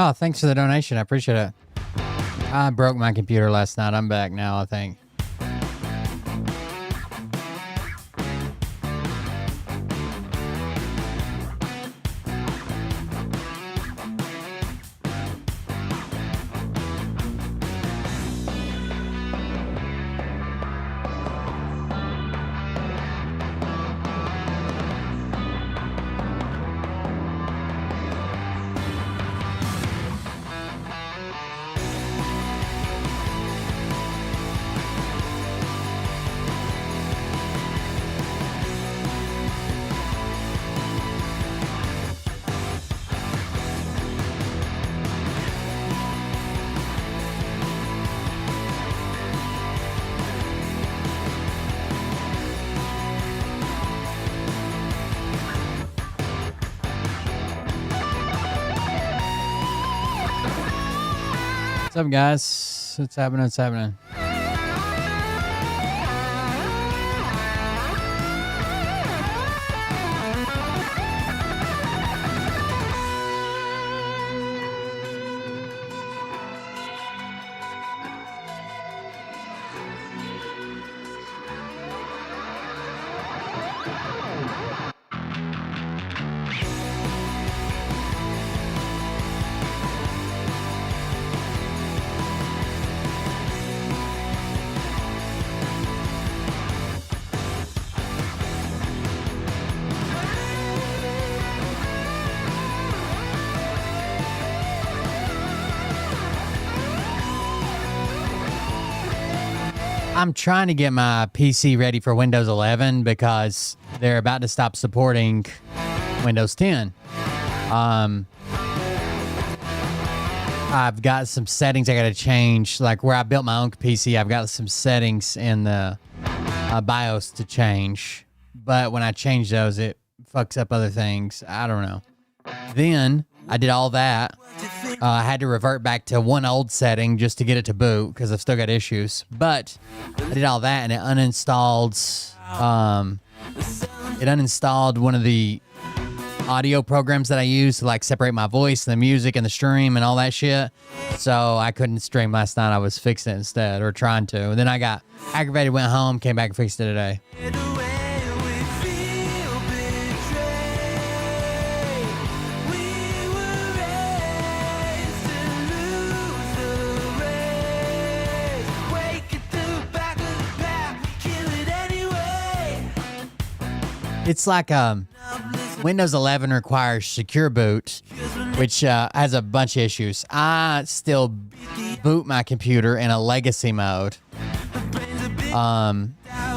Oh, thanks for the donation. I appreciate it. I broke my computer last night. I'm back now, I think. What's up, guys? What's happening? What's happening? I'm trying to get my PC ready for Windows 11 because they're about to stop supporting Windows 10. I've got some settings I got to change. Like where I built my own PC, I've got some settings in the BIOS to change. But when I change those, it fucks up other things. I don't know. Then I did all that. I had to revert back to one old setting just to get it to boot because I've still got issues. But I did all that and it uninstalled. It uninstalled one of the audio programs that I use to like separate my voice and the music and the stream and all that shit. So I couldn't stream last night. I was fixing it instead, or trying to. And then I got aggravated, went home, came back and fixed it today. It's like Windows 11 requires secure boot, which has a bunch of issues. I still boot my computer in a legacy mode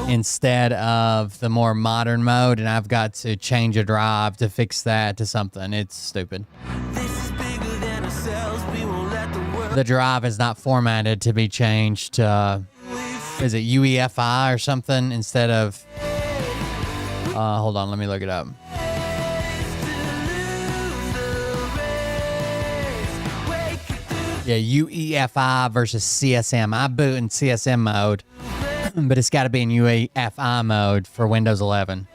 instead of the more modern mode, and I've got to change a drive to fix that to something. It's stupid. The drive is not formatted to be changed to, is it UEFI or something instead of... hold on, let me look it up. Yeah, UEFI versus CSM. I boot in CSM mode, but it's got to be in UEFI mode for Windows 11.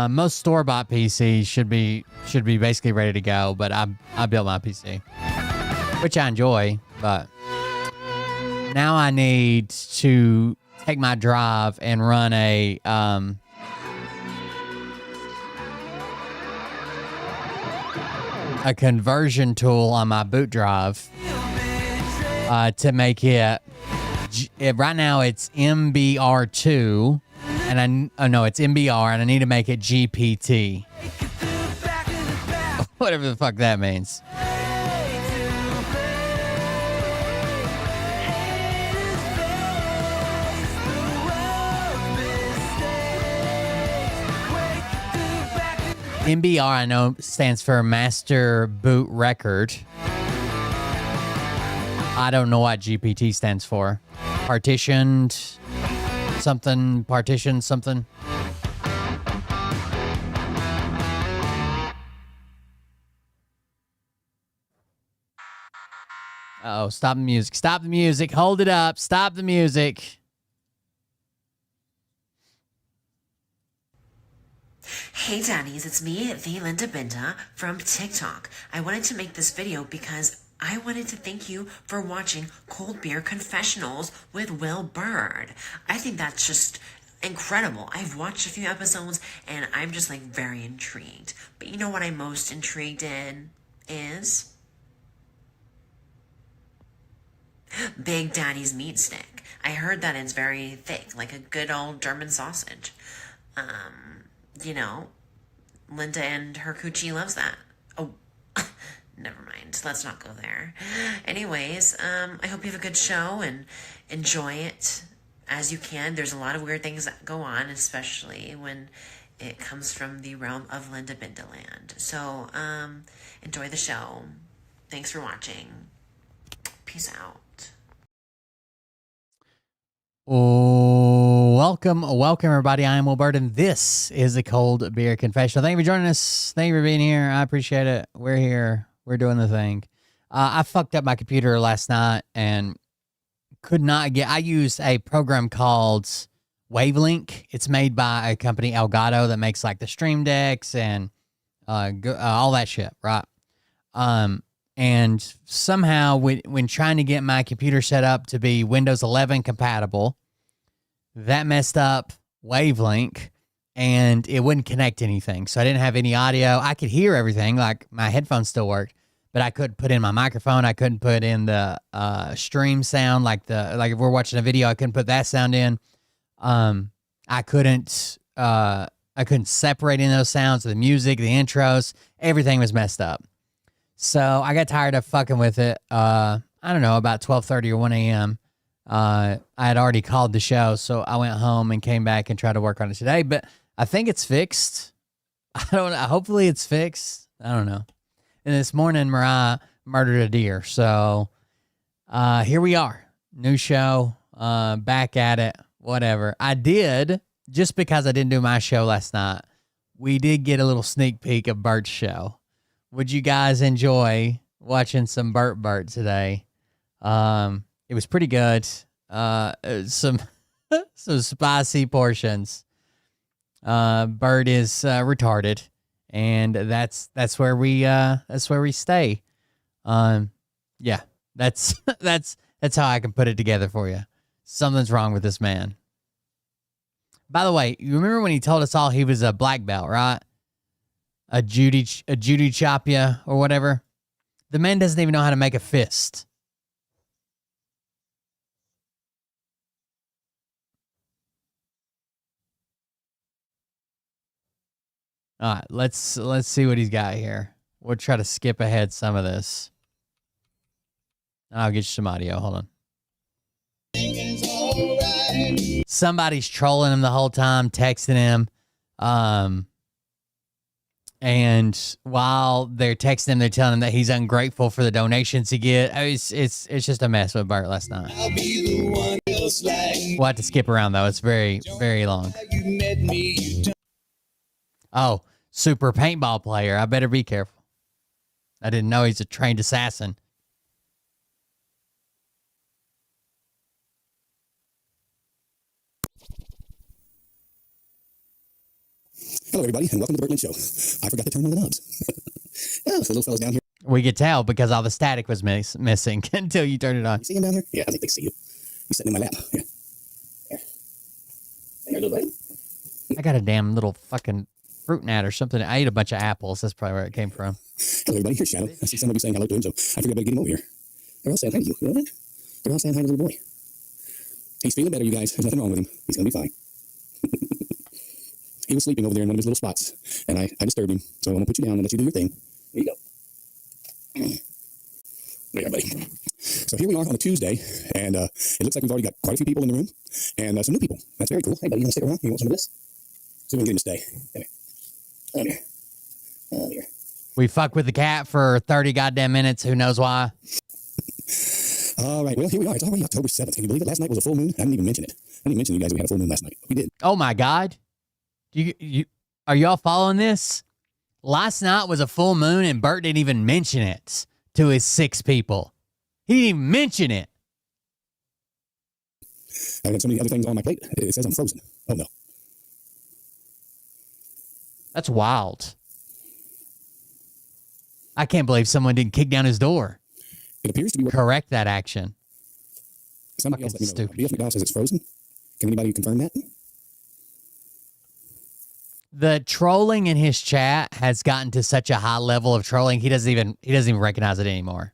Most store-bought PCs should be basically ready to go, but I built my PC, which I enjoy. But now I need to take my drive and run a conversion tool on my boot drive to make it. Right now it's MBR2. And no, it's MBR, and I need to make it GPT. Whatever the fuck that means. MBR, I know, stands for Master Boot Record. I don't know what GPT stands for. Partitioned something, partition something. Uh-oh, stop the music. Stop the music. Hold it up. Stop the music. Hey Daddies, it's me, the Linda Binda from TikTok. I wanted to make this video because I wanted to thank you for watching Cold Beer Confessionals with Will Bird. I think that's just incredible. I've watched a few episodes and I'm just like very intrigued. But you know what I'm most intrigued in is Big Daddy's meat stick. I heard that it's very thick, like a good old German sausage. You know, Linda and her coochie loves that. Oh, never mind. Let's not go there. Anyways, I hope you have a good show and enjoy it as you can. There's a lot of weird things that go on, especially when it comes from the realm of Linda Bindaland. So, enjoy the show. Thanks for watching. Peace out. Oh, welcome everybody. I am Will Bird, and this is a Cold Beer Confessional. Thank you for joining us. Thank you for being here. I appreciate it. We're here. We're doing the thing. I fucked up my computer last night and could not get. I used a program called Wavelink. It's made by a company, Elgato, that makes like the Stream Decks and all that shit, right? And somehow when trying to get my computer set up to be Windows 11 compatible, that messed up Wavelink and it wouldn't connect anything. So I didn't have any audio. I could hear everything, like my headphones still worked, but I couldn't put in my microphone. I couldn't put in the stream sound, like if we're watching a video, I couldn't put that sound in. I couldn't separate in those sounds, the music, the intros, everything was messed up. So I got tired of fucking with it. I don't know, about 12:30 or 1 a.m. I had already called the show, so I went home and came back and tried to work on it today. But I think it's fixed. I don't know. Hopefully it's fixed. I don't know. And this morning, Mariah murdered a deer. So here we are. New show. Back at it. Whatever. I did, just because I didn't do my show last night, we did get a little sneak peek of Bert's show. Would you guys enjoy watching some Bert today? It was pretty good. Some spicy portions. Bert is retarded, and that's where we stay. Yeah, that's how I can put it together for you. Something's wrong with this man. By the way, you remember when he told us all he was a black belt, right? A Judy Chapia or whatever. The man doesn't even know how to make a fist. All right, let's see what he's got here. We'll try to skip ahead some of this. I'll get you some audio. Hold on. Somebody's trolling him the whole time, texting him. And while they're texting him, they're telling him that he's ungrateful for the donations he get. It's just a mess with Bert last night. We'll have to skip around, though. It's very, very long. Oh, super paintball player. I better be careful. I didn't know he's a trained assassin. Hello, everybody, and welcome to the Bertland Show. I forgot to turn on the knobs. Oh, so little fellas down here. We could tell because all the static was missing until you turned it on. You see him down here? Yeah, I think they see you. He's sitting in my lap. Yeah. There. There, little buddy. I got a damn little fucking fruit gnat or something. I ate a bunch of apples. That's probably where it came from. Hello, everybody. Here's Shadow. I see somebody saying hello to him, so I figured I'd get him over here. They're all saying hi to you. You know that? They're all saying hi to the little boy. He's feeling better, you guys. There's nothing wrong with him. He's going to be fine. He was sleeping over there in one of his little spots, and I disturbed him, so I'm going to put you down and let you do your thing. There you go. There, everybody. So here we are on a Tuesday, and it looks like we've already got quite a few people in the room, and some new people. That's very cool. Hey, buddy, you want to stick around? You want some of this? See if we can get him to stay. Come here. Come here. Come here. We fuck with the cat for 30 goddamn minutes. Who knows why? All right. Well, here we are. It's already October 7th. Can you believe it? Last night was a full moon. I didn't even mention it. I didn't even mention you guys we had a full moon last night. We did. Oh my God. Are y'all following this? Last night was a full moon and Bert didn't even mention it to his 6 people. He didn't even mention it. I've got so many other things on my plate. It says I'm frozen. Oh, no. That's wild. I can't believe someone didn't kick down his door. It appears to be... Correct that action. Somebody else let me know. Stupid. BF McDowell says it's frozen. Can anybody confirm that? The trolling in his chat has gotten to such a high level of trolling, he doesn't even recognize it anymore.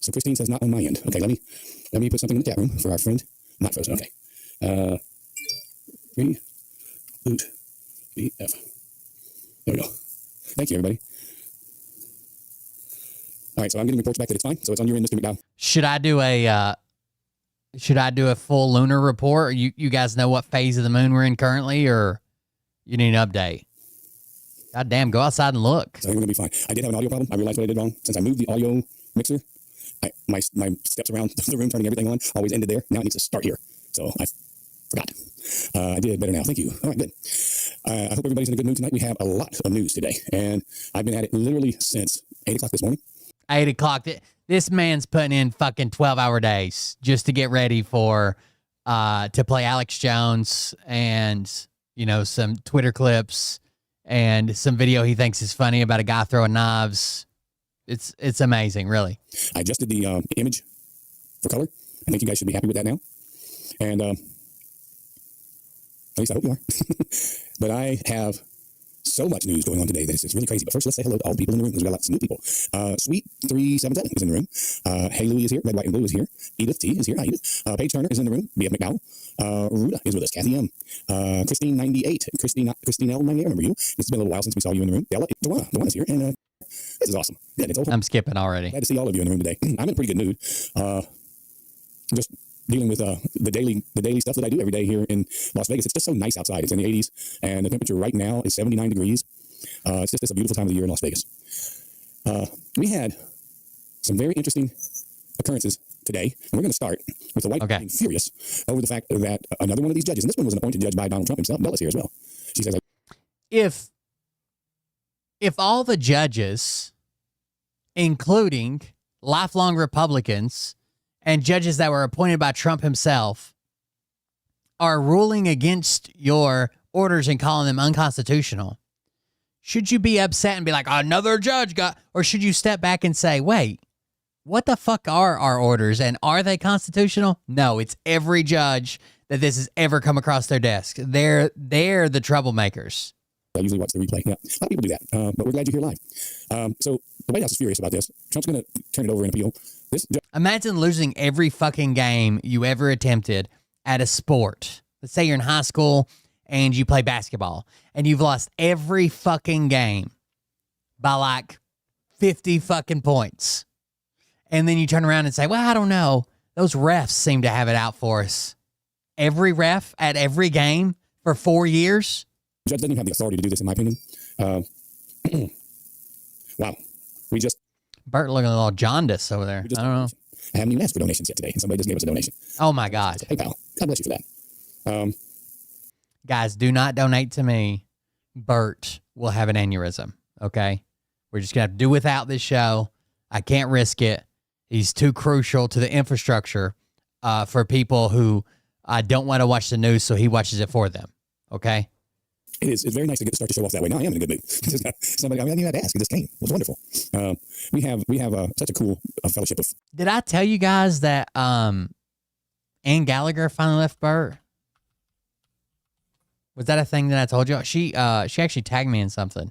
So Christine says not on my end. Okay, let me put something in the chat room for our friend. Not frozen. Okay. Reboot BF. There we go. Thank you, everybody. All right, so I'm getting reports back that it's fine. So it's on your end, Mr. McDowell. Should I do a full lunar report? You guys know what phase of the moon we're in currently, or you need an update? God damn, go outside and look. So I think we're gonna be fine. I did have an audio problem. I realized what I did wrong. Since I moved the audio mixer, my steps around the room turning everything on always ended there. Now it needs to start here. So I forgot. I did better now. Thank you. All right, good. I hope everybody's in a good mood tonight. We have a lot of news today, and I've been at it literally since 8 o'clock this morning. 8 o'clock. This man's putting in fucking 12-hour days just to get ready for to play Alex Jones and, you know, some Twitter clips and some video he thinks is funny about a guy throwing knives. It's amazing, really. I adjusted the image for color. I think you guys should be happy with that now. And at least I hope you are. But I have so much news going on today that it's really crazy. But first, let's say hello to all the people in the room because we got lots of new people. Sweet 377 is in the room. Hey Louie is here. Red, White, and Blue is here. Edith T is here. Hi, Edith. Paige Turner is in the room. BF McDowell. Ruda is with us. Kathy M. Christine 98. Christine L. 98. I remember you. It's been a little while since we saw you in the room. Della. Dewana is here. And this is awesome. Yeah, it's I'm skipping already. Glad to see all of you in the room today. I'm in a pretty good mood. Just dealing with the daily stuff that I do every day here in Las Vegas. It's just so nice outside. It's in the 80s, and the temperature right now is 79 degrees. It's a beautiful time of the year in Las Vegas. We had some very interesting occurrences today, and we're going to start with the White House being furious over the fact that another one of these judges, and this one was an appointed judge by Donald Trump himself. Bella's here as well. She says, if all the judges, including lifelong Republicans and judges that were appointed by Trump himself, are ruling against your orders and calling them unconstitutional, should you be upset and be like, another judge got, or should you step back and say, wait, what the fuck are our orders and are they constitutional? No, it's every judge that this has ever come across their desk. They're the troublemakers. I usually watch the replay. Yeah, a lot of people do that, but we're glad you're here live. So the White House is furious about this. Trump's going to turn it over and appeal. Imagine losing every fucking game you ever attempted at a sport. Let's say you're in high school and you play basketball and you've lost every fucking game by like 50 fucking points. And then you turn around and say, well, I don't know. Those refs seem to have it out for us. Every ref at every game for 4 years? The judge doesn't have the authority to do this, in my opinion. Wow. Bert looking a little jaundiced over there. I don't know. I haven't even asked for donations yet today, and somebody just gave us a donation. Oh, my God. Hey, pal. God bless you for that. Guys, do not donate to me. Bert will have an aneurysm, okay? We're just going to have to do without this show. I can't risk it. He's too crucial to the infrastructure for people who don't want to watch the news, so he watches it for them, okay? It's very nice to get to start the show off that way. Now I am in a good mood. Somebody, I didn't even have to ask. It just came. It was wonderful. We have such a cool fellowship of. Did I tell you guys that Ann Gallagher finally left Bert? Was that a thing that I told you? She actually tagged me in something.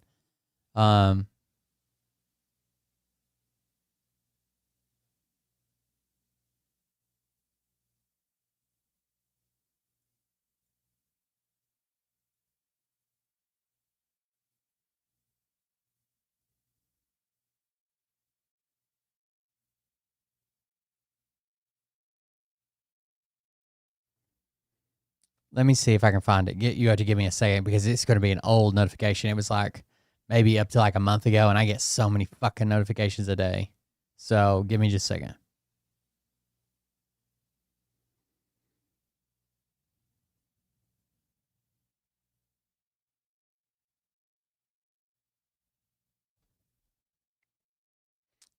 Let me see if I can find it. You have to give me a second because it's going to be an old notification. It was like maybe up to like a month ago, and I get so many fucking notifications a day. So give me just a second.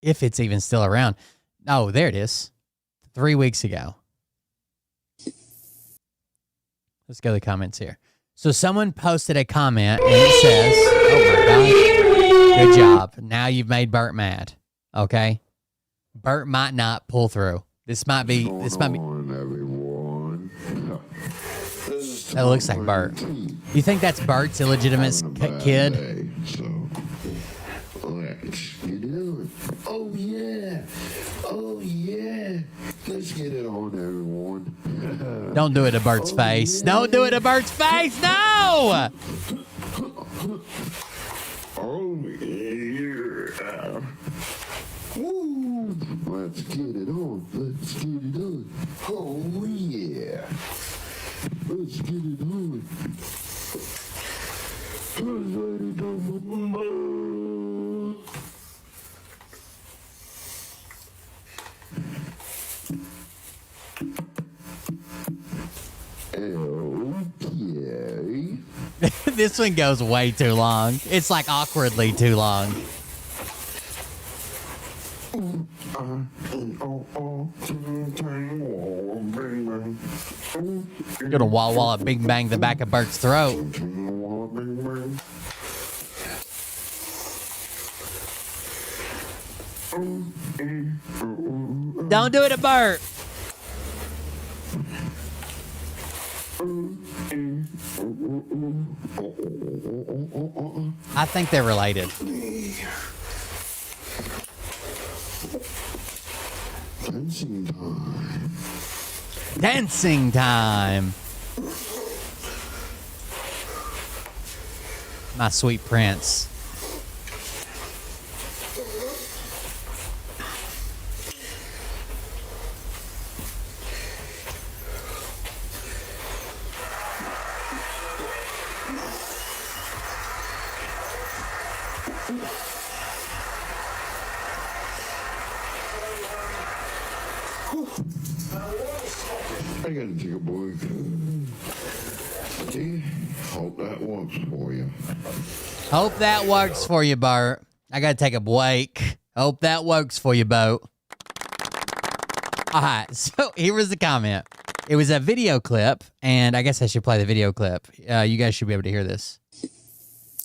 If it's even still around. Oh, there it is. 3 weeks ago. Let's go to the comments here. So someone posted a comment and it says, oh my gosh, good job. Now you've made Bert mad. Okay. Bert might not pull through. This might be. Everyone. That looks like Bert. You think that's Bert's illegitimate kid? So let's get it on. Oh yeah. Oh yeah. Let's get it on, everyone. Don't do it to Bert's face. Yeah. Don't do it to Bert's face. No! Oh yeah. Woo. Let's get it on. Let's get it on. Oh yeah. Let's get it on. Let's get it on. Okay. This one goes way too long. It's like awkwardly too long. Gonna wall wall a big bang the back of Bert's throat. Don't do it to Bert. I think they're related. Dancing time. Dancing time. My sweet prince. I gotta take a break. Okay, hope that works for you. Hope that works for you, Bert. I gotta take a break. Hope that works for you, Bo. All right, so here was the comment. It was a video clip, and I guess I should play the video clip. You guys should be able to hear this.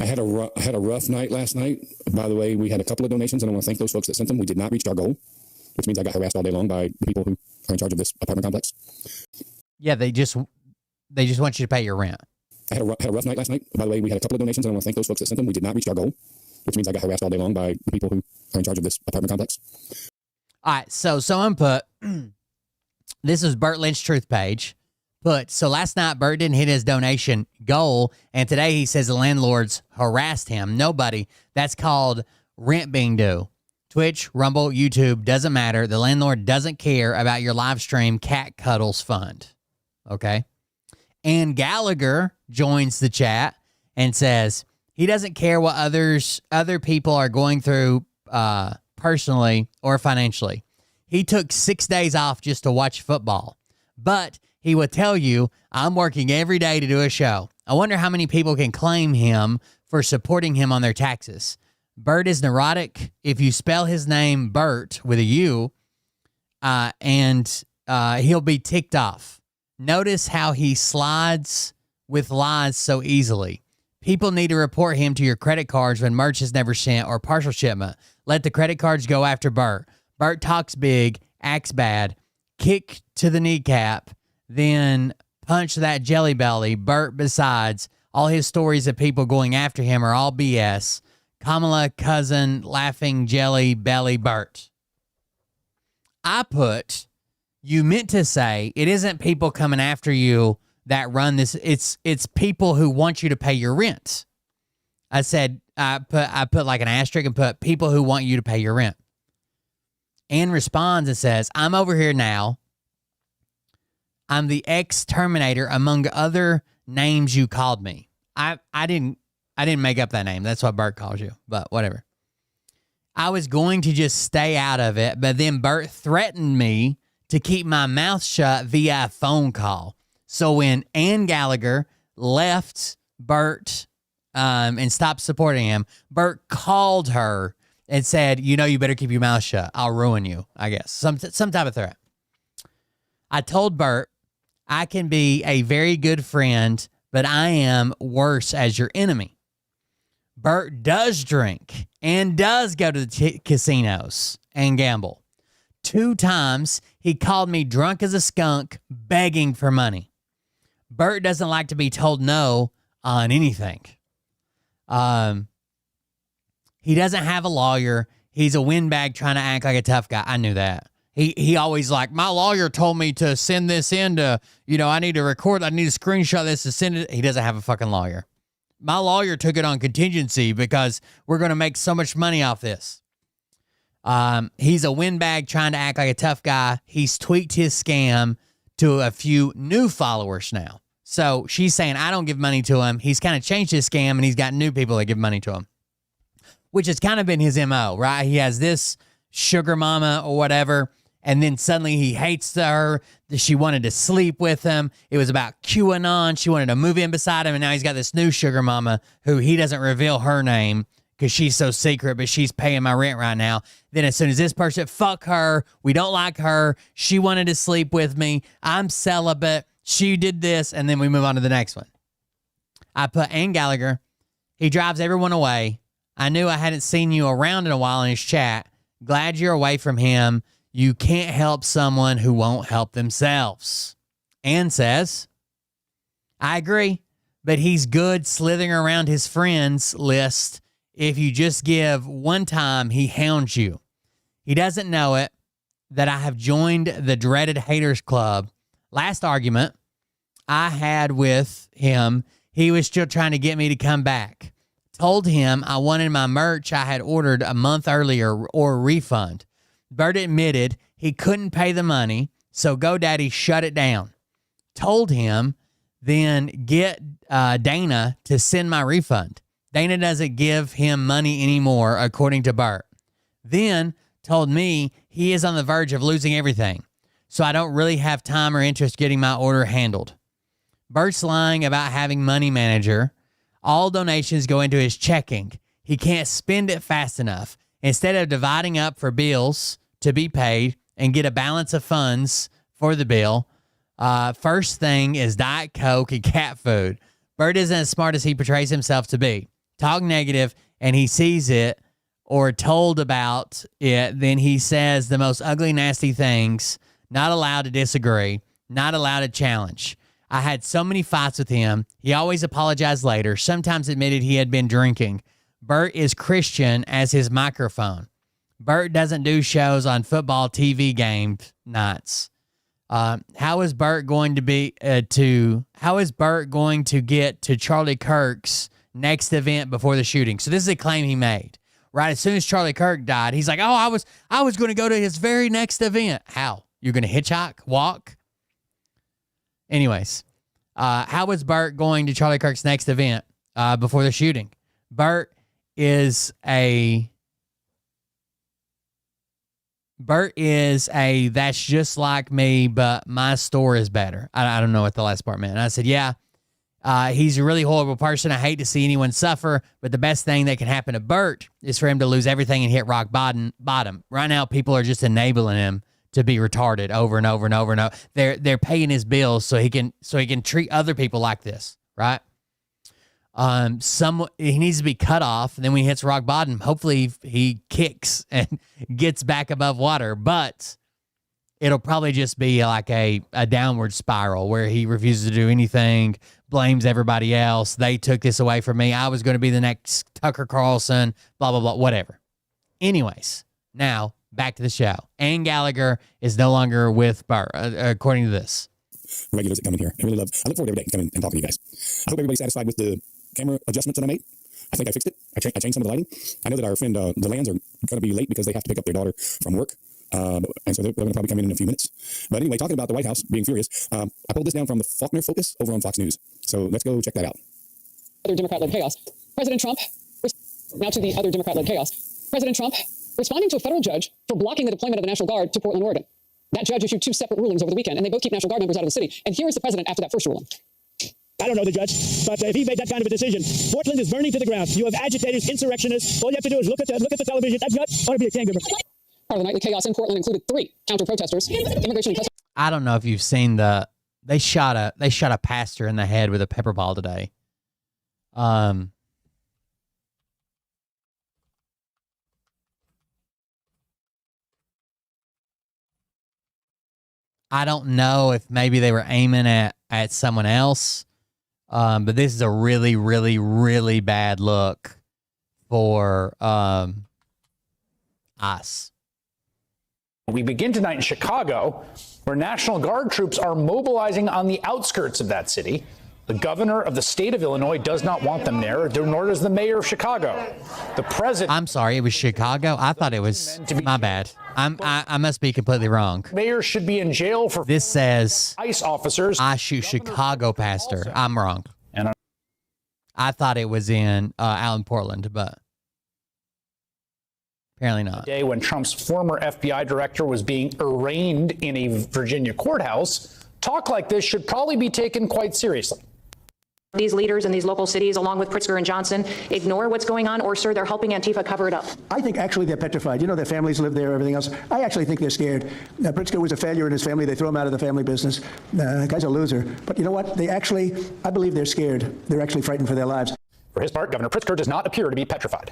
I had a rough night last night. By the way, we had a couple of donations, and I want to thank those folks that sent them. We did not reach our goal, which means I got harassed all day long by the people who are in charge of this apartment complex. Yeah, they just want you to pay your rent. I had a rough night last night. By the way, we had a couple of donations, and I want to thank those folks that sent them. We did not reach our goal, which means I got harassed all day long by the people who are in charge of this apartment complex. All right, so someone put, this is Bert Lynch Truth page, so last night Bert didn't hit his donation goal, and today he says the landlords harassed him. Nobody. That's called rent being due. Twitch, Rumble, YouTube, doesn't matter. The landlord doesn't care about your live stream cat cuddles fund. Okay? And Gallagher joins the chat and says he doesn't care what other people are going through personally or financially. He took 6 days off just to watch football. But he would tell you, I'm working every day to do a show. I wonder how many people can claim him for supporting him on their taxes. Bert is neurotic. If you spell his name Bert with a U, and he'll be ticked off. Notice how he slides with lies so easily. People need to report him to your credit cards when merch is never sent or partial shipment. Let the credit cards go after Bert. Bert talks big, acts bad, kick to the kneecap, then punch that jelly belly. Bert, besides, all his stories of people going after him are all BS. Kamala, cousin, laughing jelly belly Bert. I put, you meant to say, it isn't people coming after you that run this. It's people who want you to pay your rent. I said, I put like an asterisk and put people who want you to pay your rent. Ann responds and says, I'm over here now. I'm the ex-Terminator among other names you called me. I didn't make up that name. That's what Bert calls you, but whatever. I was going to just stay out of it, but then Bert threatened me to keep my mouth shut via a phone call. So when Ann Gallagher left Bert and stopped supporting him, Bert called her and said, you better keep your mouth shut. I'll ruin you, I guess. Some type of threat. I told Bert, I can be a very good friend, but I am worse as your enemy. Bert does drink and does go to the casinos and gamble. 2 times he called me drunk as a skunk, begging for money. Bert doesn't like to be told no on anything. He doesn't have a lawyer. He's a windbag trying to act like a tough guy. I knew that. He always like, my lawyer told me to send this in to, I need to record, I need to screenshot this to send it. He doesn't have a fucking lawyer. My lawyer took it on contingency because we're going to make so much money off this. He's a windbag trying to act like a tough guy. He's tweaked his scam to a few new followers now. So she's saying, I don't give money to him. He's kind of changed his scam and he's got new people that give money to him, which has kind of been his MO, right? He has this sugar mama or whatever, and then suddenly he hates her. She wanted to sleep with him. It was about QAnon. She wanted to move in beside him, and now he's got this new sugar mama who he doesn't reveal her name because she's so secret, but she's paying my rent right now. Then as soon as this person, fuck her, we don't like her, she wanted to sleep with me, I'm celibate, she did this, and then we move on to the next one. I put Ann Gallagher. He drives everyone away. I knew I hadn't seen you around in a while in his chat. Glad you're away from him. You can't help someone who won't help themselves. Ann says, I agree, but he's good slithering around his friends list. If you just give one time, he hounds you. He doesn't know it, that I have joined the dreaded haters club. Last argument I had with him, he was still trying to get me to come back. Told him I wanted my merch I had ordered a month earlier or a refund. Bert admitted he couldn't pay the money, so GoDaddy shut it down. Told him then get Dana to send my refund. Dana doesn't give him money anymore, according to Bert. Then told me he is on the verge of losing everything, so I don't really have time or interest getting my order handled. Bert's lying about having money manager. All donations go into his checking. He can't spend it fast enough. Instead of dividing up for bills to be paid and get a balance of funds for the bill, first thing is Diet Coke and cat food. Bert isn't as smart as he portrays himself to be. Talk negative and he sees it or told about it, then he says the most ugly, nasty things, not allowed to disagree, not allowed to challenge. I had so many fights with him. He always apologized later, sometimes admitted he had been drinking. Bert is Christian as his microphone. Bert doesn't do shows on football TV game nights. How is Bert going to get to Charlie Kirk's next event before the shooting? So this is a claim he made. Right as soon as Charlie Kirk died, he's like, "Oh, I was going to go to his very next event." How? You're going to hitchhike, walk? Anyways, how is Bert going to Charlie Kirk's next event before the shooting? Bert is a that's just like me, but my store is better. I don't know what the last part meant. And I said, yeah, he's a really horrible person. I hate to see anyone suffer, but the best thing that can happen to Bert is for him to lose everything and hit rock bottom. Right now, people are just enabling him to be retarded over and over and over and over. They're paying his bills so he can treat other people like this, right? He needs to be cut off, and then when he hits rock bottom, hopefully he kicks and gets back above water, but it'll probably just be like a downward spiral where he refuses to do anything, blames everybody else. They took this away from me. I was going to be the next Tucker Carlson, blah, blah, blah, whatever. Anyways, now back to the show. Ann Gallagher is no longer with Bert, according to this. Regulars that come in here. I look forward to every day to come in and talk to you guys. I hope everybody's satisfied with the camera adjustments that I made. I think I fixed it. I changed some of the lighting. I know that our friend, the Lands, are going to be late because they have to pick up their daughter from work. And so they're going to probably come in a few minutes. But anyway, talking about the White House being furious, I pulled this down from the Faulkner Focus over on Fox News. So let's go check that out. Other Democrat-led chaos. President Trump, now to the other Democrat-led chaos. President Trump responding to a federal judge for blocking the deployment of the National Guard to Portland, Oregon. That judge issued 2 separate rulings over the weekend, and they both keep National Guard members out of the city. And here is the president after that first ruling. I don't know the judge, but if he made that kind of a decision, Portland is burning to the ground. You have agitators, insurrectionists. All you have to do is look at the television. That judge ought to be a caregiver. Part of the nightly chaos in Portland included 3 counter-protesters, immigration and I don't know if you've seen they shot a pastor in the head with a pepper ball today. I don't know if maybe they were aiming at someone else, but this is a really, really, really bad look for us. We begin tonight in Chicago, where National Guard troops are mobilizing on the outskirts of that city. The governor of the state of Illinois does not want them there, nor does the mayor of Chicago. The president... I'm sorry, it was Chicago? I thought it was... My bad. I must be completely wrong. Mayor should be in jail for... This says... ICE officers. I shoot Chicago pastor. I'm wrong. And I thought it was in out in Portland, but... Apparently not. Day when Trump's former FBI director was being arraigned in a Virginia courthouse, talk like this should probably be taken quite seriously. These leaders in these local cities, along with Pritzker and Johnson, ignore what's going on, or, sir, they're helping Antifa cover it up. I think actually they're petrified. You know, their families live there, everything else. I actually think they're scared. Pritzker was a failure in his family. They threw him out of the family business. The guy's a loser. But you know what? I believe they're scared. They're actually frightened for their lives. For his part, Governor Pritzker does not appear to be petrified.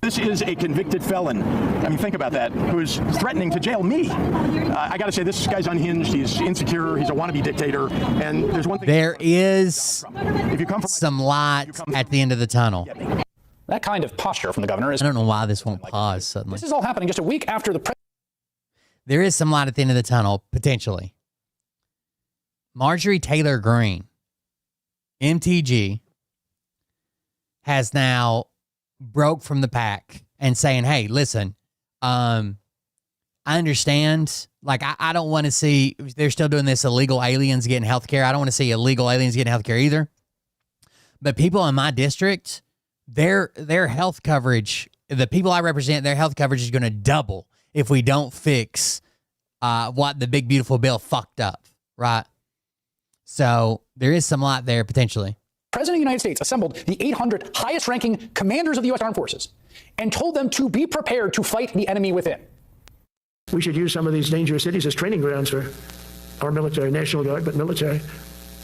This is a convicted felon. I mean, think about that. Who's threatening to jail me? I got to say, this guy's unhinged. He's insecure. He's a wannabe dictator. And there's one thing. There is some light at the end of the tunnel. That kind of posture from the governor is... I don't know why this won't pause suddenly. This is all happening just a week after the... There is some light at the end of the tunnel, potentially. Marjorie Taylor Greene, MTG, has now broke from the pack and saying, hey, listen, I understand. Like, I don't want to see, they're still doing this illegal aliens getting health care. I don't want to see illegal aliens getting health care either. But people in my district, their health coverage, the people I represent, their health coverage is going to double if we don't fix what the big, beautiful bill fucked up, right? So there is some light there potentially. President of the United States assembled the 800 highest-ranking commanders of the U.S. Armed Forces and told them to be prepared to fight the enemy within. We should use some of these dangerous cities as training grounds for our military, National Guard, but military,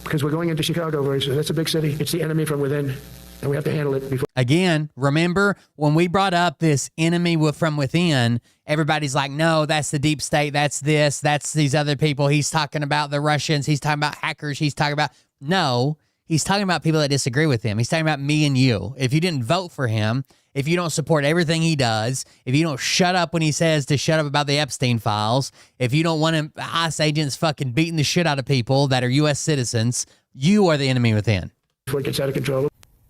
because we're going into Chicago very soon. That's a big city. It's the enemy from within, and we have to handle it before. Again, remember when we brought up this enemy from within, everybody's like, no, that's the deep state. That's this. That's these other people. He's talking about the Russians. He's talking about hackers. He's talking about... No. He's talking about people that disagree with him. He's talking about me and you. If you didn't vote for him, if you don't support everything he does, if you don't shut up when he says to shut up about the Epstein files, if you don't want him, ICE agents fucking beating the shit out of people that are U.S. citizens, you are the enemy within. Before it gets out of control.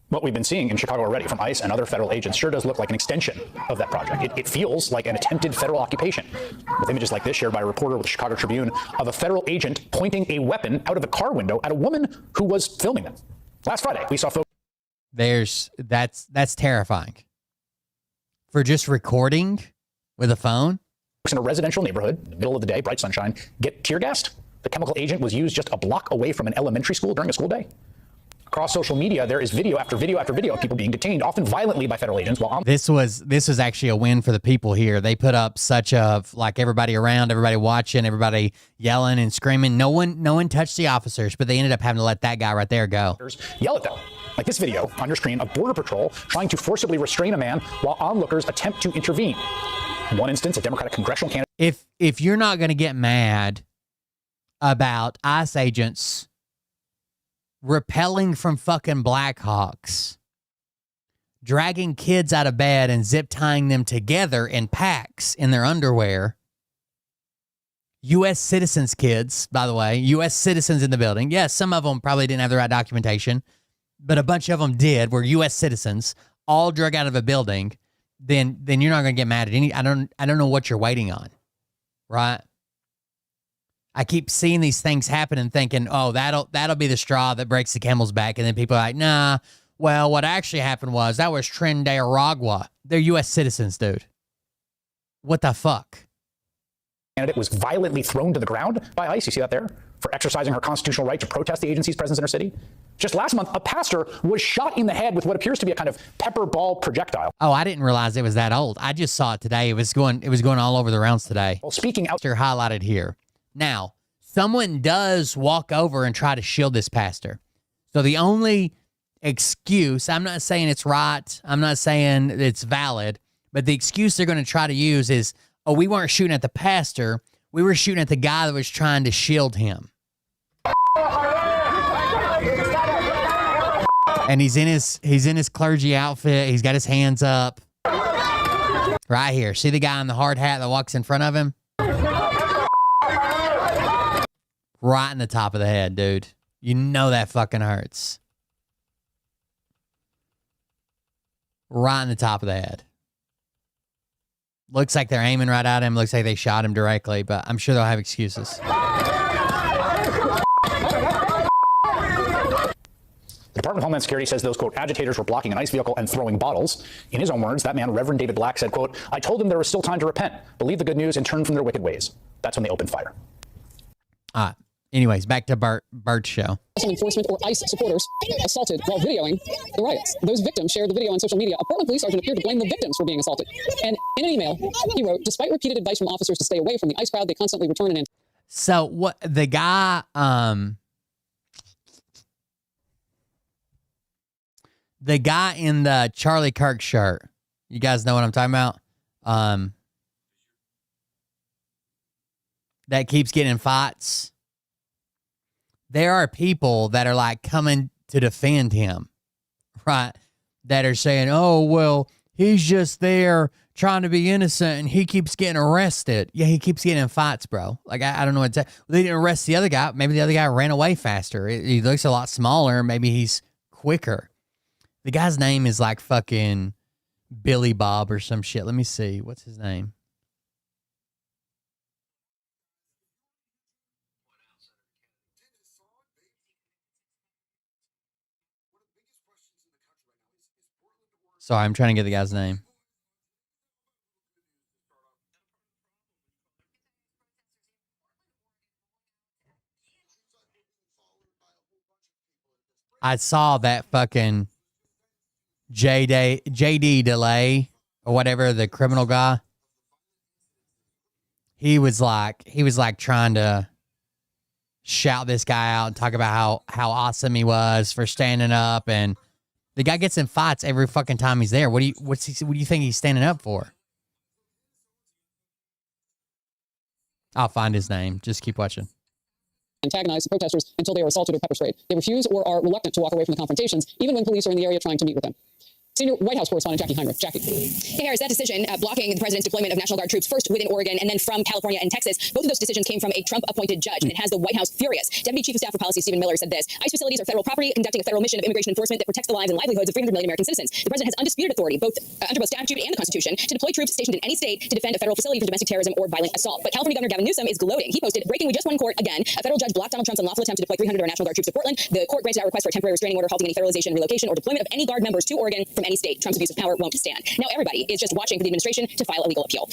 What we've been seeing in Chicago already from ICE and other federal agents sure does look like an extension of that project. It feels like an attempted federal occupation, with images like this shared by a reporter with the Chicago Tribune of a federal agent pointing a weapon out of a car window at a woman who was filming them. Last Friday, we saw folks... That's terrifying. For just recording with a phone? In a residential neighborhood, in the middle of the day, bright sunshine, get tear gassed. The chemical agent was used just a block away from an elementary school during a school day. Across social media, there is video after video after video of people being detained, often violently by federal agents. While on this was actually a win for the people here. They put up such a, like, everybody around, everybody watching, everybody yelling and screaming. No one touched the officers, but they ended up having to let that guy right there go. Yell at them. Like this video on your screen of Border Patrol trying to forcibly restrain a man while onlookers attempt to intervene. In one instance, a Democratic congressional candidate. If you're not going to get mad about ICE agents repelling from fucking Blackhawks, dragging kids out of bed and zip tying them together in packs in their underwear. U.S. citizens, kids, by the way, U.S. citizens in the building. Yes, some of them probably didn't have the right documentation, but a bunch of them did, were U.S. citizens, all drug out of a building, then you're not gonna get mad at any. I don't know what you're waiting on, right? I keep seeing these things happen and thinking, oh, that'll be the straw that breaks the camel's back, and then people are like, nah. Well, what actually happened was that was Trinidad. They're U.S. citizens, dude. What the fuck? Candidate was violently thrown to the ground by ICE. You see that there? For exercising her constitutional right to protest the agency's presence in her city. Just last month, a pastor was shot in the head with what appears to be a kind of pepper ball projectile. Oh, I didn't realize it was that old. I just saw it today. It was going all over the rounds today. Well, speaking out, they're highlighted here. Now, someone does walk over and try to shield this pastor. So the only excuse, I'm not saying it's right, I'm not saying it's valid, but the excuse they're going to try to use is, oh, we weren't shooting at the pastor, we were shooting at the guy that was trying to shield him. And he's in his clergy outfit, he's got his hands up. Right here. See the guy in the hard hat that walks in front of him? Right in the top of the head, dude. You know that fucking hurts. Right in the top of the head. Looks like they're aiming right at him. Looks like they shot him directly, but I'm sure they'll have excuses. The Department of Homeland Security says those, quote, agitators were blocking an ICE vehicle and throwing bottles. In his own words, that man, Reverend David Black, said, quote, I told them there was still time to repent, believe the good news, and turn from their wicked ways. That's when they opened fire. All right. Anyways, back to Bert's show. Enforcement or ICE supporters assaulted while videoing the riots. Those victims shared the video on social media. A Portland police sergeant appeared to blame the victims for being assaulted. And in an email, he wrote, despite repeated advice from officers to stay away from the ICE crowd, they constantly return and... So what the guy in the Charlie Kirk shirt, you guys know what I'm talking about? That keeps getting in fights. There are people that are like coming to defend him, right? That are saying, oh, well, he's just there trying to be innocent and he keeps getting arrested. Yeah, he keeps getting in fights, bro. Like, I don't know what to say. They didn't arrest the other guy. Maybe the other guy ran away faster. He looks a lot smaller. Maybe he's quicker. The guy's name is like fucking Billy Bob or some shit. Let me see. What's his name? Sorry, I'm trying to get the guy's name. I saw that fucking JD Delay or whatever, the criminal guy. He was like trying to shout this guy out and talk about how awesome he was for standing up, and the guy gets in fights every fucking time he's there. What do you think he's standing up for? I'll find his name. Just keep watching. Antagonize the protesters until they are assaulted or pepper sprayed. They refuse or are reluctant to walk away from the confrontations, even when police are in the area trying to meet with them. Senior White House correspondent Jackie Heinrich. Jackie. Hey, Harris, that decision blocking the president's deployment of National Guard troops first within Oregon and then from California and Texas, both of those decisions came from a Trump-appointed judge, and it has the White House furious. Deputy Chief of Staff for Policy Stephen Miller said this: ICE facilities are federal property, conducting a federal mission of immigration enforcement that protects the lives and livelihoods of 300 million American citizens. The president has undisputed authority, under both statute and the Constitution, to deploy troops stationed in any state to defend a federal facility from domestic terrorism or violent assault. But California Governor Gavin Newsom is gloating. He posted, breaking, we just won court again. A federal judge blocked Donald Trump's unlawful attempt to deploy 300 of our National Guard troops to Portland. The court granted our request for a temporary restraining order halting any federalization, relocation, or deployment of any Guard members to Oregon from any state. Trump's abuse of power won't stand. Now everybody is just watching for the administration to file a legal appeal.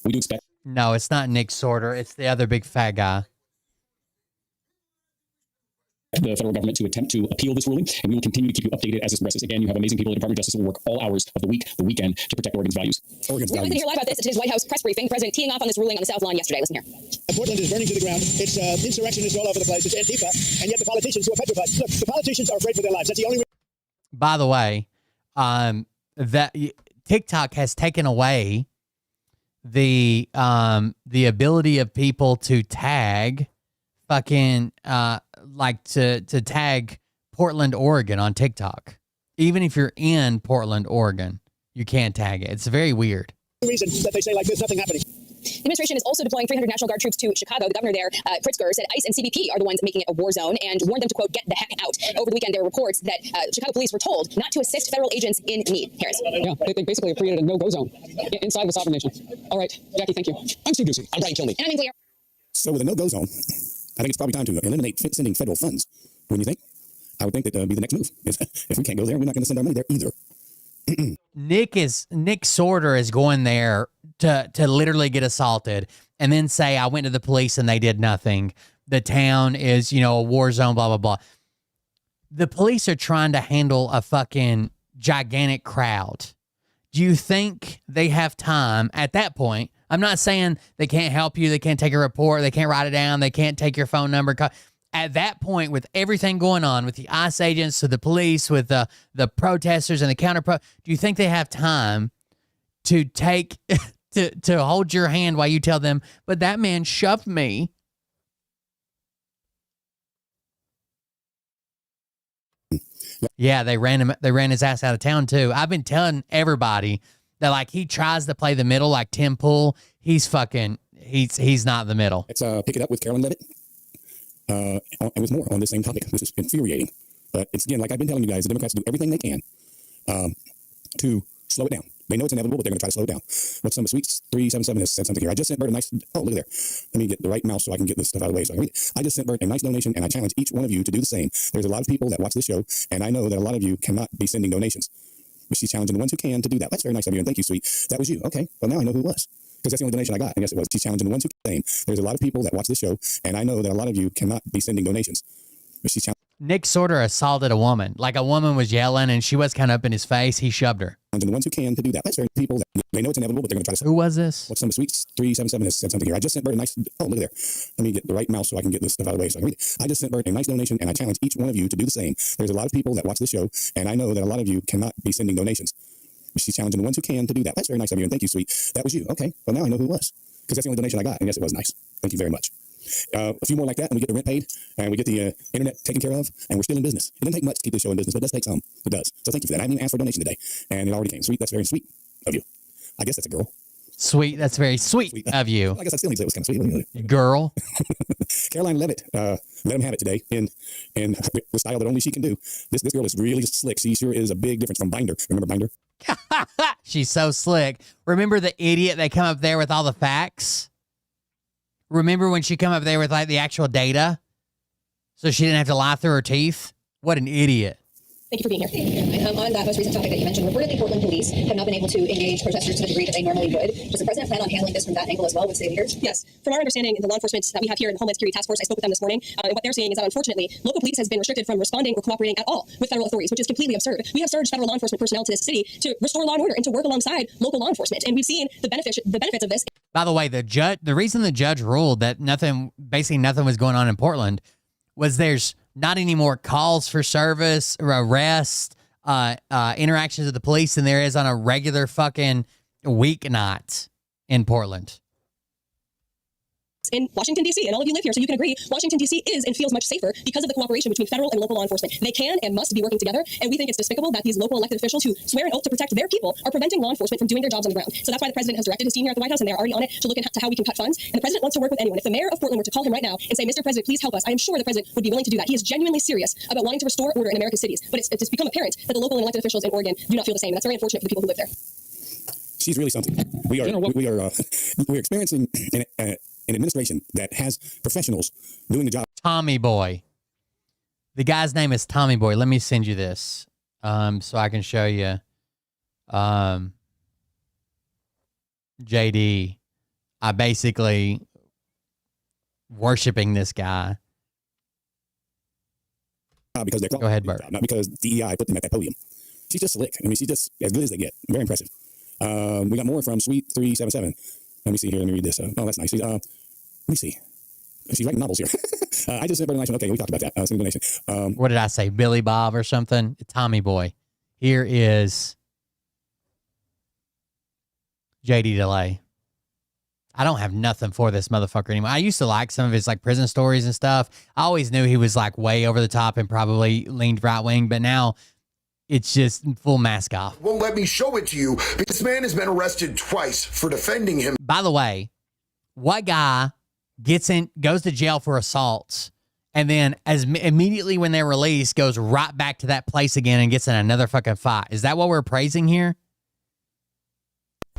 We do expect. No, it's not Nick Sorter. It's the other big fat guy. The federal government to attempt to appeal this ruling, and we will continue to keep you updated as this progresses. Again, you have amazing people at the Department of Justice who will work all hours of the week, the weekend, to protect Oregon's values. Oregon's We're values. going to hear live about this at today's White House press briefing. President teeing off on this ruling on the South Lawn yesterday. Listen here. Portland is burning to the ground. It's insurrectionists all over the place. It's Antifa, and yet the politicians who are petrified. Look, the politicians are afraid for their lives. That's the only. By the way, that TikTok has taken away the ability of people to tag fucking to tag Portland, Oregon on TikTok. Even if you're in Portland, Oregon, you can't tag it. It's very weird. Reason that they say like there's nothing happening. The administration is also deploying 300 National Guard troops to Chicago. The governor there, Pritzker, said ICE and CBP are the ones making it a war zone and warned them to, quote, get the heck out. Over the weekend, there were reports that Chicago police were told not to assist federal agents in need. Harris. Yeah, they basically have created a no-go zone inside the sovereign nation. All right, Jackie, thank you. I'm Steve Ducey. I'm Brian Kilmeade. And I'm in clear. So with a no-go zone, I think it's probably time to eliminate sending federal funds. Wouldn't you think? I would think that would be the next move. If we can't go there, we're not going to send our money there either. Nick Sorter is going there to literally get assaulted and then say, I went to the police and they did nothing. The town is, a war zone, blah, blah, blah. The police are trying to handle a fucking gigantic crowd. Do you think they have time at that point? I'm not saying they can't help you. They can't take a report. They can't write it down. They can't take your phone number. At that point, with everything going on, with the ICE agents, to the police, with the protesters and the do you think they have time to take to hold your hand while you tell them, but that man shoved me? Yeah, they ran his ass out of town too. I've been telling everybody that, like, he tries to play the middle like Tim Pool. He's not the middle. Let's pick it up with Carolyn Levitt. And with more on this same topic. This is infuriating. But it's, again, like I've been telling you guys, the Democrats do everything they can to slow it down. They know it's inevitable, but they're going to try to slow it down. What's some Sweet 377 has said something here. I just sent Bert a nice, oh, look there. Let me get the right mouse so I can get this stuff out of the way so I can read it. I just sent Bert a nice donation, and I challenge each one of you to do the same. There's a lot of people that watch this show, and I know that a lot of you cannot be sending donations. But she's challenging the ones who can to do that. That's very nice of you, and thank you, Sweet. That was you. Okay, well, now I know who it was. Because that's the only donation I got. And yes, it was. She's challenging the ones who can. There's a lot of people that watch this show, and I know that a lot of you cannot be sending donations. But she's challenging. Nick Sorter assaulted a woman. Like, a woman was yelling, and she was kind of up in his face. He shoved her. The ones who can to do that. That's very people that they know it's inevitable, but they're going to try to. Who was this? What's some Sweet 377 has said something here. I just sent Bert a nice, oh, look there. Let me get the right mouse so I can get this stuff out of the way so I can read it. I just sent Bert a nice donation, and I challenge each one of you to do the same. There's a lot of people that watch this show, and I know that a lot of you cannot be sending donations. But she's challenging the ones who can to do that. That's very nice of you, and thank you, Sweet. That was you. Okay, well, now I know who it was. Because that's the only donation I got, and yes, it was nice. Thank you very much. A few more like that, and we get the rent paid, and we get the internet taken care of, and we're still in business. It doesn't take much to keep this show in business, but it does take some. It does. So thank you for that. I didn't even ask for a donation today, and it already came. Sweet. That's very sweet of you. I guess that's a girl. Sweet. That's very sweet of you. I guess I still need to say it was kind of sweet. Girl. Caroline Levitt, let him have it today in the style that only she can do. This girl is really slick. She sure is a big difference from Binder. Remember Binder? She's so slick. Remember the idiot that come up there with all the facts? Remember when she come up there with, like, the actual data? So she didn't have to lie through her teeth? What an idiot. Thank you for being here. On that most recent topic that you mentioned, reportedly Portland police have not been able to engage protesters to the degree that they normally would. Does the president plan on handling this from that angle as well with state leaders? Yes. From our understanding, the law enforcement that we have here in the Homeland Security Task Force, I spoke with them this morning, and what they're saying is that, unfortunately, local police has been restricted from responding or cooperating at all with federal authorities, which is completely absurd. We have surged federal law enforcement personnel to this city to restore law and order and to work alongside local law enforcement, and we've seen the benefits of this. By the way, the reason the judge ruled that basically nothing was going on in Portland was there's not any more calls for service or arrest, interactions with the police than there is on a regular fucking weeknight in Portland. In Washington, D.C., and all of you live here, so you can agree, Washington, D.C. is and feels much safer because of the cooperation between federal and local law enforcement. They can and must be working together, and we think it's despicable that these local elected officials who swear an oath to protect their people are preventing law enforcement from doing their jobs on the ground. So that's why the president has directed his team here at the White House, and they're already on it to look into how we can cut funds. And the president wants to work with anyone. If the mayor of Portland were to call him right now and say, Mr. President, please help us, I am sure the president would be willing to do that. He is genuinely serious about wanting to restore order in America's cities. But it's become apparent that the local and elected officials in Oregon do not feel the same. And that's very unfortunate for the people who live there. She's really something. We're experiencing an administration that has professionals doing the job. Tommy Boy. The guy's name is Tommy Boy. Let me send you this so I can show you. JD, I basically worshiping this guy. Because they're Go ahead, Bert. Not because DEI put them at that podium. She's just slick. I mean, she's just as good as they get. Very impressive. We got more from Sweet 377. Let me see here. Let me read this. Oh, that's nice. Let me see. She's writing novels here. I just sent her a nice one. Okay, we talked about that. Some donation. What did I say? Billy Bob or something? Tommy Boy. Here is JD Delay. I don't have nothing for this motherfucker anymore. I used to like some of his, like, prison stories and stuff. I always knew he was, like, way over the top and probably leaned right wing, but now it's just full mask off. Won't let me show it to you. This man has been arrested twice for defending him. By the way, What guy goes to jail for assaults, and then immediately when they're released, goes right back to that place again and gets in another fucking fight? Is that what we're praising here?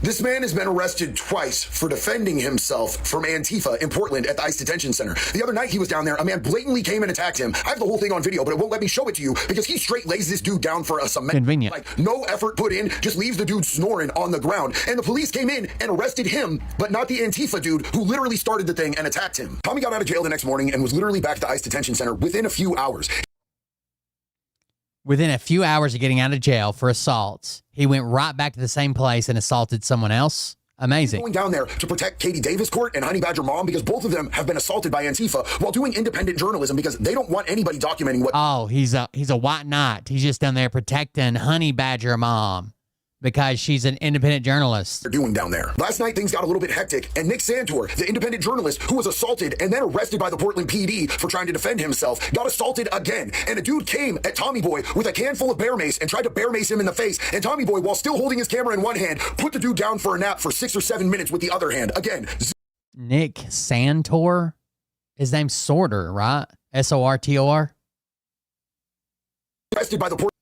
This man has been arrested twice for defending himself from Antifa in Portland at the ICE detention center. The other night he was down there, a man blatantly came and attacked him. I have the whole thing on video, but it won't let me show it to you because he straight lays this dude down for a cement. Convenient. Like, no effort put in, just leaves the dude snoring on the ground. And the police came in and arrested him, but not the Antifa dude who literally started the thing and attacked him. Tommy got out of jail the next morning and was literally back at the ICE detention center within a few hours. Within a few hours of getting out of jail for assaults, he went right back to the same place and assaulted someone else. Amazing. Going down there to protect Katie Davis Court and Honey Badger Mom because both of them have been assaulted by Antifa while doing independent journalism because they don't want anybody documenting what. Oh, he's a white knight. He's just down there protecting Honey Badger Mom because she's an independent journalist. They're doing down there. Last night things got a little bit hectic, and Nick Santor, the independent journalist who was assaulted and then arrested by the Portland PD for trying to defend himself, got assaulted again. And a dude came at Tommy Boy with a can full of bear mace and tried to bear mace him in the face. And Tommy Boy, while still holding his camera in one hand, put the dude down for a nap for 6 or 7 minutes with the other hand. Again. Nick Santor? His name's Sorter, right? Sortor? Arrested by the Portland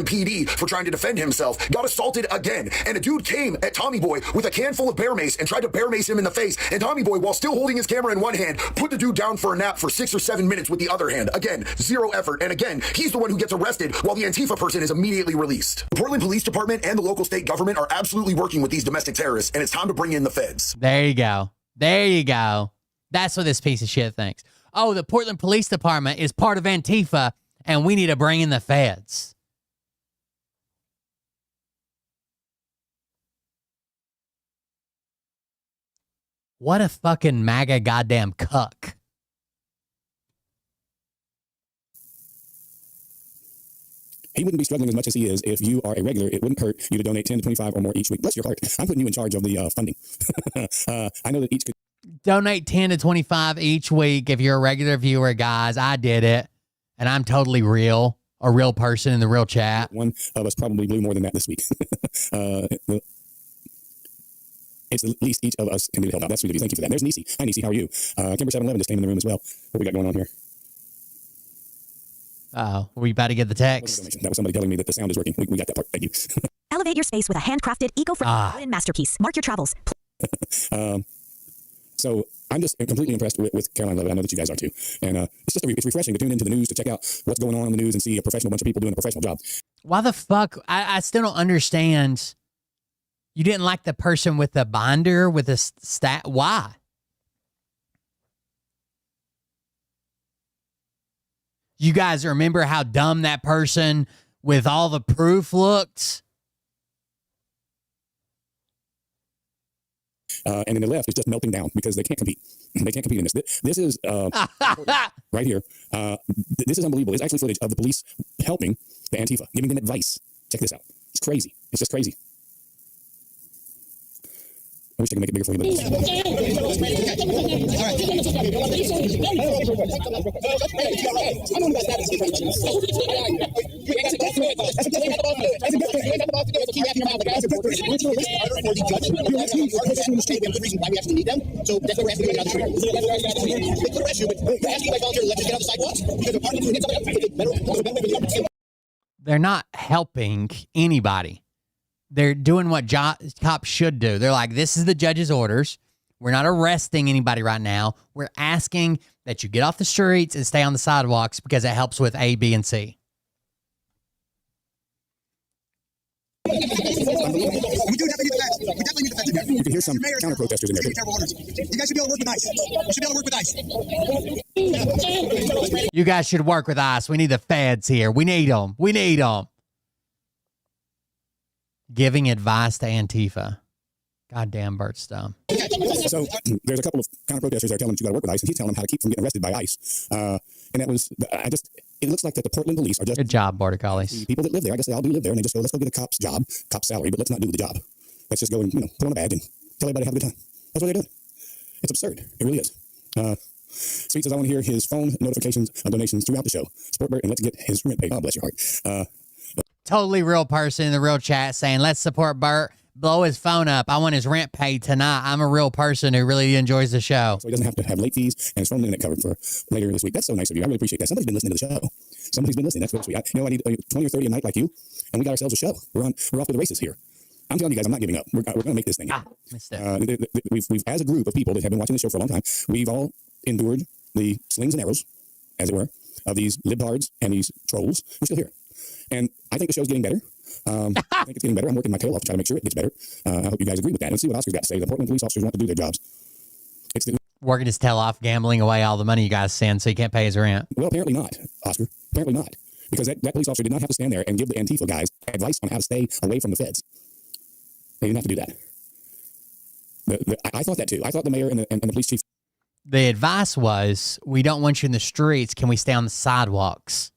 PD for trying to defend himself, got assaulted again. And a dude came at Tommy Boy with a can full of bear mace and tried to bear mace him in the face. And Tommy Boy, while still holding his camera in one hand, put the dude down for a nap for 6 or 7 minutes with the other hand. Again, zero effort. And again, he's the one who gets arrested while the Antifa person is immediately released. The Portland Police Department and the local state government are absolutely working with these domestic terrorists, and it's time to bring in the feds. There you go. There you go. That's what this piece of shit thinks. Oh, the Portland Police Department is part of Antifa, and we need to bring in the feds. What a fucking MAGA goddamn cuck. He wouldn't be struggling as much as he is if you are a regular. It wouldn't hurt you to donate 10 to 25 or more each week. Bless your heart. I'm putting you in charge of the funding. I know that each could donate 10 to 25 each week if you're a regular viewer, guys. I did it, and I'm totally real, a real person in the real chat. One of us probably blew more than that this week. It's at least each of us can be held out. That's sweet of you. Thank you for that. There's Nisi. Hi, Nisi. How are you? Kimber 711 just came in the room as well. What we got going on here? Oh, we about to get the text. That was somebody telling me that the sound is working. We got that part. Thank you. Elevate your space with a handcrafted, eco-friendly masterpiece. Mark your travels. So I'm just completely impressed with Caroline Levitt. I know that you guys are too. And it's just it's refreshing to tune into the news, to check out what's going on in the news and see a professional bunch of people doing a professional job. Why the fuck? I still don't understand. You didn't like the person with the binder with the stat? Why? You guys remember how dumb that person with all the proof looked? And then the left is just melting down because they can't compete. They can't compete in this. This is right here. This is unbelievable. It's actually footage of the police helping the Antifa, giving them advice. Check this out. It's crazy. It's just crazy. I wish I could make it bigger for you. But they're not helping anybody. They're doing what cops should do. They're like, this is the judge's orders. We're not arresting anybody right now. We're asking that you get off the streets and stay on the sidewalks because it helps with A, B, and C. You can hear some counter protesters in there. You guys should be able to work with ICE. You should be able to work with ICE. You guys should work with ICE. We need the feds here. We need them. We need them. Giving advice to Antifa. Goddamn, Bert's dumb. So there's a couple of counter protesters that are telling them you got to work with ICE, and he's telling them how to keep from getting arrested by ICE. And that was, it looks like that the Portland police are just good job, Border Collies. People that live there. I guess they all do live there, and they just go, let's go get a cop's job, cop's salary, but let's not do the job. Let's just go and put on a badge and tell everybody to have a good time. That's what they're doing. It's absurd. It really is. Sweet says I want to hear his phone notifications on donations throughout the show. Support Bert and let's get his rent paid. Oh, bless your heart. Totally real person in the real chat saying, let's support Bert blow his phone up. I want his rent paid tonight. I'm a real person who really enjoys the show. So he doesn't have to have late fees and his phone internet covered for later this week. That's so nice of you. I really appreciate that. Somebody's been listening to the show. Somebody's been listening. That's really sweet. I need 20 or 30 a night like you, and we got ourselves a show. We're off to the races here. I'm telling you guys, I'm not giving up. We're going to make this thing. We've, as a group of people that have been watching the show for a long time, we've all endured the slings and arrows, as it were, of these libtards and these trolls. We're still here. And I think the show's getting better. I think it's getting better. I'm working my tail off to try to make sure it gets better. I hope you guys agree with that. Let's see what Oscar's got to say. The Portland police officers want to do their jobs. Working his tail off, gambling away all the money you guys send so he can't pay his rent. Well, apparently not, Oscar. Apparently not. Because that police officer did not have to stand there and give the Antifa guys advice on how to stay away from the feds. They didn't have to do that. I thought that too. I thought the mayor and the police chief. The advice was, we don't want you in the streets. Can we stay on the sidewalks?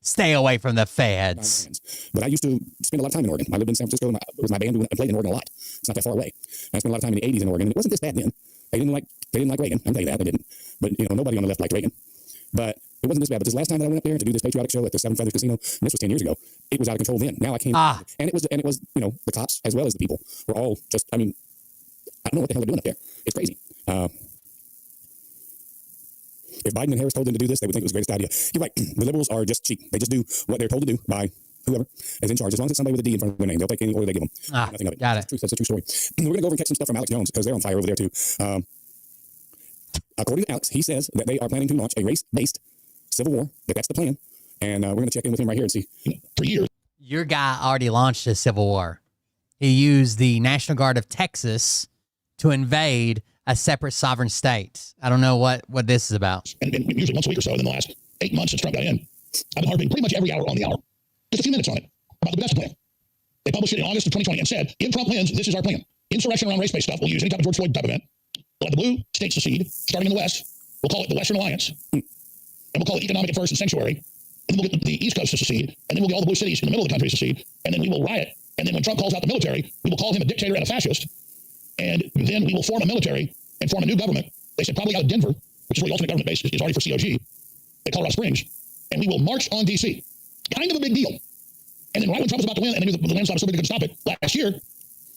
Stay away from the feds. But I used to spend a lot of time in Oregon. I lived in San Francisco with my band and played in Oregon a lot. It's not that far away. I spent a lot of time in the 80s in Oregon. And it wasn't this bad then. They didn't like Reagan. I'm telling you that. They didn't. But, nobody on the left liked Reagan. But it wasn't this bad. But this last time that I went up there to do this patriotic show at the Seven Feathers Casino, and this was 10 years ago, it was out of control then. Now I came. And it was, the cops as well as the people were all just, I don't know what the hell they're doing up there. It's crazy. If Biden and Harris told them to do this, they would think it was the greatest idea. You're right. The liberals are just cheap. They just do what they're told to do by whoever is in charge. As long as it's somebody with a D in front of their name, they'll take any order they give them. Nothing of it. Got it. That's a true story. We're going to go over and catch some stuff from Alex Jones because they're on fire over there too. According to Alex, he says that they are planning to launch a race-based civil war. That's the plan. And we're going to check in with him right here and see. For years. Your guy already launched a civil war. He used the National Guard of Texas to invade a separate sovereign state. I don't know what this is about. And usually once a week or so in the last 8 months since Trump got in, I've been harping pretty much every hour on the hour, just a few minutes on it, about the best plan. They published it in August of 2020 and said, if Trump wins, this is our plan. Insurrection around race-based stuff, we'll use any type of George Floyd type event. We'll have the blue states secede, starting in the West. We'll call it the Western Alliance. And we'll call it economic at first and sanctuary. And then we'll get the East Coast to secede. And then we'll get all the blue cities in the middle of the country to secede. And then we will riot. And then when Trump calls out the military, we will call him a dictator and a fascist. And then we will form a military and form a new government. They said probably out of Denver, which is where the ultimate government base is already for COG, at Colorado Springs. And we will march on D.C. Kind of a big deal. And then right when Trump was about to win, and they knew the landslide was so big they couldn't stop it, last year,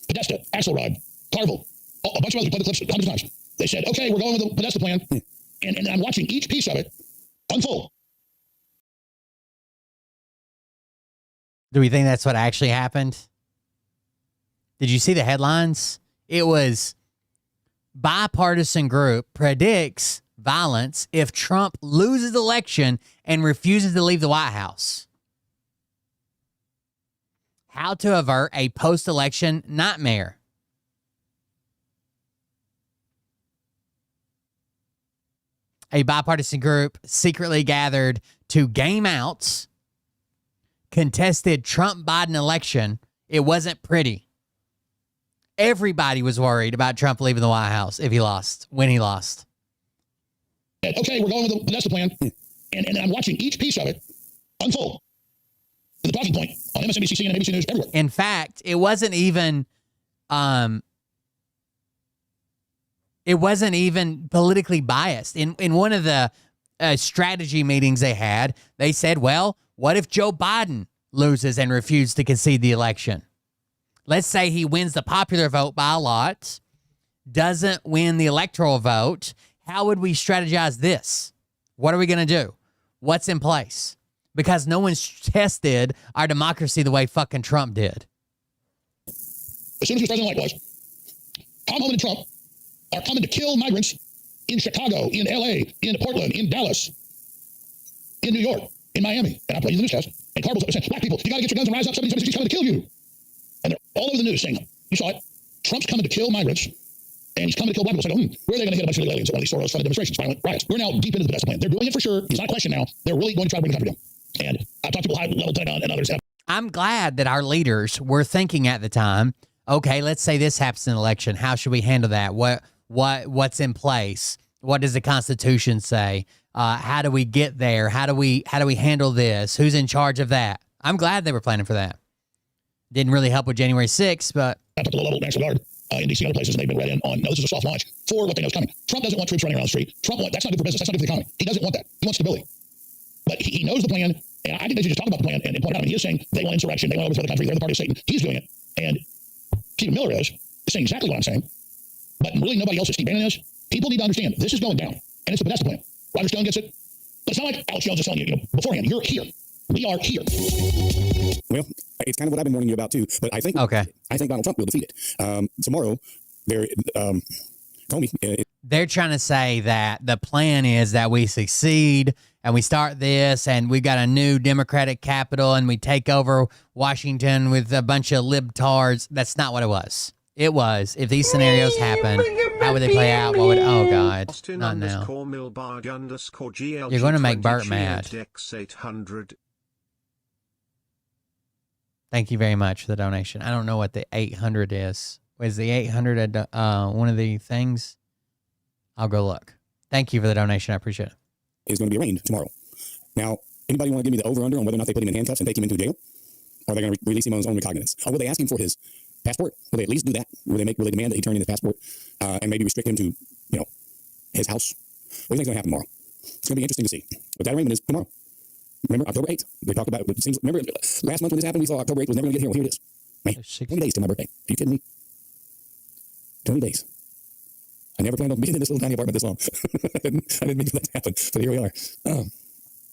Podesta, Axelrod, Carville, a bunch of others who played the clips hundreds of times. They said, okay, we're going with the Podesta plan. And I'm watching each piece of it unfold. Do we think that's what actually happened? Did you see the headlines? It was bipartisan group predicts violence if Trump loses election and refuses to leave the White House. How to avert a post-election nightmare. A bipartisan group secretly gathered to game out contested Trump-Biden election. It wasn't pretty. Everybody was worried about Trump leaving the White House if he lost, when he lost. Okay, we're going with the Podesta plan. And I'm watching each piece of it unfold. The talking point on MSNBC, CNN, ABC News, everywhere. In fact, it wasn't even politically biased. In one of the strategy meetings they had, they said, well, what if Joe Biden loses and refuses to concede the election? Let's say he wins the popular vote by a lot, doesn't win the electoral vote. How would we strategize this? What are we going to do? What's in place? Because no one's tested our democracy the way fucking Trump did. As soon as he was president, likewise, Tom Homan and Trump are coming to kill migrants in Chicago, in L.A., in Portland, in Dallas, in New York, in Miami. And I played in the newscast. And Carville's saying, black people, you got to get your guns and rise up. Somebody's coming to kill you. And they're all over the news saying, you saw it. Trump's coming to kill migrants. And he's coming to kill black people. So, where are they going to hit a bunch of illegal aliens at one of these Soros-funded demonstrations, violent riots? We're now deep into the Podesta plan. They're doing it for sure. It's not a question now. They're really going to try to bring the country down. And I've talked to people high level, Pentagon and others. I'm glad that our leaders were thinking at the time, okay, let's say this happens in an election. How should we handle that? What's in place? What does the Constitution say? How do we get there? How do we handle this? Who's in charge of that? I'm glad they were planning for that. Didn't really help with January 6th, but up to the low-level National Guard in D.C. and other places, and they've been read in on, no, this is a soft launch for what they know is coming. Trump doesn't want troops running around the street. That's not good for business. That's not good for the economy. He doesn't want that. He wants stability. But he knows the plan, and I think they should just talk about the plan and point out. I mean, he is saying they want insurrection. They want to overthrow the country. They're the party of Satan. He's doing it. And Stephen Miller is saying exactly what I'm saying, but really nobody else is. Steve Bannon is. People need to understand this is going down, and it's the Podesta plan. Roger Stone gets it, but it's not like Alex Jones is telling you, beforehand. You're here. We are here. Well, it's kind of what I've been warning you about too. But I think Donald Trump will defeat it tomorrow. They're trying to say that the plan is that we succeed and we start this and we've got a new Democratic Capitol and we take over Washington with a bunch of libtards. That's not what it was. It was, if these scenarios happen, how would they play out? What would, oh God, not now. You're going to make Bert mad. Thank you very much for the donation. I don't know what the 800 is. Was the 800 one of the things? I'll go look. Thank you for the donation. I appreciate it. Is going to be arraigned tomorrow. Now, anybody want to give me the over-under on whether or not they put him in handcuffs and take him into jail? Or are they going to release him on his own recognizance? Or will they ask him for his passport? Will they at least do that? Will they demand that he turn in his passport and maybe restrict him to, his house? What do you think is going to happen tomorrow? It's going to be interesting to see. But that arraignment is tomorrow. Remember, October 8th. They talked about it. Remember, last month when this happened, we thought October 8th was never going to get here. Well, here it is. Man, 20 days to my birthday. Are you kidding me? 20 days. I never planned on being in this little tiny apartment this long. I didn't mean for that to happen, but here we are.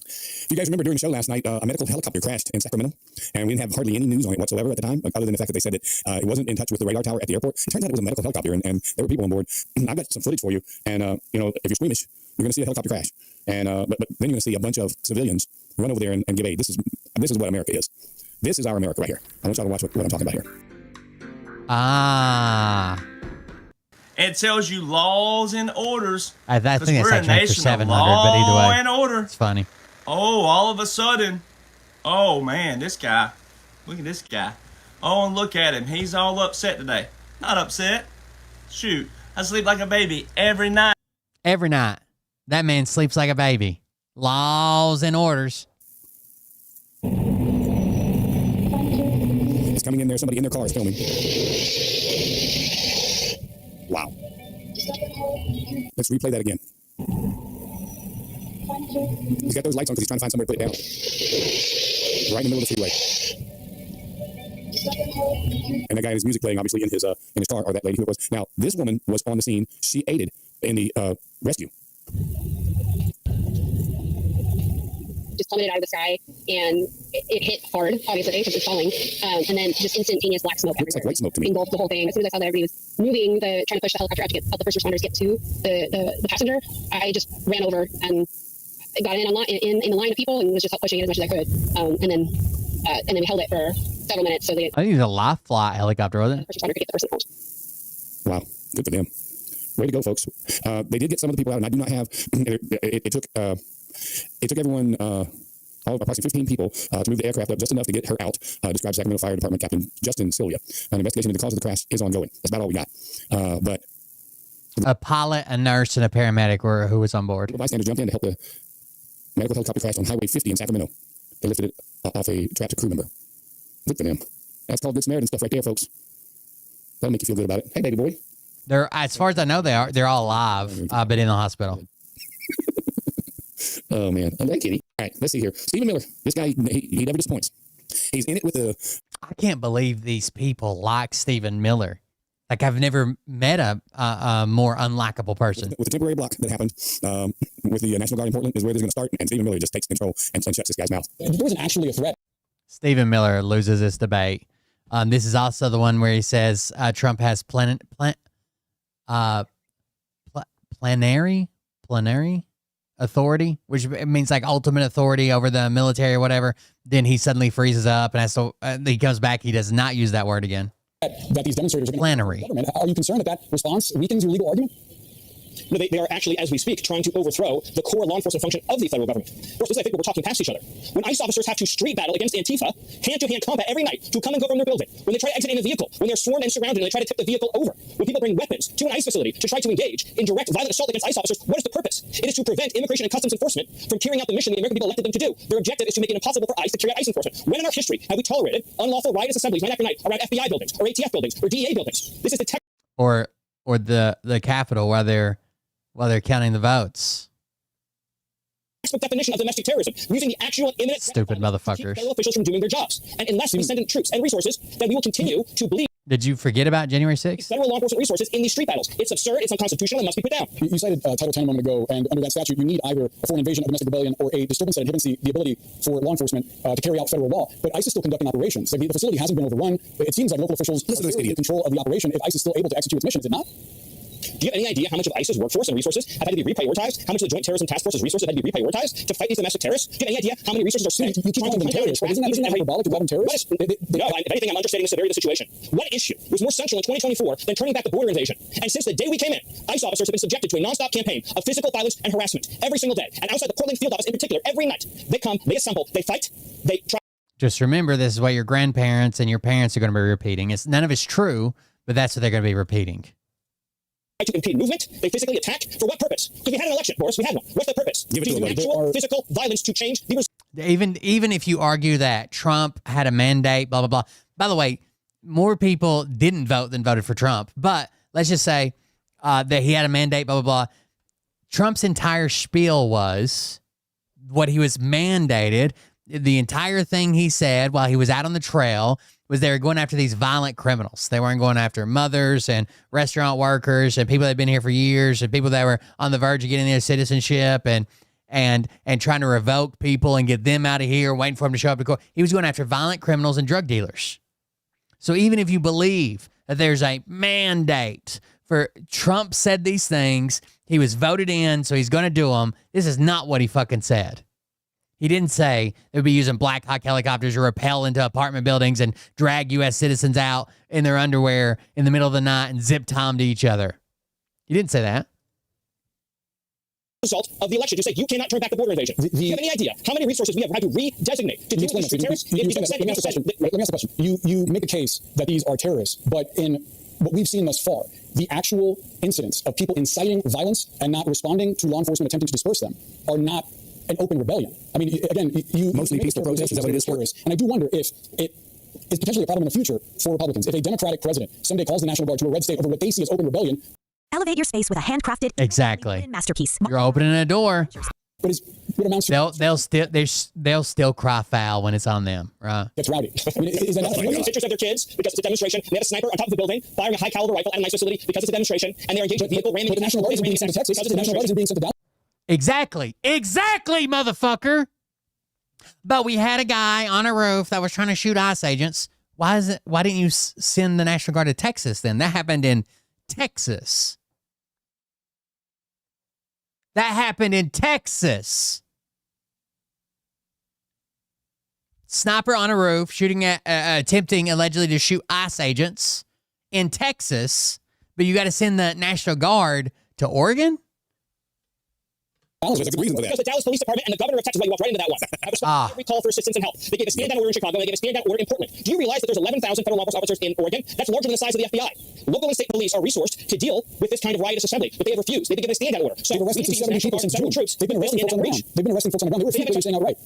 If you guys remember during the show last night, a medical helicopter crashed in Sacramento, and we didn't have hardly any news on it whatsoever at the time, other than the fact that they said that it wasn't in touch with the radar tower at the airport. It turns out it was a medical helicopter, and there were people on board. I've got some footage for you, and if you're squeamish, you're going to see a helicopter crash, and but then you're going to see a bunch of civilians run over there and give aid. This is what America is. This is our America right here. I want y'all to watch what I'm talking about here. It tells you laws and orders. I think that's actually for 700, but either way, law and order. It's funny. Oh, all of a sudden, oh man, this guy. Look at this guy. Oh, and look at him. He's all upset today. Not upset. Shoot, I sleep like a baby every night. Every night. That man sleeps like a baby. Laws and orders. It's coming in there. Somebody in their car is filming. Wow. Let's replay that again. He's got those lights on because he's trying to find somewhere to put it down. Right in the middle of the freeway. And the guy has music playing, obviously, in his car, or that lady who it was. Now, this woman was on the scene. She aided in the rescue. Just plummeted out of the sky, and it hit hard, obviously, because it's falling, and then just instantaneous black smoke everywhere. Looks like white smoke to me. Engulfed the whole thing. As soon as I saw that everybody was moving, trying to push the helicopter out to help the first responders get to the passenger, I just ran over and got in the line of people and was just pushing it as much as I could, and then we held it for several minutes. So I think it was a life flight helicopter, wasn't it? The first responder could get the person home. Wow, good for them. Way to go, folks. They did get some of the people out, and I do not have. It took everyone, approximately 15 people, to move the aircraft up just enough to get her out, described Sacramento Fire Department Captain Justin Sylvia. An investigation into the cause of the crash is ongoing. That's about all we got. But a pilot, a nurse, and a paramedic were who was on board. The bystanders jumped in to help the medical helicopter crash on Highway 50 in Sacramento. They lifted it off a trapped crew member. Good for them. That's called Good Samaritan stuff right there, folks. That'll make you feel good about it. Hey, baby boy. They're, as far as I know, they're all alive, but in the hospital. Oh, man. Hey, kitty. All right, let's see here. Stephen Miller. This guy, he never disappoints. He's in it with the... I can't believe these people like Stephen Miller. Like, I've never met a more unlikable person. With the temporary block that happened with the National Guard in Portland is where they're going to start, and Stephen Miller just takes control and shuts this guy's mouth. There wasn't actually a threat. Stephen Miller loses this debate. This is also the one where he says Trump has plenary authority, which means like ultimate authority over the military or whatever. Then he suddenly freezes up and he comes back. He does not use that word again. That these demonstrators are plenary. Are you concerned that response weakens your legal argument? No, they are actually, as we speak, trying to overthrow the core law enforcement function of the federal government. Of course, I think we're talking past each other. When ICE officers have to street battle against Antifa, hand-to-hand combat every night to come and go from their building, when they try to exit in a vehicle, when they're swarmed and surrounded and they try to tip the vehicle over, when people bring weapons to an ICE facility to try to engage in direct violent assault against ICE officers, what is the purpose? It is to prevent Immigration and Customs Enforcement from carrying out the mission the American people elected them to do. Their objective is to make it impossible for ICE to carry out ICE enforcement. When in our history have we tolerated unlawful riotous assemblies night after night around FBI buildings or ATF buildings or DEA buildings? This is the or the Capitol while they're counting the votes. Definition of domestic terrorism, using the actual imminent stupid motherfuckers. Keep federal officials from doing their jobs. And unless we send in troops and resources, then we will continue to bleed. Did you forget about January 6th? Federal law enforcement resources in these street battles. It's absurd, it's unconstitutional, and must be put down. You cited Title 10 a moment ago, and under that statute, you need either a foreign invasion, a domestic rebellion, or a disturbance that inhibits the ability for law enforcement to carry out federal law. But ICE is still conducting operations. Like, the facility hasn't been overrun. It seems like local officials are in control of the operation if ICE is still able to execute its mission, is it not? Do you have any idea how much of ICE's workforce and resources have had to be reprioritized? How much of the Joint Terrorism Task Force's resources have had to be reprioritized to fight these domestic terrorists? Do you have any idea how many resources are spent? You keep calling them terrorists, but isn't that hyperbolic to call them terrorists? No, if anything, I'm understating the severity of the situation. What issue was more central in 2024 than turning back the border invasion? And since the day we came in, ICE officers have been subjected to a nonstop campaign of physical violence and harassment every single day. And outside the Portland field office in particular, every night, they come, they assemble, they fight, they try. Just remember, this is what your grandparents and your parents are going to be repeating. None of it's true, but that's what they're going to be repeating. To impede movement, they physically attack. For what purpose? Because we had an election, Boris. We had one. What's the purpose? To use actual physical violence to change the Even if you argue that Trump had a mandate, blah, blah, blah. By the way, more people didn't vote than voted for Trump. But let's just say that he had a mandate, blah, blah, blah. Trump's entire spiel was what he was mandated. The entire thing he said while he was out on the trail was they were going after these violent criminals. They weren't going after mothers and restaurant workers and people that had been here for years and people that were on the verge of getting their citizenship and trying to revoke people and get them out of here, waiting for them to show up to court. He was going after violent criminals and drug dealers. So even if you believe that there's a mandate for Trump said these things, he was voted in, so he's going to do them. This is not what he fucking said. He didn't say they would be using Black Hawk helicopters to rappel into apartment buildings and drag U.S. citizens out in their underwear in the middle of the night and zip tie them to each other. He didn't say that. Result of the election to say you cannot turn back the border invasion. Do you have any idea how many resources we have had to redesignate to deal with these terrorists? Let me ask the question. You make a case that these are terrorists, but in what we've seen thus far, the actual incidents of people inciting violence and not responding to law enforcement attempting to disperse them are not an open rebellion. I mean, again, you mostly peaceful protests. Is that what it is? Terrorists. And I do wonder if it is potentially a problem in the future for Republicans. If a Democratic president someday calls the National Guard to a red state over what they see as open rebellion. Elevate your space with a handcrafted exactly masterpiece. You're opening a door. But what amounts to they'll still cry foul when it's on them, right? It's rowdy. I mean, is that not pictures of their kids because it's a demonstration? They have a sniper on top of the building firing a high caliber rifle at a nice facility because it's a demonstration, and they're engaged with vehicle ramming. But the National Guard is being sent to Texas. The National Guard is being sent to Dallas. Exactly, motherfucker. But we had a guy on a roof that was trying to shoot ICE agents. Why didn't you send the National Guard to Texas then? That happened in Texas. That happened in Texas. Sniper on a roof shooting at, attempting allegedly to shoot ICE agents in Texas, but you got to send the National Guard to Oregon? Because the Dallas Police Department and the governor of Texas, you walked right into that one. I responded to every call for assistance and help. They gave a stand-down order in Chicago. They gave a stand-down order in Portland. Do you realize that there's 11,000 federal law enforcement officers in Oregon? That's larger than the size of the FBI. Local and state police are resourced to deal with this kind of riotous assembly, but they have refused. They've been given a stand-down order. So they've arrested 70 people since June. Troops. They've been arresting folks on the ground. They've been arresting folks on the ground. They refuse what you're saying outright.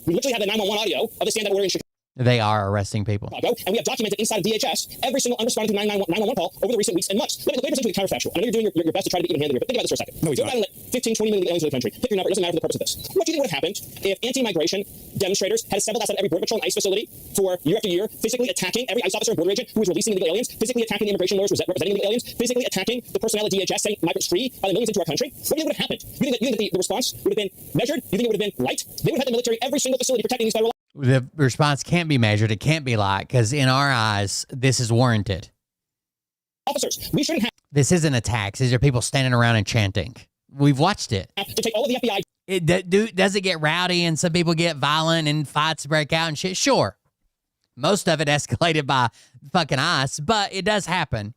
We literally have the 911 audio of the stand-down order in Chicago. They are arresting people. And we have documented inside of DHS every single unresponding to 911 call over the recent weeks and months. Let me present you with counterfactual. I know you're doing your best to try to get even handed here, but think about this for a second. No, he's not. 15, 20 million aliens in the country. Pick your number. It doesn't matter for the purpose of this. What do you think would have happened if anti-migration demonstrators had assembled outside every Border Patrol and ICE facility for year after year, physically attacking every ICE officer and border agent who was releasing illegal aliens, physically attacking the immigration lawyers representing illegal aliens, physically attacking the personnel at DHS setting migrants free by the millions into our country? What do you think would have happened? You think that the response would have been measured? You think it would have been light? They would have had the military every single facility protecting these federal. The response can't be measured. It can't be light because in our eyes, this is warranted. Officers, we shouldn't have. This isn't attacks. These are people standing around and chanting. We've watched it. To take all of the FBI. Does it get rowdy and some people get violent and fights break out and shit? Sure. Most of it escalated by fucking ICE, but it does happen.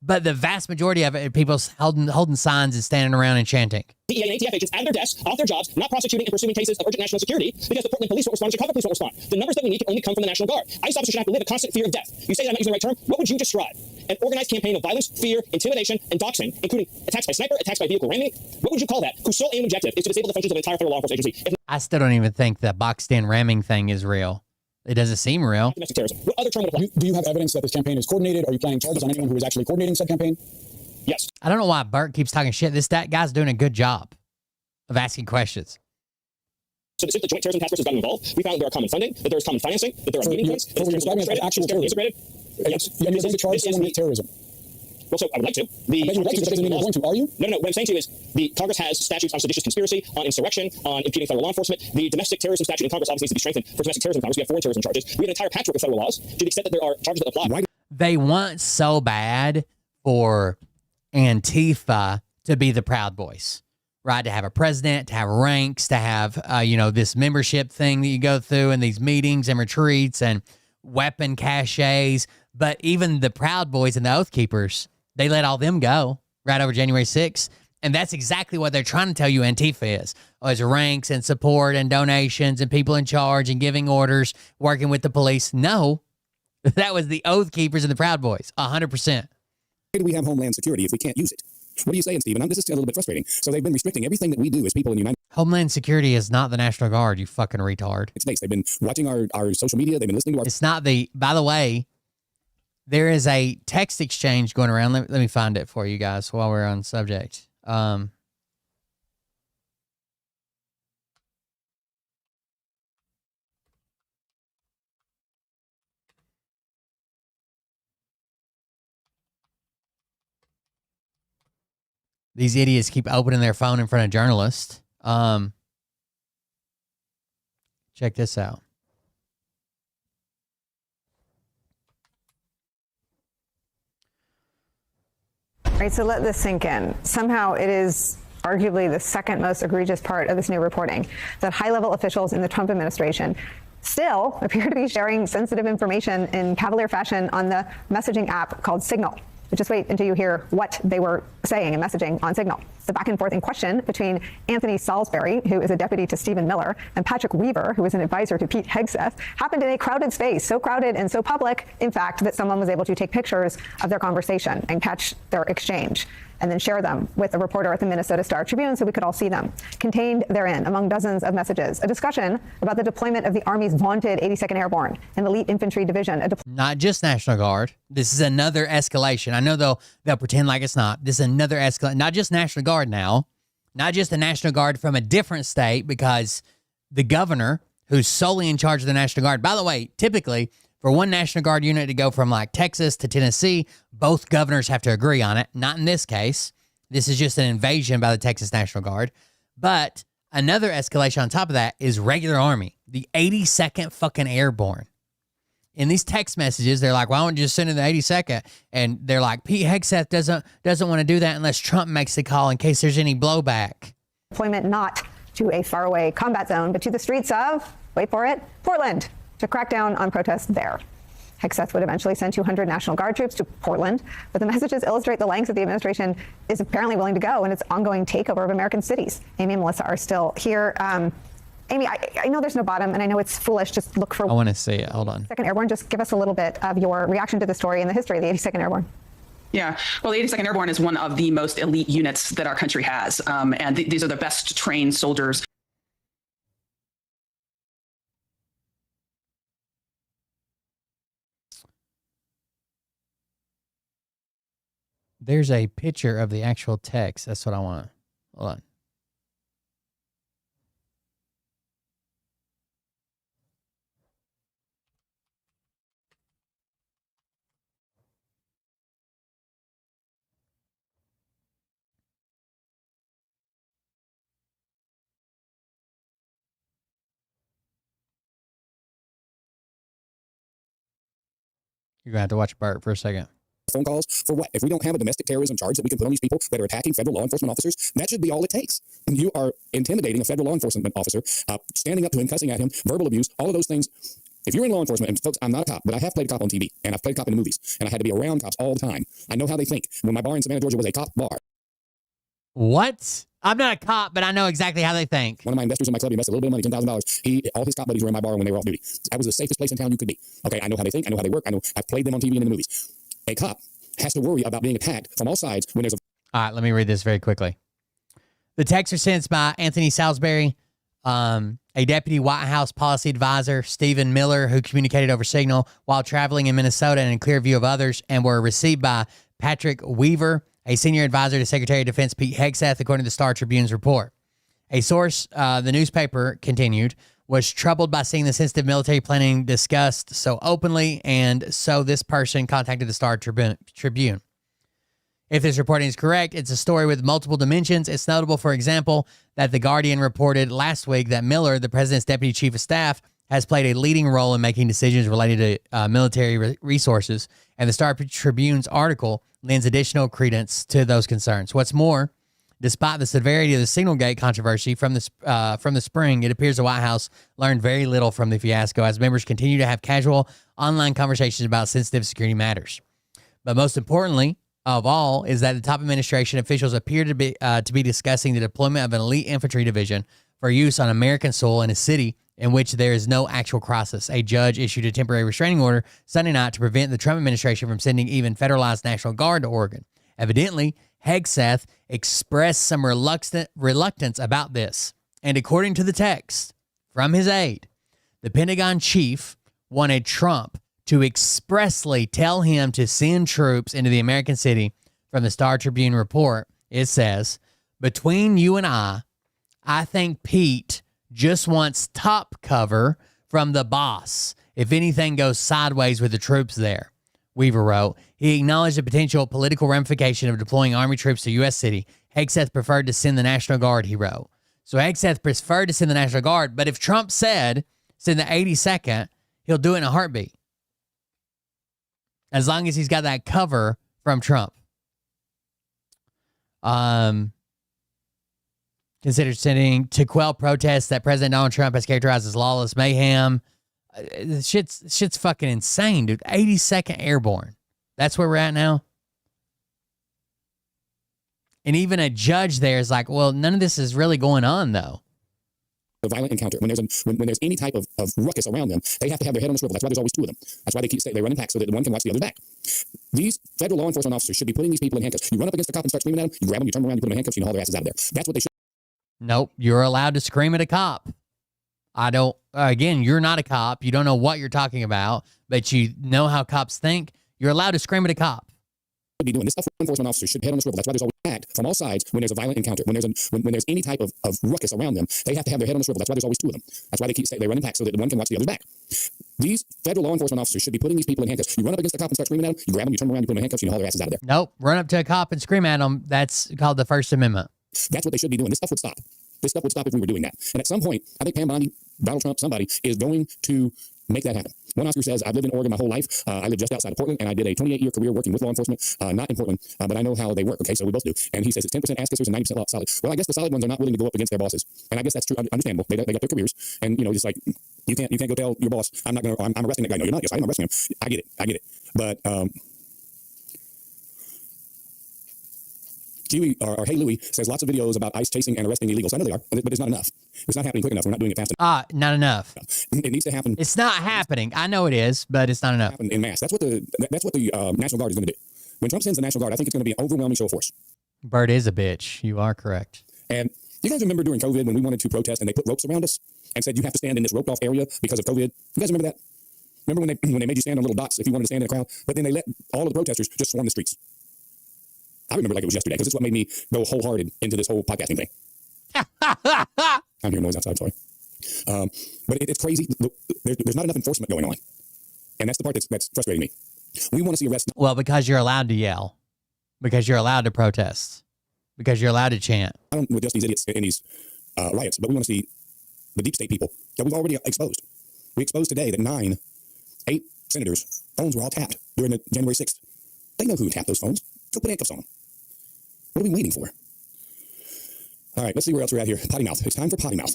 But the vast majority of it are people holding signs and standing around and chanting. DEA and ATF agents out of their desks, off their jobs, not prosecuting and pursuing cases of urgent national security because the Portland police won't respond, Chicago police won't respond. The numbers that we need can only come from the National Guard. ICE officers should have to live a constant fear of death. You say that I'm not using the right term? What would you describe? An organized campaign of violence, fear, intimidation, and doxing, including attacks by sniper, attacks by vehicle ramming. What would you call that? Whose sole aim and objective is to disable the functions of an entire federal law enforcement agency. I still don't even think the boxed-in ramming thing is real. It doesn't seem real. Domestic terrorism. What other term would apply? Do you have evidence that this campaign is coordinated? Are you planning charges on anyone who is actually coordinating said campaign? Yes. I don't know why Bert keeps talking shit. That guy's doing a good job of asking questions. So since the Joint Terrorism Task Force has gotten involved, we found there are common funding, that there is common financing, that there are meeting points. What we're describing as actual terrorism. Yes. You're going to charge someone with terrorism. Well, so I would like to. Are you? No. What I'm saying to you is the Congress has statutes on seditious conspiracy, on insurrection, on impeding federal law enforcement. The domestic terrorism statute in Congress obviously needs to be strengthened. For domestic terrorism in Congress, we have foreign terrorism charges. We have an entire patchwork of federal laws to the extent that there are charges that apply. They want so bad for Antifa to be the Proud Boys, right? To have a president, to have ranks, to have, this membership thing that you go through and these meetings and retreats and weapon caches. But even the Proud Boys and the Oath Keepers, they let all them go right over January 6th. And that's exactly what they're trying to tell you Antifa is. It's ranks and support and donations and people in charge and giving orders, working with the police. No, that was the Oath Keepers and the Proud Boys, 100%. Why do we have Homeland Security if we can't use it? What are you saying, Stephen? This is a little bit frustrating. So they've been restricting everything that we do as people in the United States. Homeland Security is not the National Guard, you fucking retard. They've been watching our social media. They've been listening to our... It's not the... By the way, there is a text exchange going around. Let me find it for you guys while we're on the subject. These idiots keep opening their phone in front of journalists. Check this out. All right, so let this sink in. Somehow it is arguably the second most egregious part of this new reporting that high-level officials in the Trump administration still appear to be sharing sensitive information in cavalier fashion on the messaging app called Signal. But just wait until you hear what they were saying and messaging on Signal. The back and forth in question between Anthony Salisbury, who is a deputy to Stephen Miller, and Patrick Weaver, who is an advisor to Pete Hegseth, happened in a crowded space, so crowded and so public, in fact, that someone was able to take pictures of their conversation and catch their exchange, and then share them with a reporter at the Minnesota Star Tribune so we could all see them. Contained therein, among dozens of messages, a discussion about the deployment of the Army's vaunted 82nd Airborne and Elite Infantry Division. Not just National Guard. This is another escalation. I know they'll pretend like it's not. This is another escalation. Not just National Guard now. Not just the National Guard from a different state, because the governor, who's solely in charge of the National Guard. By the way, typically, for one National Guard unit to go from like Texas to Tennessee, both governors have to agree on it. Not in this case. This is just an invasion by the Texas National Guard. But another escalation on top of that is regular Army, the 82nd fucking Airborne. In these text messages, they're like, why don't you just send in the 82nd? And they're like, Pete Hegseth doesn't want to do that unless Trump makes the call in case there's any blowback. Deployment not to a faraway combat zone, but to the streets of, wait for it, Portland, to crack down on protests there. Hegseth would eventually send 200 National Guard troops to Portland, but the messages illustrate the lengths that the administration is apparently willing to go in its ongoing takeover of American cities. Amy and Melissa are still here. Amy, I know there's no bottom, and I know it's foolish. Just look for... I want to see it. Hold on. 82nd Airborne, just give us a little bit of your reaction to the story and the history of the 82nd Airborne. Yeah, well, the 82nd Airborne is one of the most elite units that our country has, and these are the best trained soldiers. There's a picture of the actual text. That's what I want. Hold on. You're going to have to watch Bart for a second. Phone calls for what? If we don't have a domestic terrorism charge that we can put on these people that are attacking federal law enforcement officers, that should be all it takes. And you are intimidating a federal law enforcement officer, standing up to him, cussing at him, verbal abuse, all of those things. If you're in law enforcement, and folks, I'm not a cop, but I have played a cop on TV, and I've played a cop in the movies, and I had to be around cops all the time. I know how they think. When my bar in Savannah, Georgia was a cop bar. What? I'm not a cop, but I know exactly how they think. One of my investors in my club, he invested a little bit of money, $10,000. All his cop buddies were in my bar when they were off duty. That was the safest place in town you could be. Okay, I know how they think. I know how they work. I've played them on TV and in the movies. A cop has to worry about being attacked from all sides when there's a... All right, let me read this very quickly. The texts are sent by Anthony Salisbury, a deputy White House policy advisor, Stephen Miller, who communicated over Signal while traveling in Minnesota and in clear view of others, and were received by Patrick Weaver, a senior advisor to Secretary of Defense Pete Hegseth, according to the Star Tribune's report. A source, the newspaper continued, was troubled by seeing the sensitive military planning discussed so openly, and so this person contacted the Star Tribune. If this reporting is correct, it's a story with multiple dimensions. It's notable, for example, that The Guardian reported last week that Miller, the president's deputy chief of staff, has played a leading role in making decisions related to military resources, and the Star Tribune's article lends additional credence to those concerns. What's more, despite the severity of the Signalgate controversy from the spring, it appears the White House learned very little from the fiasco as members continue to have casual online conversations about sensitive security matters. But most importantly of all is that the top administration officials appear to be discussing the deployment of an elite infantry division for use on American soil in a city in which there is no actual crisis. A judge issued a temporary restraining order Sunday night to prevent the Trump administration from sending even federalized National Guard to Oregon. Evidently, Hegseth expressed some reluctance about this. And according to the text from his aide, the Pentagon chief wanted Trump to expressly tell him to send troops into the American city. From the Star Tribune report, it says, between you and I think Pete just wants top cover from the boss if anything goes sideways with the troops there. Weaver wrote, he acknowledged the potential political ramification of deploying Army troops to U.S. City. Hegseth preferred to send the National Guard, he wrote. So Hegseth preferred to send the National Guard, but if Trump said send the 82nd, he'll do it in a heartbeat. As long as he's got that cover from Trump. Considered sending to quell protests that President Donald Trump has characterized as lawless mayhem. Shit's fucking insane, dude. 82nd Airborne. That's where we're at now. And even a judge there is like, well, none of this is really going on, though. A violent encounter. When there's any type of ruckus around them, they have to have their head on a swivel. That's why there's always two of them. That's why they run in packs so that one can watch the other's back. These federal law enforcement officers should be putting these people in handcuffs. You run up against the cop and start screaming at them, you grab them, you turn around, you put them in handcuffs, you haul their asses out of there. That's what they should. Nope, you're allowed to scream at a cop. Again, you're not a cop. You don't know what you're talking about, but you know how cops think. You're allowed to scream at a cop. Be doing this stuff. Enforcement officers should head on a swivel. That's why there's always act from all sides when there's a violent encounter. When there's any type of ruckus around them, they have to have their head on a swivel. That's why there's always two of them. That's why they run in packs so that one can watch the other's back. These federal law enforcement officers should be putting these people in handcuffs. You run up against the cop and start screaming at them, you grab them, you turn around, you put them in handcuffs, you haul their asses out of there. Nope, run up to a cop and scream at them. That's called the First Amendment. That's what they should be doing. This stuff would stop. This stuff would stop if we were doing that. And at some point, I think Pam Bondi, Donald Trump, somebody is going to make that happen. One Oscar says, I've lived in Oregon my whole life. I live just outside of Portland, and I did a 28-year career working with law enforcement, not in Portland, but I know how they work. Okay, so we both do. And he says it's 10% ass kissers and 90% solid. Well, I guess the solid ones are not willing to go up against their bosses. And I guess that's true, understandable. They got their careers. And, just like, you can't go tell your boss, I'm arresting that guy. No, you're not. Yes, I am arresting him. I get it. But, Huey, or Hey Louie, says lots of videos about ICE chasing and arresting illegals. I know they are, but it's not enough. It's not happening quick enough. We're not doing it fast enough. Not enough. It needs to happen. It's not happening. I know it is, but it's not enough. In mass. That's what the National Guard is going to do. When Trump sends the National Guard, I think it's going to be an overwhelming show of force. Bert is a bitch. You are correct. And you guys remember during COVID when we wanted to protest and they put ropes around us and said you have to stand in this roped off area because of COVID? You guys remember that? Remember when they made you stand on little dots if you wanted to stand in a crowd? But then they let all of the protesters just swarm the streets. I remember like it was yesterday because it's what made me go wholehearted into this whole podcasting thing. I'm hearing noise outside, sorry. But it's crazy. There's not enough enforcement going on. And that's the part that's frustrating me. We want to see arrests. Well, because you're allowed to yell. Because you're allowed to protest. Because you're allowed to chant. I don't with just these idiots in these riots, but we want to see the deep state people that we've already exposed. We exposed today that 8 senators' phones were all tapped during the January 6th. They know who tapped those phones. Go put handcuffs on them. What are we waiting for? All right, let's see where else we're at here. Potty mouth. It's time for potty mouth.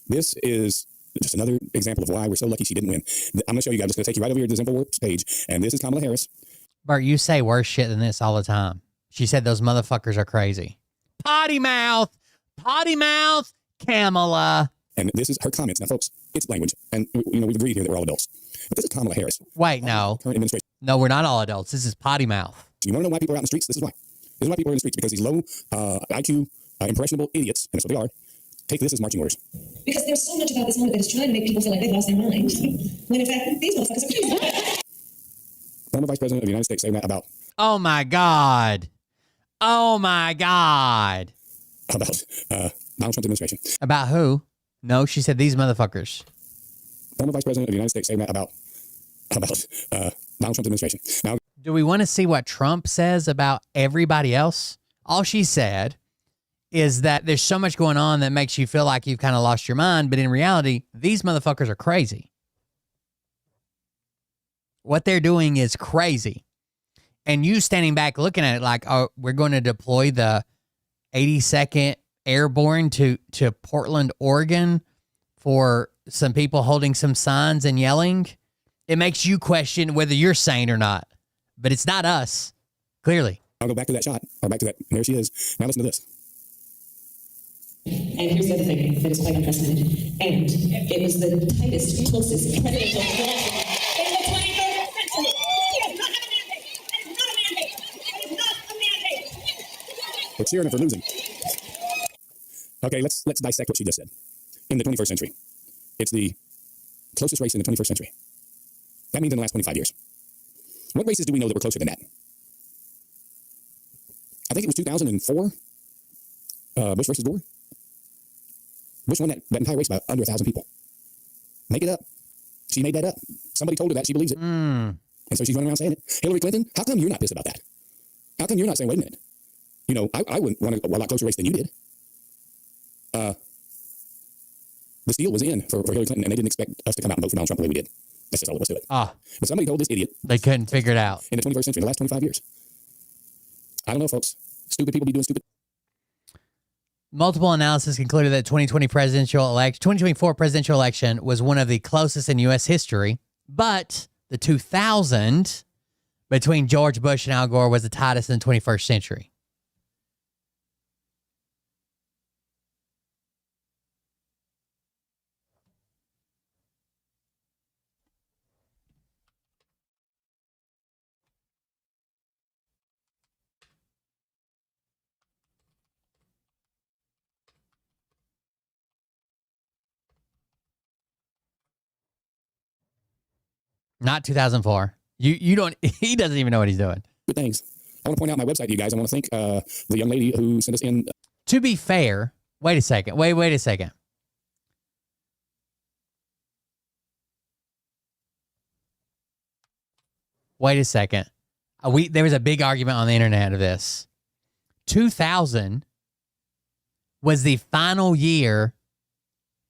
This is just another example of why we're so lucky she didn't win. I'm going to show you guys. I'm just going to take you right over here to the InfoWars page. And this is Kamala Harris. Bert, you say worse shit than this all the time. She said those motherfuckers are crazy. Potty mouth. Potty mouth. Kamala. And this is her comments. Now, folks, it's language. And, we've agreed here that we're all adults. But this is Kamala Harris. Wait, no. Current administration. No, we're not all adults. This is potty mouth. You want to know why people are out in the streets? This is why. This is why people are in the streets, because these low IQ, impressionable idiots, and that's what they are, take this as marching orders. Because there's so much about this moment that is trying to make people feel like they've lost their mind, when in fact, these motherfuckers are crazy. Former Vice President of the United States saying that about... Oh, my God. Oh, my God. About Donald Trump's administration. About who? No, she said these motherfuckers. Former Vice President of the United States saying that about Donald Trump's administration. Now, do we want to see what Trump says about everybody else? All she said is that there's so much going on that makes you feel like you've kind of lost your mind, but in reality, these motherfuckers are crazy. What they're doing is crazy. And you standing back looking at it like, oh, we're going to deploy the 82nd Airborne to Portland, Oregon for some people holding some signs and yelling. It makes you question whether you're sane or not. But it's not us, clearly. I'll go back to that shot, or back to that. There she is. Now listen to this. And here's the other thing that is quite unprecedented. And it was the tightest, closest presidential election in the 21st century. It is not a mandate. It is not a mandate. It is not a mandate. We're cheering for losing. Okay, let's dissect what she just said. In the 21st century, it's the closest race in the 21st century. That means in the last 25 years. What races do we know that were closer than that? I think it was 2004. Bush versus Gore. Bush won that entire race by under 1,000 people. Make it up. She made that up. Somebody told her that. She believes it. And so she's running around saying it. Hillary Clinton, how come you're not pissed about that? How come you're not saying, wait a minute? You know, I wouldn't want a lot closer race than you did. The steal was in for Hillary Clinton, and they didn't expect us to come out and vote for Donald Trump the way we did. That's just all there was to it. But somebody told this idiot. They couldn't figure it out. In the 21st century, in the last 25 years. I don't know, folks. Stupid people be doing stupid. Multiple analysis concluded that 2024 presidential election was one of the closest in U.S. history, but the 2000 between George Bush and Al Gore was the tightest in the 21st century. Not 2004. You don't. He doesn't even know what he's doing. Good things. I want to point out my website to you guys. I want to thank the young lady who sent us in. To be fair, wait a second. Wait a second. Wait a second. There was a big argument on the internet of this. 2000 was the final year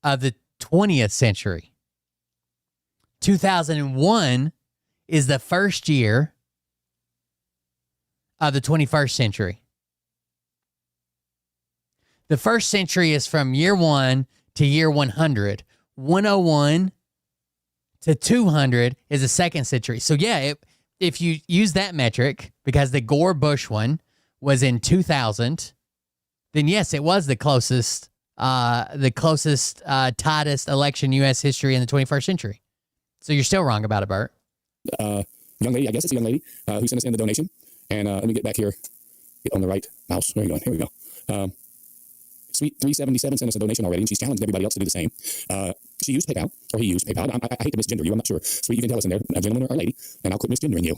of the 20th century. 2001 is the first year of the 21st century. The first century is from year 1 to year 100. 101 to 200 is the second century. So yeah, if you use that metric, because the Gore-Bush one was in 2000, then yes, it was the closest, tightest election in U.S. history in the 21st century. So you're still wrong about it, Bert. Young lady, I guess it's a young lady who sent us in the donation. And let me get back here. Get on the right mouse. There you go. Here we go. Sweet 377 sent us a donation already, and she's challenged everybody else to do the same. She used PayPal, or he used PayPal. I hate to misgender you. I'm not sure. Sweet, you can tell us in there, a gentleman or a lady, and I'll quit misgendering you.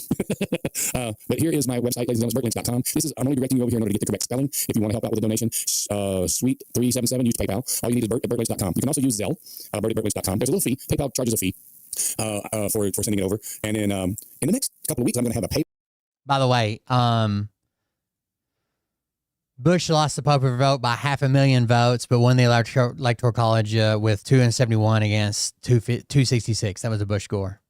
But here is my website, ladies and gentlemen, bertlinks.com. I'm only directing you over here in order to get the correct spelling. If you want to help out with a donation, Sweet 377, use PayPal. All you need is Bert at bertlinks.com. You can also use Zelle, Bert at bertlinks.com. There's a little fee. PayPal charges a fee for sending it over. And then in the next couple of weeks, I'm going to have a pay. By the way, Bush lost the popular vote by 500,000 votes, but won the electoral college with 271 against 266. That was a Bush score.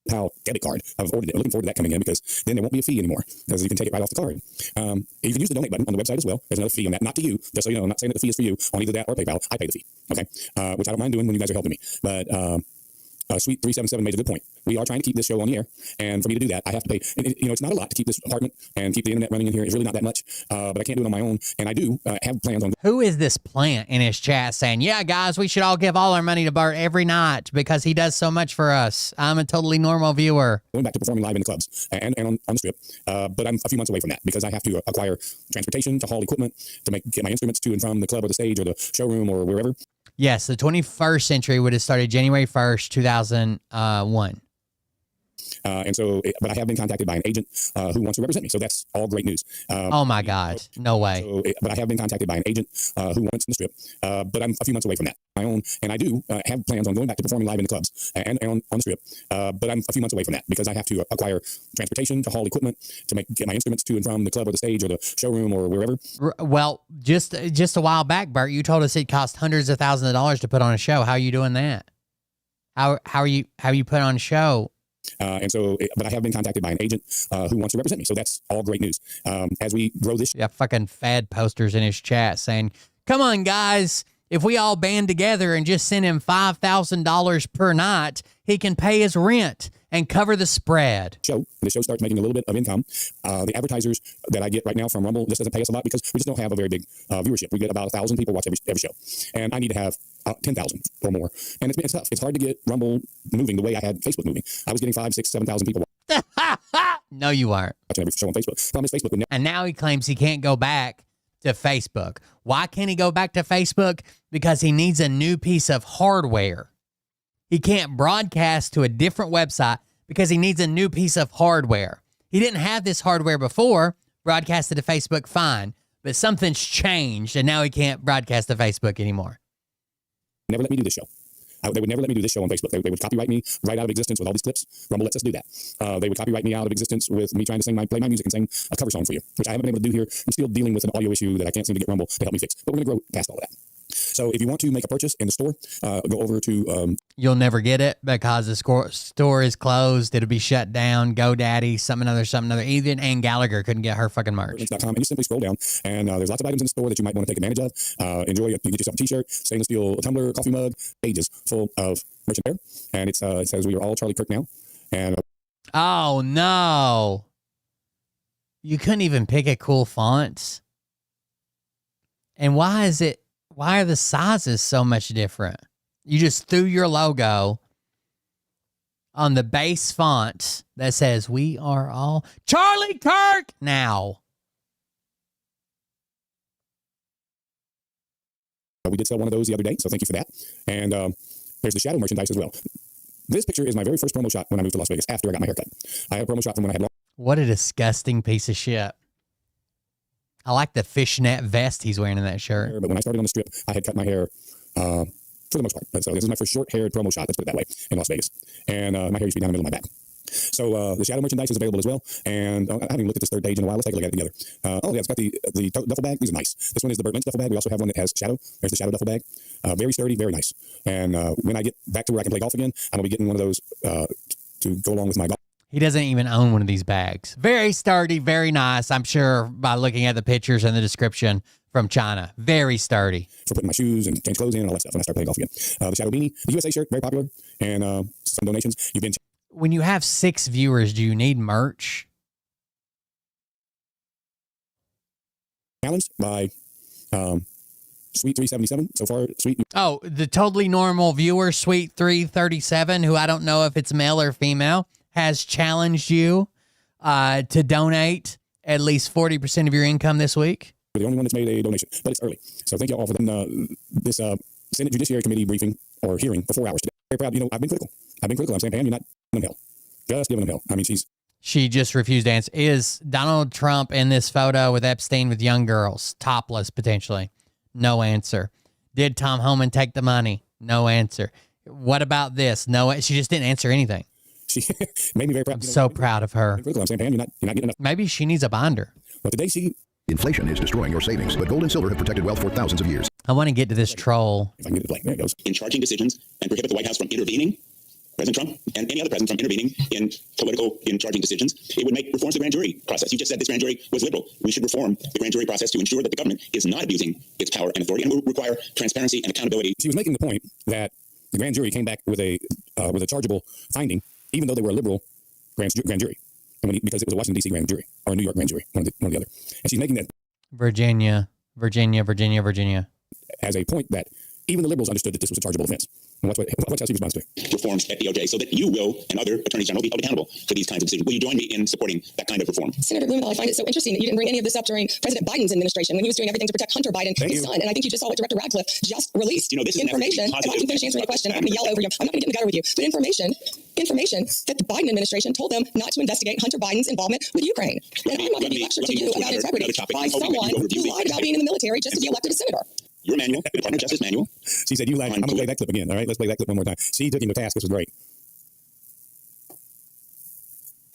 PayPal debit card. I've ordered it. I'm looking forward to that coming in because then there won't be a fee anymore because you can take it right off the card. You can use the donate button on the website as well. There's another fee on that. Not to you, just so you know. I'm not saying that the fee is for you on either that or PayPal. I pay the fee. Okay, which I don't mind doing when you guys are helping me. But Sweet 377 made a good point. We are trying to keep this show on the air, and for me to do that, I have to pay. And it's not a lot to keep this apartment and keep the internet running in here. It's really not that much, but I can't do it on my own. And I do have plans on. Who is this plant in his chat saying, "Yeah, guys, we should all give all our money to Bert every night because he does so much for us"? I'm a totally normal viewer. Going back to performing live in the clubs and on the strip, but I'm a few months away from that because I have to acquire transportation to haul equipment to get my instruments to and from the club or the stage or the showroom or wherever. Yes, the 21st century would have started January 1st, 2001. But I have been contacted by an agent who wants to represent me. So that's all great news. Oh my God. No way. But I have been contacted by an agent who wants the strip. But I'm a few months away from that. My own, and I do have plans on going back to performing live in the clubs and on the strip. But I'm a few months away from that because I have to acquire transportation to haul equipment to get my instruments to and from the club or the stage or the showroom or wherever. Well, just a while back, Bert, you told us it cost hundreds of thousands of dollars to put on a show. How are you doing that? How are you put on a show? But I have been contacted by an agent who wants to represent me. So that's all great news. As we grow this. Yeah, fucking fad posters in his chat saying, come on, guys. If we all band together and just send him $5,000 per night, he can pay his rent and cover the spread. The show starts making a little bit of income. The advertisers that I get right now from Rumble, this doesn't pay us a lot because we just don't have a very big viewership. We get about 1,000 people watch every show. And I need to have 10,000 or more. And it's tough. It's hard to get Rumble moving the way I had Facebook moving. I was getting 5,000, 6,000, 7,000 people No, you aren't. watching every show on Facebook. Problem is Facebook would And now he claims he can't go back to Facebook. Why can't he go back to Facebook? Because he needs a new piece of hardware. He can't broadcast to a different website because he needs a new piece of hardware. He didn't have this hardware before, broadcasted to Facebook fine, but something's changed and now he can't broadcast to Facebook anymore. never let me do this show. They would never let me do this show on Facebook. They would copyright me right out of existence with all these clips. Rumble lets us do that. They would copyright me out of existence with me trying to play my music and sing a cover song for you, which I haven't been able to do here. I'm still dealing with an audio issue that I can't seem to get Rumble to help me fix. But we're going to grow past all of that. So if you want to make a purchase in the store, go over to... You'll never get it because the store is closed. It'll be shut down. GoDaddy, something other. Even Ann Gallagher couldn't get her fucking merch. And you simply scroll down, and there's lots of items in the store that you might want to take advantage of. Enjoy it. You get yourself a t-shirt, stainless steel tumbler, coffee mug, pages full of merch there. And it says, we are all Charlie Kirk now. And oh, no. You couldn't even pick a cool font. And why are the sizes so much different? You just threw your logo on the base font that says, we are all Charlie Kirk now. We did sell one of those the other day, so thank you for that. And there's the shadow merchandise as well. This picture is my very first promo shot when I moved to Las Vegas after I got my haircut. I had a promo shot from when I had long. What a disgusting piece of shit. I like the fishnet vest he's wearing in that shirt. But when I started on the strip, I had cut my hair for the most part. So this is my first short-haired promo shot, let's put it that way, in Las Vegas. And my hair used to be down the middle of my back. So the shadow merchandise is available as well. And I haven't even looked at this third page in a while. Let's take a look at it together. It's got the duffel bag. These are nice. This one is the Burt Lynch duffel bag. We also have one that has shadow. There's the shadow duffel bag. Very sturdy, very nice. And when I get back to where I can play golf again, I'm going to be getting one of those to go along with my golf. He doesn't even own one of these bags. Very sturdy, very nice. I'm sure by looking at the pictures and the description from China. Very sturdy. For putting my shoes and change clothes in and all that stuff when I start playing golf again. The Shadow Beanie, the USA shirt, very popular. And some donations. You've been... When you have 6 viewers, do you need merch? Challenged by Sweet 377. So far, Sweet... Oh, the totally normal viewer, Sweet 337, who I don't know if it's male or female, has challenged you to donate at least 40% of your income this week. We're the only one that's made a donation, but it's early. So thank you all for this Senate Judiciary Committee briefing or hearing for 4 hours today. Very proud. You know, I've been critical. I'm saying, Pam, you're not giving them hell. Just giving them hell. I mean, She just refused to answer. Is Donald Trump in this photo with Epstein with young girls, topless potentially? No answer. Did Tom Homan take the money? No answer. What about this? No. She just didn't answer anything. She made me very proud. I'm so proud of her. I'm saying, Pam, you're not getting enough. Maybe she needs a binder. But today Inflation is destroying your savings, but gold and silver have protected wealth for thousands of years. I want to get to this troll. If I can get it to play. There it goes. In charging decisions and prohibit the White House from intervening, President Trump and any other president from intervening in charging decisions, it would make reforms to the grand jury process. You just said this grand jury was liberal. We should reform the grand jury process to ensure that the government is not abusing its power and authority and will require transparency and accountability. She was making the point that the grand jury came back with a chargeable finding, even though they were a liberal grand jury, because it was a Washington, D.C. grand jury or a New York grand jury, one or the other. And she's making that Virginia. As a point that even the liberals understood that this was a chargeable offense. And watch how she responds to it. Reforms at DOJ so that you will and other attorneys general be held accountable for these kinds of decisions. Will you join me in supporting that kind of reform? Senator Blumenthal, I find it so interesting that you didn't bring any of this up during President Biden's administration when he was doing everything to protect Hunter Biden, his son. And I think you just saw what Director Radcliffe just released. This is information. If I can finish answering the question, I'm not going to yell over you. I'm not going to get in the gutter with you. But information that the Biden administration told them not to investigate Hunter Biden's involvement with Ukraine. And I'm not going to be lectured to you about integrity by someone who lied about being in the military just to be elected a senator. Your manual, the Department of Justice manual. She said, you lied. I'm going to play that clip again. All right, let's play that clip one more time. She took him to task. This was great.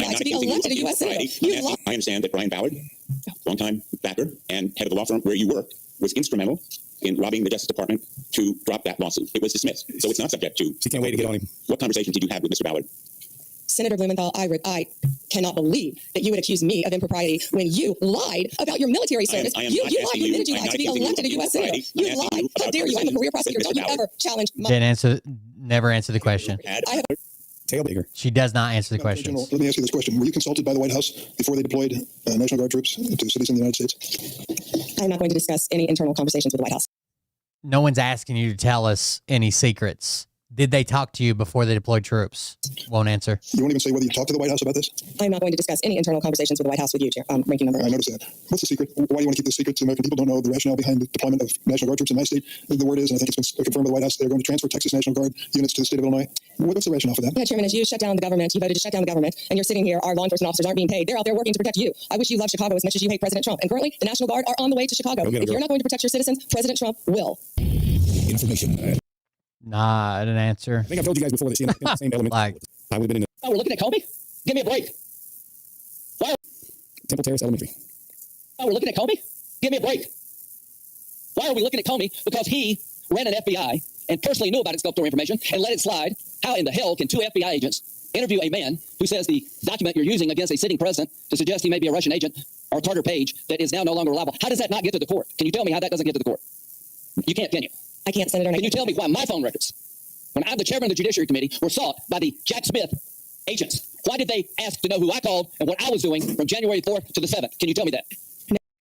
To be elected a U.S. senator. I understand that Brian Ballard, longtime backer and head of the law firm where you work, was instrumental in lobbying the Justice Department to drop that lawsuit. It was dismissed, so it's not subject to. She can't wait to get on him. What conversations did you have with Mr. Ballard? Senator Blumenthal, I cannot believe that you would accuse me of impropriety when you lied about your military service. You lied the minute you lied to be elected a U.S. senator. You lied. How dare you? I'm a career prosecutor. Don't you ever challenge my... Never answer the question. She does not answer the question. Let me ask you this question. Were you consulted by the White House before they deployed National Guard troops to cities in the United States? I'm not going to discuss any internal conversations with the White House. No one's asking you to tell us any secrets. Did they talk to you before they deployed troops? Won't answer. You won't even say whether you talked to the White House about this? I'm not going to discuss any internal conversations with the White House with you, Ranking Member. I noticed that. What's the secret? Why do you want to keep this secret? So American people don't know the rationale behind the deployment of National Guard troops in my state. The word is, and I think it's been confirmed by the White House, they're going to transfer Texas National Guard units to the state of Illinois. What's the rationale for that? Yeah, Chairman, as you shut down the government, you voted to shut down the government, and you're sitting here, our law enforcement officers aren't being paid. They're out there working to protect you. I wish you loved Chicago as much as you hate President Trump. And currently, the National Guard are on the way to Chicago. If you're not going to protect your citizens, President Trump will. Information. Nah, I didn't answer. I think I've told you guys before that she in the same element. I would have been in the... Oh, we're looking at Kobe? Give me a break. Why? Temple Terrace Elementary. Oh, we're looking at Kobe? Give me a break. Why are we looking at Comey? Because he ran an FBI and personally knew about exculpatory information and let it slide. How in the hell can two FBI agents interview a man who says the document you're using against a sitting president to suggest he may be a Russian agent or Carter Page that is now no longer reliable? How does that not get to the court? Can you tell me how that doesn't get to the court? You can't, can you? I can't, Senator. Can you tell me why my phone records, when I'm the chairman of the Judiciary Committee, were sought by the Jack Smith agents? Why did they ask to know who I called and what I was doing from January 4th to the 7th? Can you tell me that?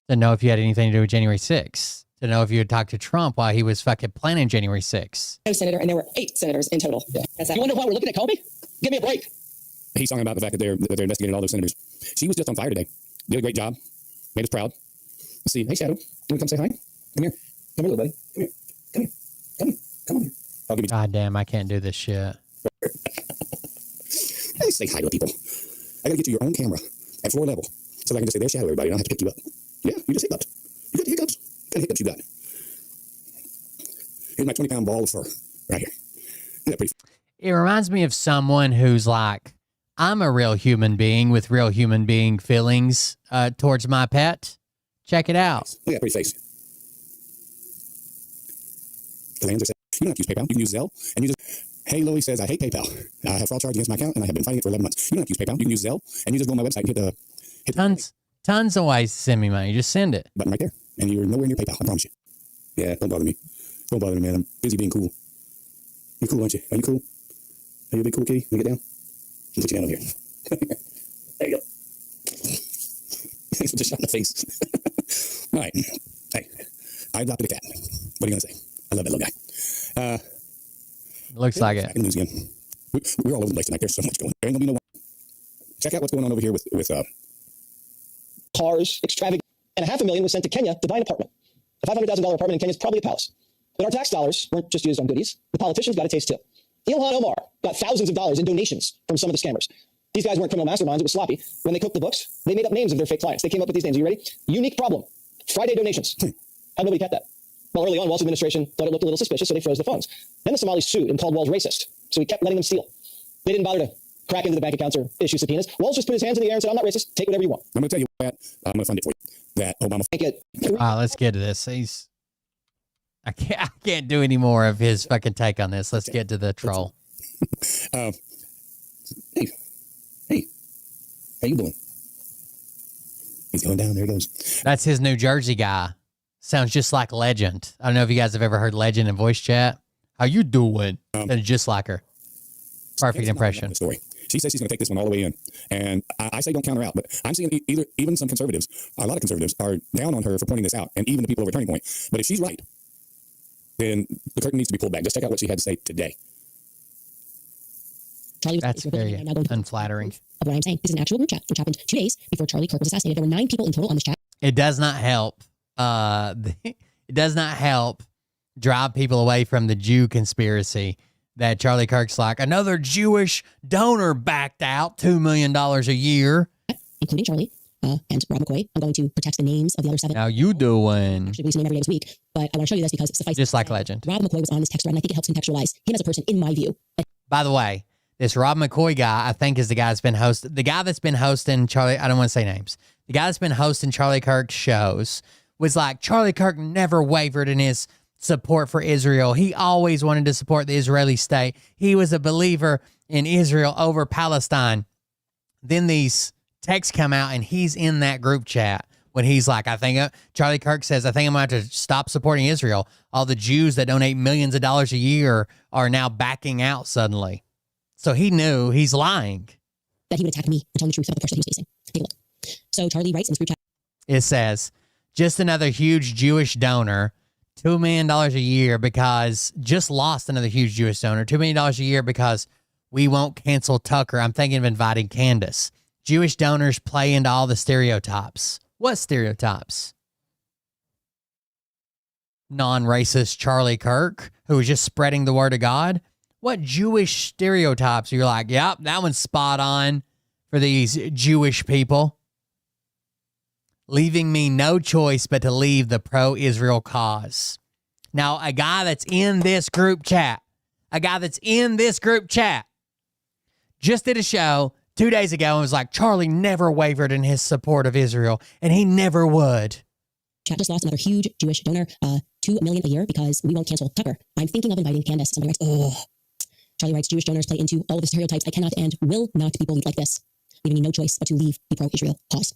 To know if you had anything to do with January 6th. To know if you had talked to Trump while he was fucking planning January 6th. No, Senator, and there were 8 senators in total. Yeah. You wonder why we're looking at Comey? Give me a break. He's talking about the fact that they're investigating all those senators. She was just on fire today. Did a great job. Made us proud. Let's see. Hey, Shadow. You want to come say hi? Come here. Come here, little buddy. Come here. Come here. Come here. Come on here. I'll give you... God damn, I can't do this shit. Hey, say hi to people. I gotta get you your own camera at floor level so that I can just say, there's Shadow, everybody. I don't have to pick you up. Yeah, you just hiccuped. You got the hiccups. What kind of hiccups you got? Here's my 20-pound ball of fur right here. Isn't that pretty? It reminds me of someone who's like, I'm a real human being with real human being feelings towards my pet. Check it out. Look at that pretty face. The lands are saying, you don't have to use PayPal. You can use Zelle. And you just, hey, Louie says, I hate PayPal. I have fraud charge against my account, and I have been fighting it for 11 months. You don't have to use PayPal. You can use Zelle, and you just go on my website and hit tons of ways to send me money. Just send it. Button right there. And you're nowhere near PayPal. I promise you. Yeah, don't bother me. Don't bother me, man. I'm busy being cool. You're cool, aren't you? Are you cool? Are you a big cool kitty? Let me get down. I'll put you down over here. There you go. Thanks for just shot in the face. All right. Hey, I adopted a cat. What are you going to say? I love that little guy. Looks like it. Back in the news again. We're all over the place tonight. There's so much going on. There ain't going to be no one. Check out what's going on over here with cars, extravagant, and $500,000 was sent to Kenya to buy an apartment. A $500,000 apartment in Kenya is probably a palace. But our tax dollars weren't just used on goodies. The politicians got a taste too. Ilhan Omar got thousands of dollars in donations from some of the scammers. These guys weren't criminal masterminds. It was sloppy. When they cooked the books, they made up names of their fake clients. They came up with these names. Are you ready? Unique problem. Friday donations. How'd nobody get that? Well, early on, Walz's administration thought it looked a little suspicious, so they froze the funds. Then the Somalis sued and called Walz racist. So he kept letting them steal. They didn't bother to crack into the bank accounts or issue subpoenas. Walz just put his hands in the air and said, I'm not racist. Take whatever you want. I'm going to tell you what. I'm going to fund it for you. That Obama. Let's get to this. I can't do any more of his fucking take on this. Let's get to the troll. Hey, how you doing? He's going down. There he goes. That's his New Jersey guy. Sounds just like Legend. I don't know if you guys have ever heard Legend in voice chat. How you doing? Sounds just like her. Perfect impression. Story. She says she's going to take this one all the way in. And I say don't count her out. But I'm seeing even some conservatives, a lot of conservatives, are down on her for pointing this out. And even the people over Turning Point. But if she's right, then the curtain needs to be pulled back. Just check out what she had to say today. Charlie, that's very unflattering. Of what I'm saying. This is an actual group chat, which happened 2 days before Charlie Kirk was assassinated. There were 9 people in total on this chat. It does not help. It does not help drive people away from the Jew conspiracy that Charlie Kirk's like, another Jewish donor backed out $2 million a year. Including Charlie and Rob McCoy. I'm going to protect the names of the other 7. How you doing? Actually, release a name every day this week. But I want to show you this because suffice just like Legend. Rob McCoy was on this text thread, and I think it helps contextualize him as a person, in my view. By the way, this Rob McCoy guy, I think, is the guy that's been hosting Charlie. I don't want to say names. The guy that's been hosting Charlie Kirk's shows was like, Charlie Kirk never wavered in his support for Israel. He always wanted to support the Israeli state. He was a believer in Israel over Palestine. Then these texts come out, and he's in that group chat when he's like, Charlie Kirk says, I think I'm going to have to stop supporting Israel. All the Jews that donate millions of dollars a year are now backing out suddenly. So he knew he's lying. That he would attack me for telling the truth about the pressure that he was facing. Take a look. So Charlie writes in this group chat. It says, just another huge Jewish donor, $2 million a year because just lost another huge Jewish donor, $2 million a year because we won't cancel Tucker. I'm thinking of inviting Candace. Jewish donors play into all the stereotypes. What stereotypes? Non-racist Charlie Kirk, who was just spreading the word of God. What Jewish stereotypes? You're like, yep, that one's spot on for these Jewish people. Leaving me no choice but to leave the pro-Israel cause. Now, a guy that's in this group chat, just did a show 2 days ago and was like, Charlie never wavered in his support of Israel, and he never would. Chat just lost another huge Jewish donor, $2 million a year because we won't cancel Tucker. I'm thinking of inviting Candace. Somebody writes, oh. Charlie writes, Jewish donors play into all of the stereotypes. I cannot and will not be bullied like this, leaving me no choice but to leave the pro-Israel cause.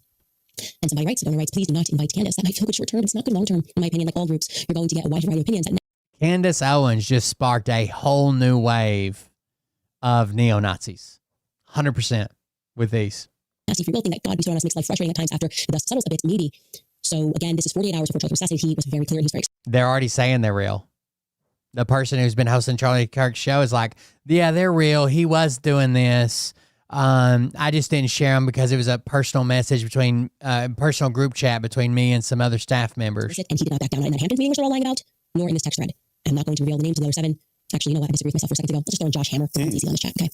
And somebody writes, the donor writes, please do not invite Candace. That might feel good short term. It's not good long term. In my opinion, like all groups, you're going to get a wide variety of opinions. Candace Owens just sparked a whole new wave of neo-Nazis. 100% with these. Nasty free will thing that God bestowed on us makes life frustrating at times after the dust settles a bit, maybe. So again, this is 48 hours before Charlie was assassinated. He was very clear. He's very They're already saying they're real. The person who's been hosting Charlie Kirk's show is like, yeah, they're real. He was doing this. I just didn't share them because it was a personal message between, personal group chat between me and some other staff members. And he did not back down in that Hamptons meeting, which they're all lying about, nor in this text thread. I'm not going to reveal the names of the other 7. Actually, you know what? I disagree with myself for a second ago. Let's just throw in Josh Hammer. It's easy on this chat, okay?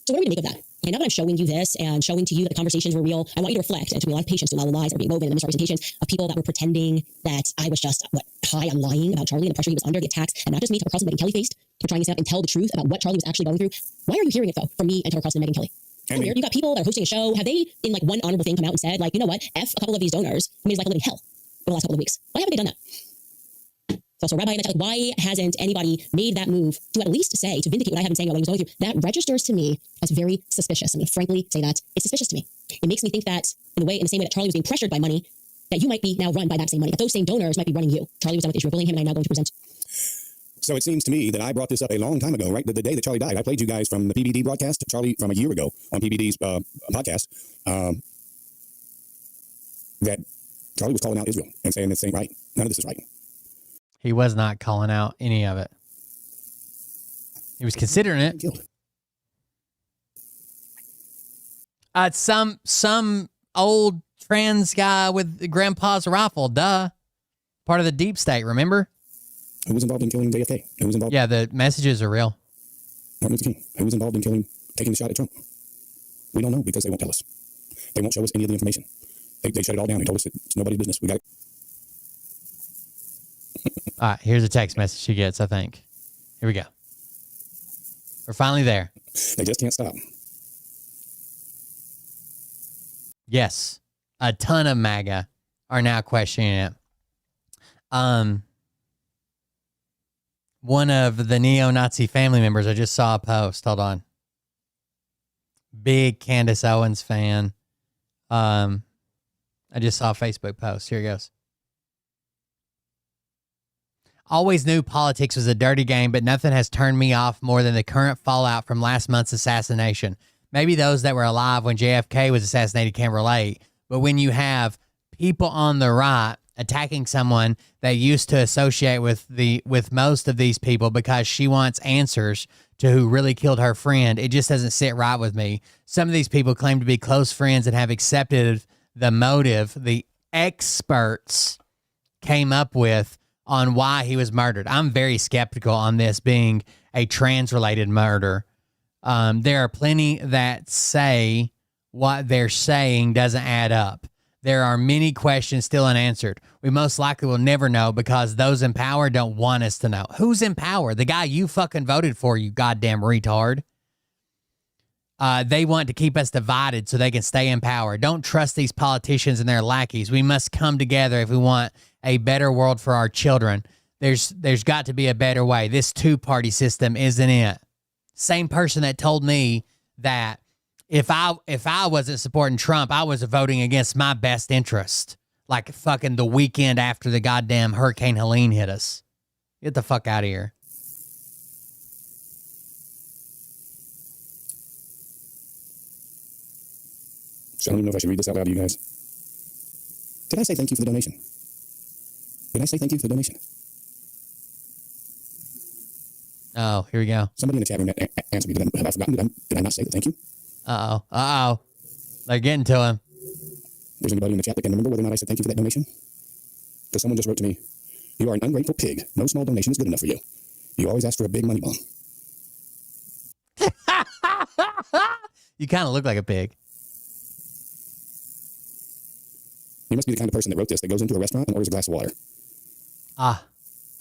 So what are we going to make of that? Okay, now that I'm showing you this and showing to you that the conversations were real, I want you to reflect and to realize patience to allow the lies that are being woven and the misrepresentations of people that were pretending that I was just, high on lying about Charlie and the pressure he was under, the attacks, and not just me, Tucker Carlson and Megyn Kelly faced for trying to stand up and tell the truth about what Charlie was actually going through. Why are you hearing it, though, from me and Tucker Carlson and Megyn Kelly? Weird. You got people that are hosting a show. Have they, in like one honorable thing, come out and said, like, you know what, F a couple of these donors who made his life a living hell over the last couple of weeks? Why haven't they done that? Also, Rabbi, like, why hasn't anybody made that move to at least say, to vindicate what I have been saying about what he was going through? That registers to me as very suspicious. I'm going to frankly say that. It's suspicious to me. It makes me think that in the same way that Charlie was being pressured by money, that you might be now run by that same money, that those same donors might be running you. Charlie was done with Israel bullying him, and I'm now going to present. So it seems to me that I brought this up a long time ago, right? The day that Charlie died. I played you guys from the PBD broadcast, Charlie from a year ago on PBD's podcast, that Charlie was calling out Israel and saying this ain't right. None of this is right. He was not calling out any of it. He was considering it. Some old trans guy with grandpa's rifle, duh. Part of the deep state, remember? Who was involved in killing JFK? Who was involved? Yeah, the messages are real. Martin Luther King. Who was involved in taking the shot at Trump? We don't know because they won't tell us. They won't show us any of the information. They shut it all down and told us it's nobody's business. We got it. All right, here's a text message she gets, I think. Here we go. We're finally there. They just can't stop. Yes, a ton of MAGA are now questioning it. One of the neo-Nazi family members, I just saw a post. Hold on. Big Candace Owens fan. I just saw a Facebook post. Here it goes. Always knew politics was a dirty game, but nothing has turned me off more than the current fallout from last month's assassination. Maybe those that were alive when JFK was assassinated can't relate, but when you have people on the right attacking someone that used to associate with most of these people because she wants answers to who really killed her friend. It just doesn't sit right with me. Some of these people claim to be close friends and have accepted the motive the experts came up with on why he was murdered. I'm very skeptical on this being a trans-related murder. There are plenty that say what they're saying doesn't add up. There are many questions still unanswered. We most likely will never know because those in power don't want us to know. Who's in power? The guy you fucking voted for, you goddamn retard. They want to keep us divided so they can stay in power. Don't trust these politicians and their lackeys. We must come together if we want a better world for our children. There's got to be a better way. This two-party system isn't it. Same person that told me that if I wasn't supporting Trump, I was voting against my best interest. Like fucking the weekend after the goddamn Hurricane Helene hit us. Get the fuck out of here. So I don't even know if I should read this out loud to you guys. Did I say thank you for the donation? Did I say thank you for the donation? Oh, here we go. Somebody in the chat room answered me. Have I forgotten? Did I not say thank you? Uh-oh. They're getting to him. There's anybody in the chat that can remember whether or not I said thank you for that donation? Because someone just wrote to me, you are an ungrateful pig. No small donation is good enough for you. You always ask for a big money bomb. You kind of look like a pig. You must be the kind of person that wrote this that goes into a restaurant and orders a glass of water. And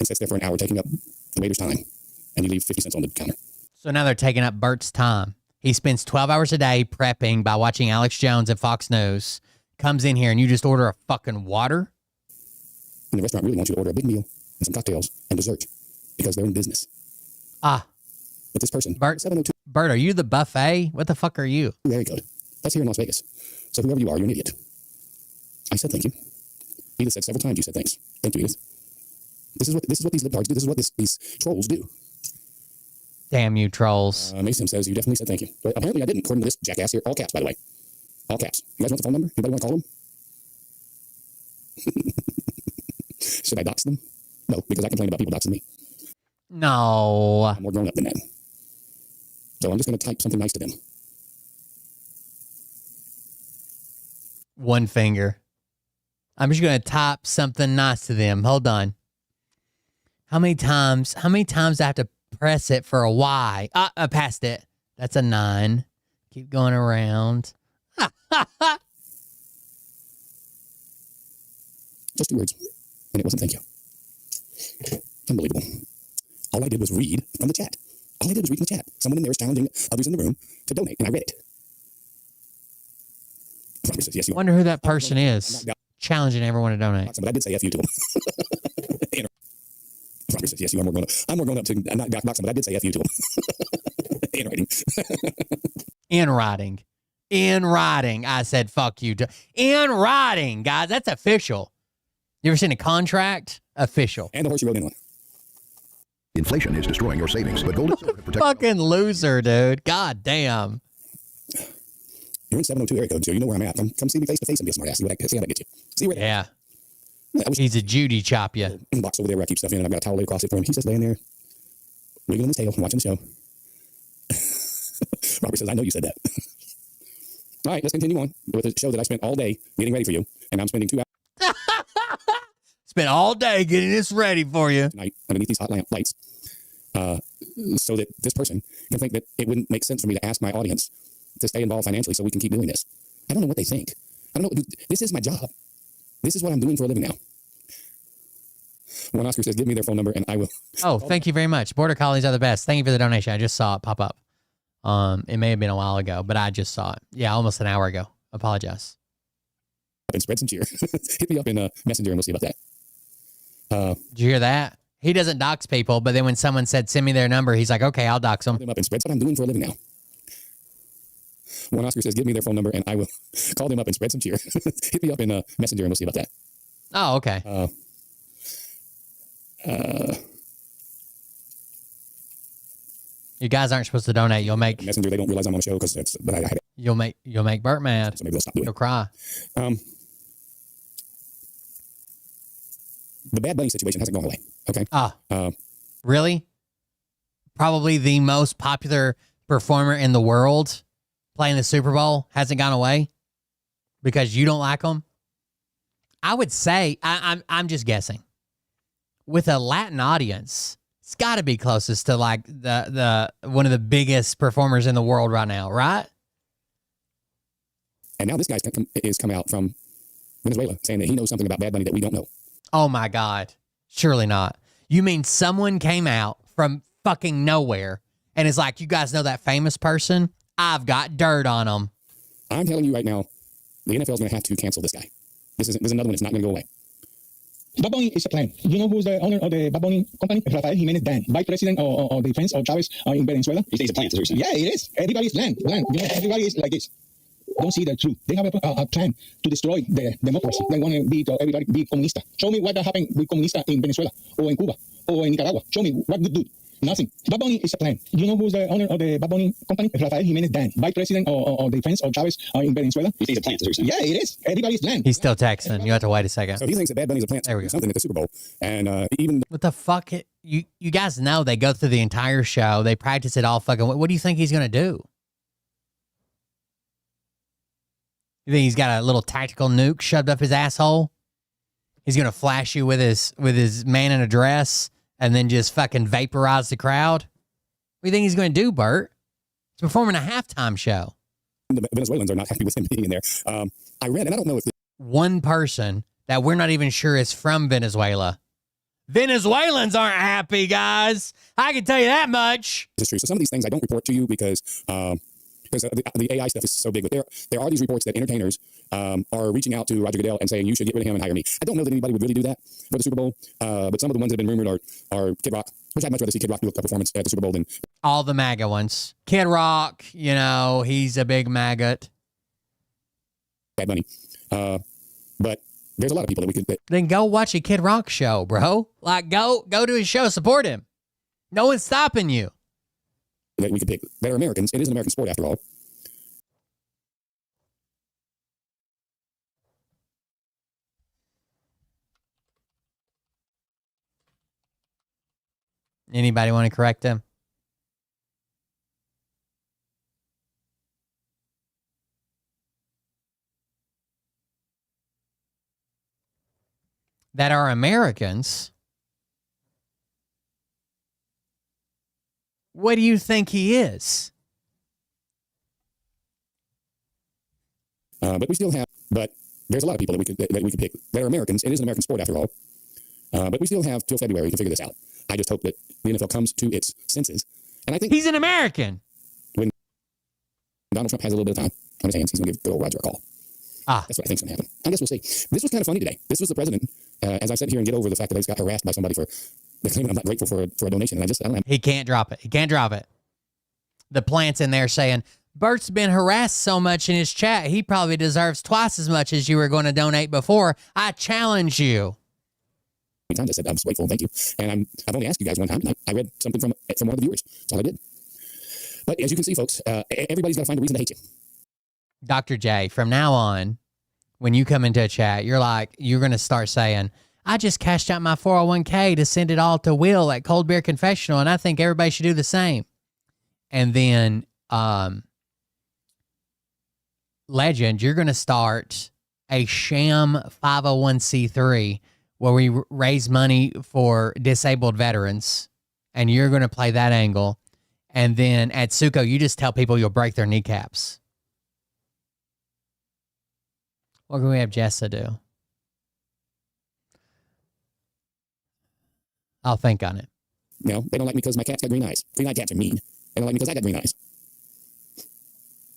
sits there for an hour taking up the waiter's time. And you leave 50 cents on the counter. So now they're taking up Bert's time. He spends 12 hours a day prepping by watching Alex Jones at Fox News. Comes in here and you just order a fucking water? And the restaurant really wants you to order a big meal and some cocktails and dessert because they're in business. But this person, Bert, 702. Bert, are you the buffet? What the fuck are you? Very good. That's here in Las Vegas. So whoever you are, you're an idiot. I said thank you. Edith said several times you said thanks. Thank you, Edith. This is what these libtards do. This is what these trolls do. Damn you, trolls. Mason says you definitely said thank you. But apparently I didn't, according to this jackass here. All caps, by the way. All caps. You guys want the phone number? Anybody want to call them? Should I dox them? No, because I complain about people doxing me. No. I'm more grown up than that. So I'm just going to type something nice to them. One finger. I'm just going to type something nice to them. Hold on. How many times do I have to press it for a Y? I passed it. That's a 9. Keep going around. Just 2 words. And it wasn't thank you. Unbelievable. All I did was read from the chat. All I did was read from the chat. Someone in there was challenging others in the room to donate, and I read it. Robert says, yes, you wonder who that person is. Challenging everyone to donate. But I did say F you to him. Robert says, yes, you are more grown up. I'm more grown up to not dox him, but I did say F you to him. In writing. In writing. In writing. I said, fuck you. In writing, guys. That's official. You ever seen a contract? Official. And the horse you rode in on. Inflation is destroying your savings, but gold and silver protect. Fucking loser, dude. God damn. You're in 702 area code, Joe. You know where I'm at. Come see me face to face and be a smart ass. See how that gets you. See where yeah. He's a Judy chop you. Box over there where I keep stuff in, and I've got a towel laid across it for him. He's just laying there, wiggling his tail and watching the show. Robert says, I know you said that. All right, let's continue on with the show that I spent all day getting ready for you, and I'm spending 2 hours. Spent all day getting this ready for you. Tonight, underneath these hot lights, so that this person can think that it wouldn't make sense for me to ask my audience to stay involved financially so we can keep doing this. I don't know what they think. I don't know. This is my job. This is what I'm doing for a living now. One Oscar says, give me their phone number and I will. Oh, thank you very much. Border Collies are the best. Thank you for the donation. I just saw it pop up. It may have been a while ago, but I just saw it. Yeah, almost an hour ago. Apologize. And spread some cheer. Hit me up in Messenger and we'll see about that. Did you hear that? He doesn't dox people, but then when someone said, send me their number, he's like, okay, I'll dox them. Them up and spread what I'm doing for a living now. One Oscar says, give me their phone number and I will call them up and spread some cheer. Hit me up in Messenger and we'll see about that. Oh, okay. You guys aren't supposed to donate. You'll make Messenger. They don't realize I'm on the show because that's. But I you'll make Bert mad. So maybe they'll stop doing He'll cry. the Bad Bunny situation hasn't gone away. Okay. Really? Probably the most popular performer in the world playing the Super Bowl hasn't gone away because you don't like them? I would say, I'm just guessing. With a Latin audience, it's got to be closest to like the one of the biggest performers in the world right now, right? And now this guy's come out from Venezuela saying that he knows something about Bad Bunny that we don't know. Oh my God. Surely not. You mean someone came out from fucking nowhere and is like, you guys know that famous person? I've got dirt on them. I'm telling you right now, the NFL is going to have to cancel this guy. This is another one that's not going to go away. Bad Bunny is a plan. You know who's the owner of the Bad Bunny company? Rafael Jimenez Dan, vice president of defense of Chavez in Venezuela. You think it's a plan? Yeah, it is. Everybody's land. You know, everybody is like this. Don't see the truth. They have a plan to destroy the democracy. They want to everybody be comunista. Show me what happened with comunista in Venezuela or in Cuba or in Nicaragua. Show me what good do. Nothing. Bad Bunny is a plan. You know who's the owner of the Bad Bunny company? Rafael Jimenez Dan, vice president of defense of Chavez in Venezuela. You think it's a plan? Yeah, it is. Everybody's land. He's still texting. You have to wait a second. So he thinks that Bad Bunny's a plant. There we go. Something at the Super Bowl. And even... What the fuck? You guys know they go through the entire show. They practice it all fucking... What do you think he's going to do? You think he's got a little tactical nuke shoved up his asshole? He's going to flash you with his man in a dress and then just fucking vaporize the crowd? What do you think he's going to do, Bert? He's performing a halftime show. The Venezuelans are not happy with him being in there. I read, and I don't know if... One person that we're not even sure is from Venezuela. Venezuelans aren't happy, guys. I can tell you that much. It's true. So some of these things I don't report to you because the AI stuff is so big. But there are these reports that entertainers are reaching out to Roger Goodell and saying, you should get rid of him and hire me. I don't know that anybody would really do that for the Super Bowl. But some of the ones that have been rumored are Kid Rock, which I'd much rather see Kid Rock do a performance at the Super Bowl than... All the MAGA ones. Kid Rock, you know, he's a big maggot. Bad Bunny. But there's a lot of people that we could... Then go watch a Kid Rock show, bro. Like, go to his show, support him. No one's stopping you. That we could pick. They're Americans. It is an American sport after all. Anybody want to correct him? That are Americans. What do you think he is? But we still have. But there's a lot of people that we could pick. They're Americans. It is an American sport after all. But we still have till February to figure this out. I just hope that the NFL comes to its senses. And I think he's an American. When Donald Trump has a little bit of time on his hands, he's going to give good old Roger a call. That's what I think's going to happen. I guess we'll see. This was kind of funny today. This was the president, as I sit here and get over the fact that I just got harassed by somebody for claiming I'm not grateful for a donation. And I don't know. He can't drop it. He can't drop it. The plant's in there saying, Bert's been harassed so much in his chat, he probably deserves twice as much as you were going to donate before. I challenge you. Time I said I was grateful, thank you. And I've only asked you guys one time. I read something from one of the viewers. That's all I did. But as you can see, folks, everybody's got to find a reason to hate you. Dr. J, from now on, when you come into a chat, you're going to start saying, I just cashed out my 401k to send it all to Will at Cold Beer Confessional, and I think everybody should do the same. And then, Legend, you're going to start a sham 501c3 where we raise money for disabled veterans, and you're going to play that angle. And then at Suko, you just tell people you'll break their kneecaps. What can we have Jessa do? I'll think on it. No, they don't like me because my cat's got green eyes. Green-eyed cats are mean. They don't like me because I got green eyes.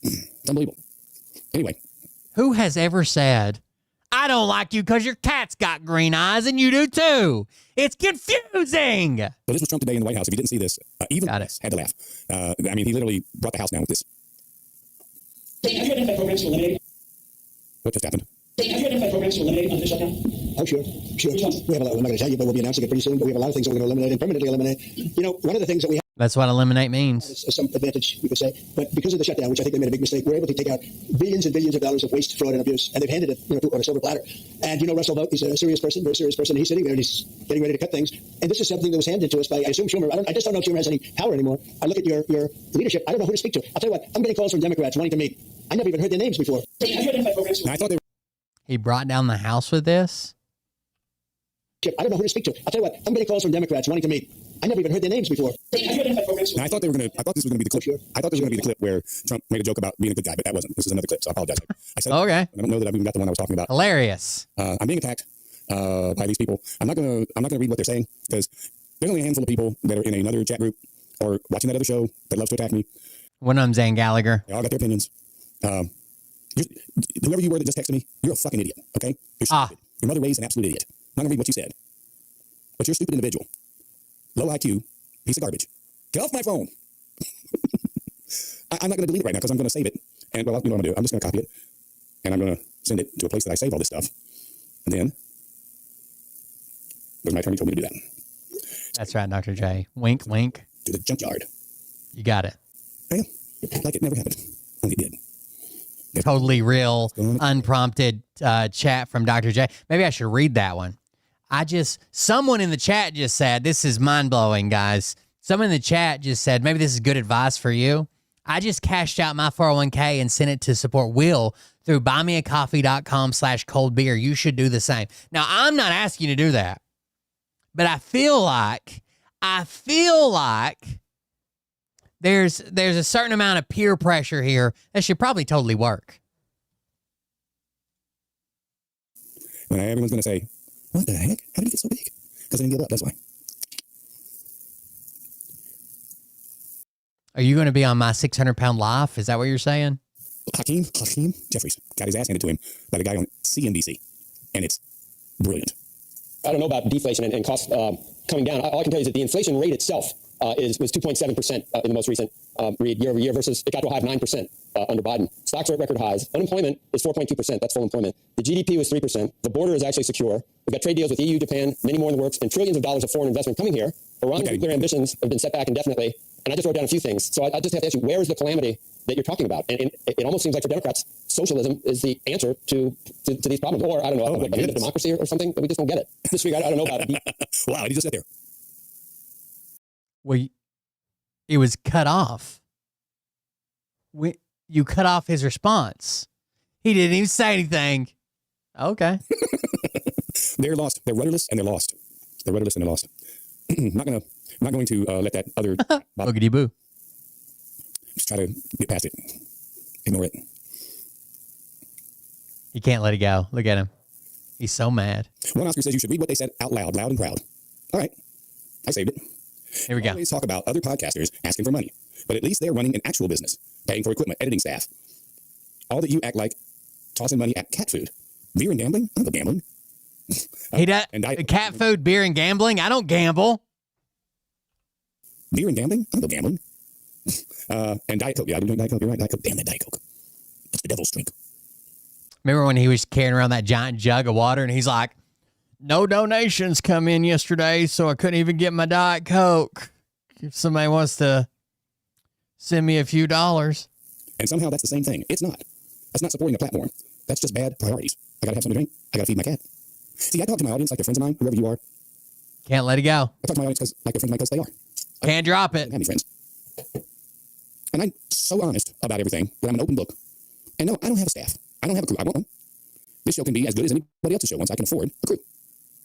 It's unbelievable. Anyway. Who has ever said, I don't like you because your cat's got green eyes and you do too? It's confusing. So this was Trump today in the White House. If you didn't see this, even had to laugh. I mean, he literally brought the House down with this. What just happened? Oh, sure. We have a lot. We're not going to tell you, but we'll be announcing it pretty soon. But we have a lot of things that we're going to eliminate and permanently eliminate. You know, one of the things that we have. That's what eliminate means. Some advantage, we could say. But because of the shutdown, which I think they made a big mistake, we're able to take out billions and billions of dollars of waste, fraud, and abuse, and they've handed it, on a silver platter. And Russell Vogt, he's a serious person, very serious person. And he's sitting there and he's getting ready to cut things. And this is something that was handed to us by, I assume, Schumer. I just don't know if Schumer has any power anymore. I look at your leadership. I don't know who to speak to. I'll tell you what. I'm getting calls from Democrats wanting to meet. I never even heard their names before. I thought they He brought down the House with this? I don't know who to speak to. I'll tell you what. I'm getting calls from Democrats wanting to meet. I never even heard their names before. Now, I thought this was going to be the clip. I thought this was going to be the clip where Trump made a joke about being a good guy, but that wasn't. This is another clip, so I apologize. I said, okay. I don't know that I've even got the one I was talking about. Hilarious. I'm being attacked by these people. I'm not going to read what they're saying because there's only a handful of people that are in another chat group or watching that other show that loves to attack me. One of them's Zane Gallagher. They all got their opinions. Whoever you were that just texted me, you're a fucking idiot. Okay, you're stupid. Your mother raised an absolute idiot. I'm not going to read what you said, but you're a stupid individual. Low IQ. Piece of garbage. Get off my phone. I'm not going to delete it right now because I'm going to save it. And, well, you know what I'm going to do? I'm just going to copy it. And I'm going to send it to a place that I save all this stuff. And then, because my attorney told me to do that. That's right, Dr. J. Wink, wink. To the junkyard. You got it. Yeah, like it never happened. Only it did. Totally real, unprompted chat from Dr. J. Maybe I should read that one. Someone in the chat just said, this is mind-blowing, guys. Someone in the chat just said, maybe this is good advice for you. I just cashed out my 401k and sent it to support Will through buymeacoffee.com/coldbeer. You should do the same. Now, I'm not asking you to do that, but I feel like there's a certain amount of peer pressure here that should probably totally work. When everyone's going to say, what the heck? How did it get so big? Because I didn't give up, that's why. Are you going to be on my 600-pound life? Is that what you're saying? Hakeem Jeffries got his ass handed to him by the guy on CNBC, and it's brilliant. I don't know about deflation and costs coming down. All I can tell you is that the inflation rate itself was 2.7% in the most recent read year over year versus it got to a high of 9% under Biden. Stocks are at record highs. Unemployment is 4.2%. That's full employment. The GDP was 3%. The border is actually secure. We've got trade deals with EU, Japan, many more in the works, and trillions of dollars of foreign investment coming here. Iran's nuclear ambitions have been set back indefinitely. And I just wrote down a few things. So I just have to ask you, where is the calamity that you're talking about? And it almost seems like for Democrats, socialism is the answer to these problems. Or, I don't know, democracy or something, but we just don't get it. This week, I don't know about it. Wow, he just sat there. Well, it was cut off. You cut off his response. He didn't even say anything. Okay. They're lost. They're rudderless and they're lost. They're rudderless and they're lost. I'm not going to let that other boogity boo. Just try to get past it. Ignore it. He can't let it go. Look at him. He's so mad. One Oscar says you should read what they said out loud, loud and proud. All right. I saved it. Here we go. Always talk about other podcasters asking for money, but at least they're running an actual business, paying for equipment, editing staff. All that you act like tossing money at cat food. Beer and gambling? I don't go gambling. He does. Cat food, beer, and gambling? I don't gamble. Beer and gambling? I don't go gambling. And Diet Coke. Yeah, I do drink Diet Coke. You're right, Diet Coke. Damn that Diet Coke. That's the devil's drink. Remember when he was carrying around that giant jug of water and he's like, no donations come in yesterday, so I couldn't even get my Diet Coke. If somebody wants to send me a few dollars. And somehow that's the same thing. It's not. That's not supporting a platform. That's just bad priorities. I got to have something to drink. I got to feed my cat. See, I talk to my audience like they're friends of mine, whoever you are. Can't let it go. I talk to my audience like they're friends of mine because they are. Can't drop it. I have any friends. And I'm so honest about everything that I'm an open book. And no, I don't have a staff. I don't have a crew. I want one. This show can be as good as anybody else's show once I can afford a crew.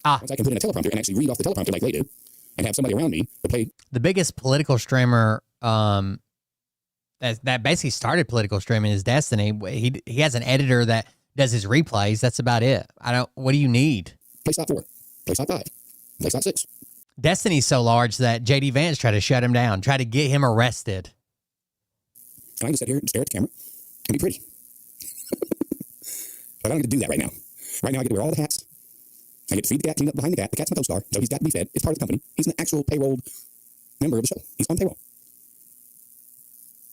Once I can put in a teleprompter and actually read off the teleprompter like they do and have somebody around me to play. The biggest political streamer that basically started political streaming is Destiny. He has an editor that does his replays. That's about it. What do you need? Play slot 4. Play slot 5. Play slot 6. Destiny's so large that J.D. Vance tried to shut him down, tried to get him arrested. I can just sit here and stare at the camera and be pretty. But I don't get to do that right now. Right now I get to wear all the hats. I get to feed the cat, clean up behind the cat. The cat's my co-star, so he's got to be fed. It's part of the company. He's an actual payroll member of the show. He's on payroll.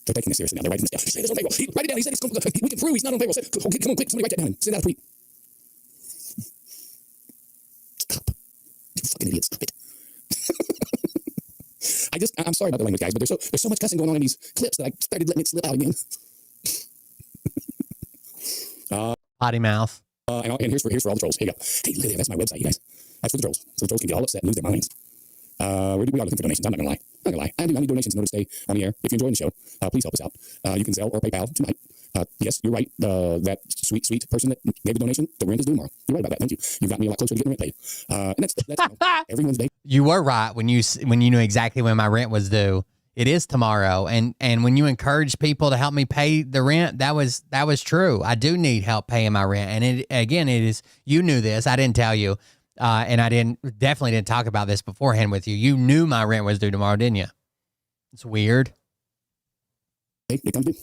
They're taking this seriously now. They're writing this down. He's on payroll. Write it down. He said we can prove he's not on payroll. Okay, come on, quick. Somebody write that down and send out a tweet. Stop. You fucking idiot. Stop it. I'm sorry about the language, guys, but there's so much cussing going on in these clips that I started letting it slip out again. Potty mouth. And here's for all the trolls. Here you go. Hey, Lydia, that's my website, you guys. That's for the trolls. So the trolls can get all upset and lose their minds. We are looking for donations. I'm not gonna lie. I need donations in order to stay on the air. If you're enjoying the show, please help us out. You can Zelle or PayPal tonight. Yes, you're right. That sweet person that gave the donation, the rent is due tomorrow. You're right about that. Thank you. You've got me a lot closer to getting rent paid. And that's every Wednesday. You were right when you knew exactly when my rent was due. It is tomorrow, and when you encourage people to help me pay the rent, that was true. I do need help paying my rent, and it is. You knew this. I didn't tell you, and I definitely didn't talk about this beforehand with you. You knew my rent was due tomorrow, didn't you? It's weird. Hey, it comes due.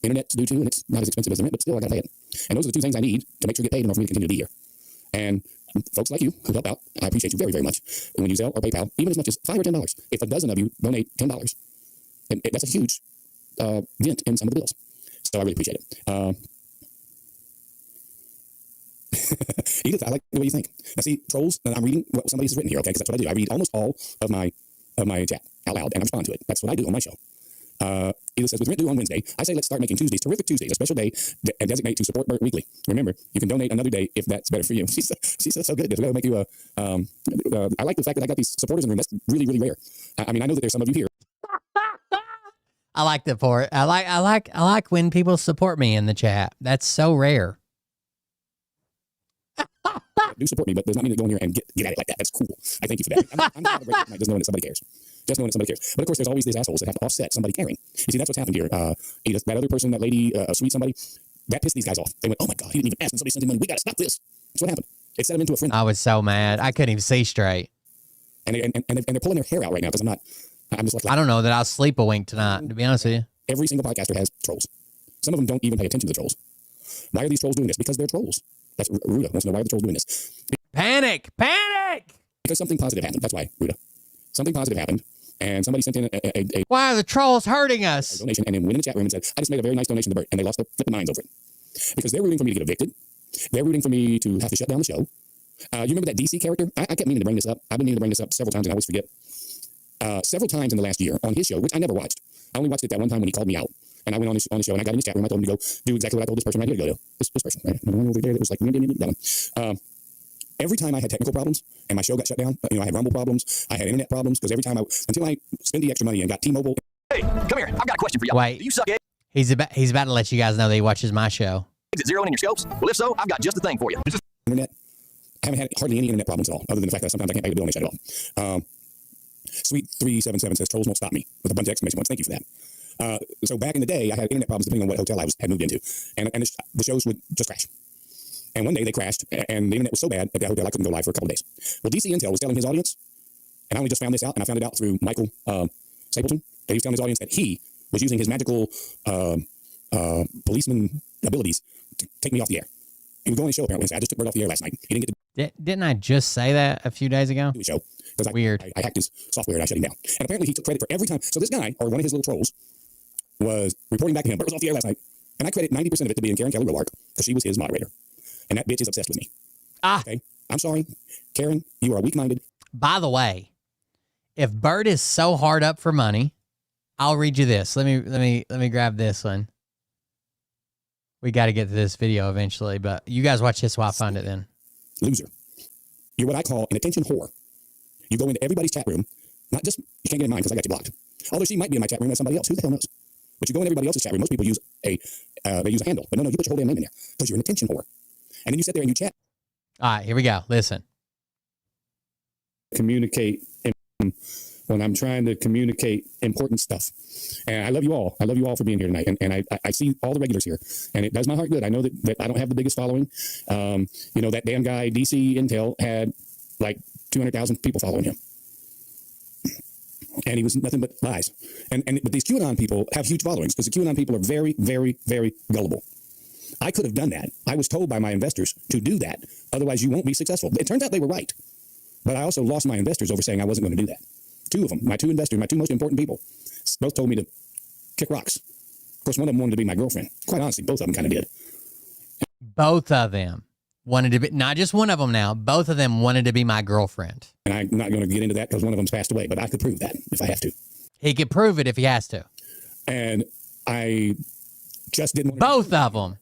Internet's due too, and it's not as expensive as the rent, but still I gotta pay it. And those are the two things I need to make sure I get paid in order for me to continue to be here. And folks like you who help out, I appreciate you very, very much. And when you Zelle or PayPal, even as much as $5 or $10, if a dozen of you donate $10, and that's a huge dent in some of the bills. So I really appreciate it. Edith, I like the way you think. Now see, trolls, I'm reading what somebody's written here, okay? Because that's what I do. I read almost all of my chat out loud, and I respond to it. That's what I do on my show. Edith says, with rent due on Wednesday, I say let's start making Tuesdays terrific Tuesdays, a special day, and designate to support Bert weekly. Remember, you can donate another day if that's better for you. She says so good. We'll make you I like the fact that I got these supporters in the room. That's really, really rare. I mean, I know that there's some of you here. I like the part. I like when people support me in the chat. That's so rare. Do support me, but does not mean to go in here and get at it like that. That's cool. I thank you for that. I'm not just knowing that somebody cares. Just knowing that somebody cares. But of course, there's always these assholes that have to offset somebody caring. You see, that's what's happened here. Edith, that other person, that lady, sweet somebody, that pissed these guys off. They went, oh my God, he didn't even ask, and somebody sent him money. We got to stop this. That's what happened. It set him into a friend. I was so mad. I couldn't even see straight. And they're pulling their hair out right now because I'm just like, I don't know that I'll sleep a wink tonight, to be honest with you. Every single podcaster has trolls. Some of them don't even pay attention to the trolls. Why are these trolls doing this? Because they're trolls. That's Ruda wants to know why are the trolls doing this. Panic! Because something positive happened. That's why, Ruda. Something positive happened, and somebody sent in a why are the trolls hurting us? Donation, and then went in the chat room and said, I just made a very nice donation to Bert, and they lost their flipping minds over it. Because they're rooting for me to get evicted. They're rooting for me to have to shut down the show. You remember that DC character? I kept meaning to bring this up. I've been meaning to bring this up several times, and I always forget. Several times in the last year on his show, which I never watched. I only watched it that one time when he called me out. And I went on the show, and I got in his chat room. I told him to go do exactly what I told this person right here to go do. This person, right? The one over there that was like, that one. Every time I had technical problems and my show got shut down, I had Rumble problems, I had internet problems, because every time until I spent the extra money and got T-Mobile. Hey, come here. I've got a question for you. Wait. Do you suck eggs? He's about to let you guys know that he watches my show. Is it zeroing in your scopes? Well, if so, I've got just the thing for you. Internet. I haven't had hardly any internet problems at all, other than the fact that sometimes I can't pay the bill on my chat at all. Sweet 377 says, trolls won't stop me, with a bunch of exclamation points. Thank you for that. So back in the day, I had internet problems depending on what hotel I had moved into. And the shows would just crash. And one day they crashed, and the internet was so bad at that hotel I couldn't go live for a couple of days. Well, DC Intel was telling his audience, and I only just found this out, and I found it out through Michael Stapleton, that he was telling his audience that he was using his magical policeman abilities to take me off the air. He was going to show apparently. I just took Bert off the air last night. He didn't get to Didn't I just say that a few days ago? do the show. Weird. I hacked his software and I shut him down. And apparently he took credit for every time. So this guy, or one of his little trolls, was reporting back to him, Bert was off the air last night. And I credit 90% of it to being Karen Kelly Rolark, because she was his moderator. And that bitch is obsessed with me. Okay? I'm sorry. Karen, you are weak-minded. By the way, if Bert is so hard up for money, I'll read you this. Let me grab this one. We got to get to this video eventually, but you guys watch this while I find it then. Loser. You're what I call an attention whore. You go into everybody's chat room, not just, you can't get in mine because I got you blocked. Although she might be in my chat room as somebody else. Who the hell knows? But you go in everybody else's chat room. Most people use a handle. But no, you put your whole damn name in there because you're an attention whore. And then you sit there and you chat. All right, here we go. Listen. Communicate when I'm trying to communicate important stuff. And I love you all. I love you all for being here tonight. And I see all the regulars here. And it does my heart good. I know that I don't have the biggest following. That damn guy, DC Intel, had like 200,000 people following him. And he was nothing but lies. But these QAnon people have huge followings because the QAnon people are very, very, very gullible. I could have done that. I was told by my investors to do that. Otherwise, you won't be successful. It turns out they were right. But I also lost my investors over saying I wasn't going to do that. Two of them, my two investors, my two most important people, both told me to kick rocks. Of course, one of them wanted to be my girlfriend. Quite honestly, both of them kind of did. Both of them wanted to be, not just one of them now, both of them wanted to be my girlfriend. And I'm not going to get into that because one of them's passed away, but I could prove that if I have to. He could prove it if he has to. And I just didn't want both of them.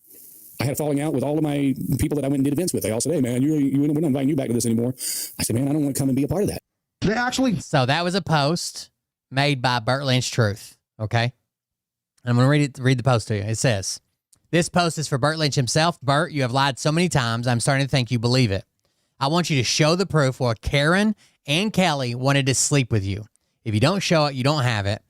I had a falling out with all of my people that I went and did events with. They all said, hey, man, we're not inviting you back to this anymore. I said, man, I don't want to come and be a part of that. They actually. So that was a post made by Burt Lynch Truth. Okay. I'm going to read the post to you. It says, this post is for Burt Lynch himself. Burt, you have lied so many times, I'm starting to think you believe it. I want you to show the proof where Karen and Kelly wanted to sleep with you. If you don't show it, you don't have it.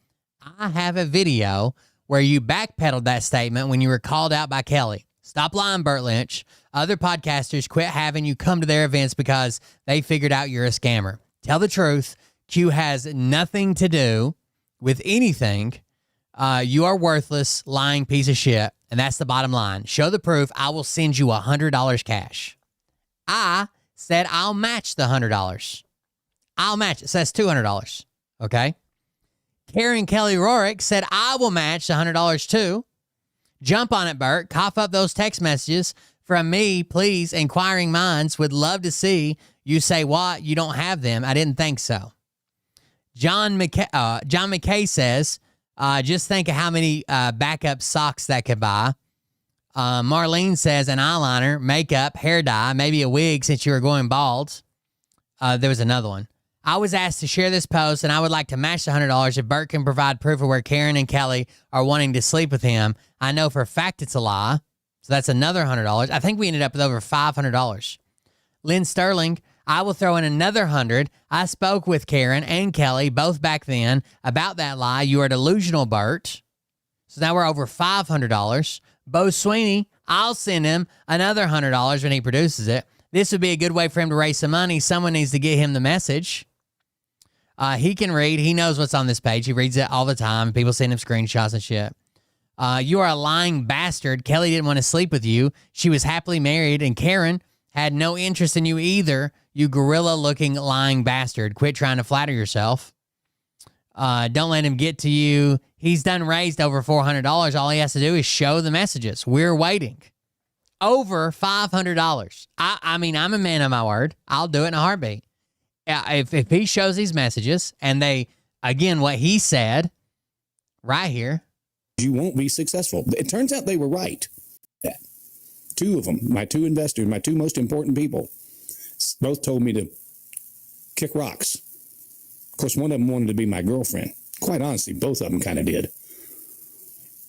I have a video where you backpedaled that statement when you were called out by Kelly. Stop lying, Burt Lynch. Other podcasters quit having you come to their events because they figured out you're a scammer. Tell the truth. Q has nothing to do with anything. You are worthless, lying piece of shit. And that's the bottom line. Show the proof. I will send you $100 cash. I said I'll match the $100. I'll match it. So that's $200. Okay. Karen Kelly Rorick said I will match the $100 too. Jump on it, Burt. Cough up those text messages from me, please. Inquiring minds would love to see you say what? You don't have them. I didn't think so. John McKay says, just think of how many backup socks that could buy. Marlene says an eyeliner, makeup, hair dye, maybe a wig since you were going bald. There was another one. I was asked to share this post, and I would like to match the $100 if Burt can provide proof of where Karen and Kelly are wanting to sleep with him. I know for a fact it's a lie, so that's another $100. I think we ended up with over $500. Lynn Sterling, I will throw in another $100. I spoke with Karen and Kelly both back then about that lie. You are delusional, Burt. So now we're over $500. Bo Sweeney, I'll send him another $100 when he produces it. This would be a good way for him to raise some money. Someone needs to get him the message. He can read. He knows what's on this page. He reads it all the time. People send him screenshots and shit. You are a lying bastard. Kelly didn't want to sleep with you. She was happily married, and Karen had no interest in you either. You gorilla-looking lying bastard. Quit trying to flatter yourself. Don't let him get to you. He's done raised over $400. All he has to do is show the messages. We're waiting. Over $500. I mean, I'm a man of my word. I'll do it in a heartbeat. If he shows these messages and they, again, what he said right here. You won't be successful. It turns out they were right. Two of them, my two investors, my two most important people, both told me to kick rocks. Of course, one of them wanted to be my girlfriend. Quite honestly, both of them kind of did.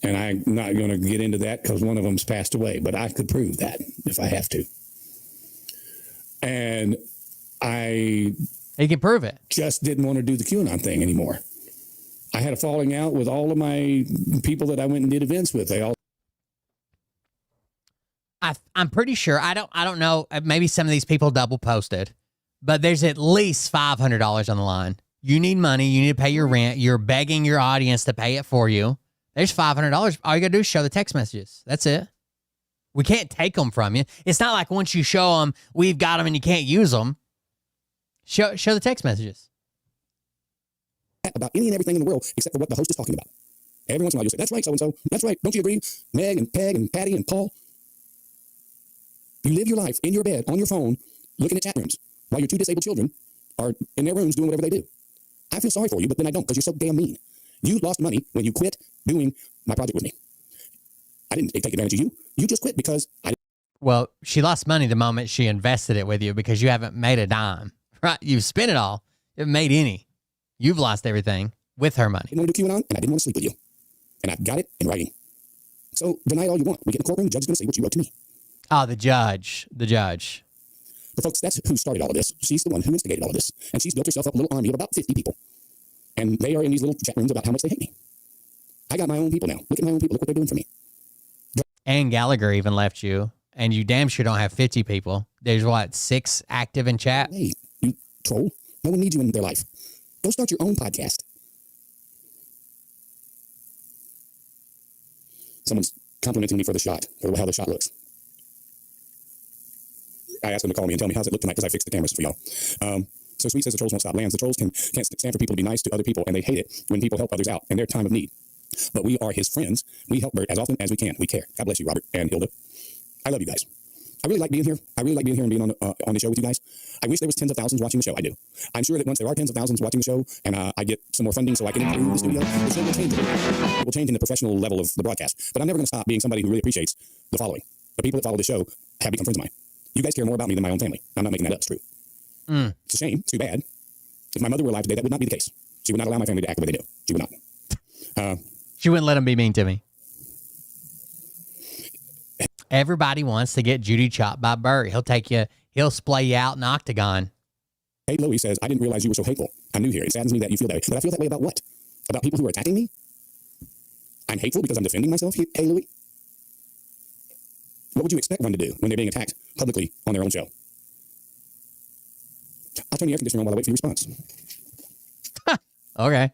And I'm not going to get into that because one of them's passed away, but I could prove that if I have to. And he can prove it. Just didn't want to do the QAnon thing anymore. I had a falling out with all of my people that I went and did events with. They all. I'm pretty sure. I don't know. Maybe some of these people double posted, but there's at least $500 on the line. You need money. You need to pay your rent. You're begging your audience to pay it for you. There's $500. All you got to do is show the text messages. That's it. We can't take them from you. It's not like once you show them, we've got them and you can't use them. Show the text messages. About any and everything in the world except for what the host is talking about. Every once in a while you'll say, that's right, so-and-so. That's right. Don't you agree? Meg and Peg and Patty and Paul. You live your life in your bed, on your phone, looking at chat rooms while your two disabled children are in their rooms doing whatever they do. I feel sorry for you, but then I don't because you're so damn mean. You lost money when you quit doing my project with me. I didn't take advantage of you. You just quit because I didn't. Well, she lost money the moment she invested it with you because you haven't made a dime. Right? You've spent it all. You haven't made any. You've lost everything with her money. I didn't want to do QAnon, and I didn't want to sleep with you. And I've got it in writing. So deny it all you want. We get in the courtroom, the judge is going to say what you wrote to me. Oh, the judge. The judge. But folks, that's who started all of this. She's the one who instigated all of this. And she's built herself up a little army of about 50 people. And they are in these little chat rooms about how much they hate me. I got my own people now. Look at my own people. Look what they're doing for me. And Gallagher even left you. And you damn sure don't have 50 people. There's what, 6 active in chat? Hey, you troll. No one needs you in their life. Go start your own podcast. Someone's complimenting me for the shot, or how the shot looks. I asked them to call me and tell me how's it look tonight because I fixed the cameras for y'all. So Sweet says the trolls won't stop lands. The trolls can't stand for people to be nice to other people, and they hate it when people help others out in their time of need. But we are his friends. We help Burt as often as we can. We care. God bless you, Robert and Hilda. I love you guys. I really like being here. I really like being here and being on the show with you guys. I wish there was tens of thousands watching the show. I do. I'm sure that once there are tens of thousands watching the show and I get some more funding so I can improve the studio, the show will change. It will change in the professional level of the broadcast. But I'm never going to stop being somebody who really appreciates the following. The people that follow the show have become friends of mine. You guys care more about me than my own family. I'm not making that up. It's true. It's a shame. It's too bad. If my mother were alive today, that would not be the case. She would not allow my family to act the way they do. She would not. She wouldn't let him be mean to me. Everybody wants to get Judy chopped by Burt. He'll splay you out in Octagon. Hey, Louie says, I didn't realize you were so hateful. I'm new here. It saddens me that you feel that way. But I feel that way about what? About people who are attacking me? I'm hateful because I'm defending myself? Hey, Louie? What would you expect one to do when they're being attacked publicly on their own show? I'll turn the air conditioner on while I wait for your response. Okay.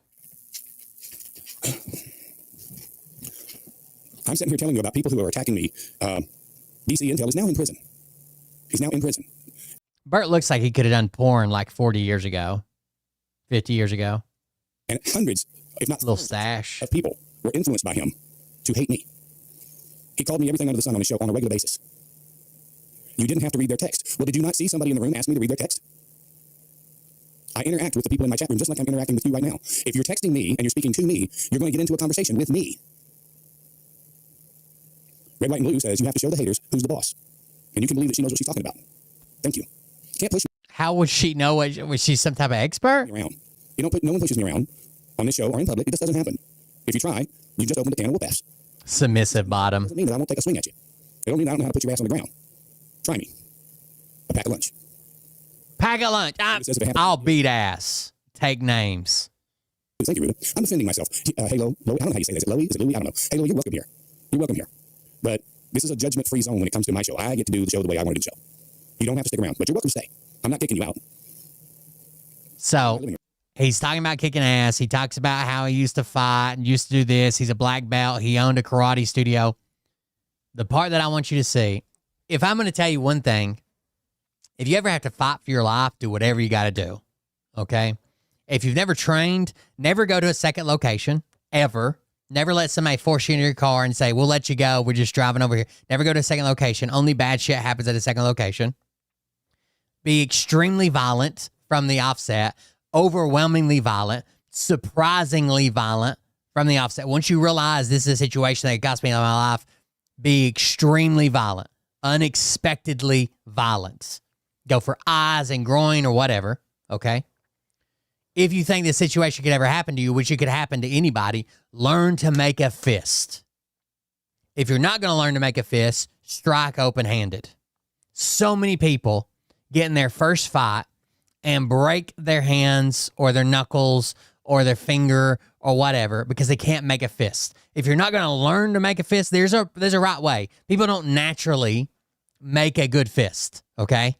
I'm sitting here telling you about people who are attacking me. DC Intel is now in prison. He's now in prison. Burt looks like he could have done porn like 40 years ago, 50 years ago. And hundreds, if not little stash of people were influenced by him to hate me. He called me everything under the sun on his show on a regular basis. You didn't have to read their text. Well, did you not see somebody in the room ask me to read their text? I interact with the people in my chat room just like I'm interacting with you right now. If you're texting me and you're speaking to me, you're going to get into a conversation with me. Red, White, and Blue says you have to show the haters who's the boss. And you can believe that she knows what she's talking about. Thank you. You can't push me. How would she know? Was she some type of expert? Around. No one pushes me around on this show or in public. It just doesn't happen. If you try, you just opened a can of whoop-ass. Submissive bottom. Doesn't mean that I won't take a swing at you. It don't mean I don't know how to put your ass on the ground. Try me. A pack of lunch. Pack of lunch. I'll beat ass. Take names. Thank you, Ruben. I'm defending myself. Hey, Lo, I don't know how you say that. Is it Loey? Is it Louie? I don't know. Hey, Lo, you're welcome here. You're welcome here. But this is a judgment-free zone when it comes to my show. I get to do the show the way I want to do the show. You don't have to stick around, but you're welcome to stay. I'm not kicking you out. So he's talking about kicking ass. He talks about how he used to fight and used to do this. He's a black belt. He owned a karate studio. The part that I want you to see, if I'm going to tell you one thing, if you ever have to fight for your life, do whatever you got to do. Okay? If you've never trained, never go to a second location, ever. Never let somebody force you into your car and say, we'll let you go. We're just driving over here. Never go to a second location. Only bad shit happens at a second location. Be extremely violent from the offset. Overwhelmingly violent. Surprisingly violent from the offset. Once you realize this is a situation that cost me my life, be extremely violent. Unexpectedly violent. Go for eyes and groin or whatever. Okay? If you think this situation could ever happen to you, which it could happen to anybody, learn to make a fist. If you're not going to learn to make a fist, strike open-handed. So many people get in their first fight and break their hands or their knuckles or their finger or whatever because they can't make a fist. If you're not going to learn to make a fist, there's a right way. People don't naturally make a good fist, okay?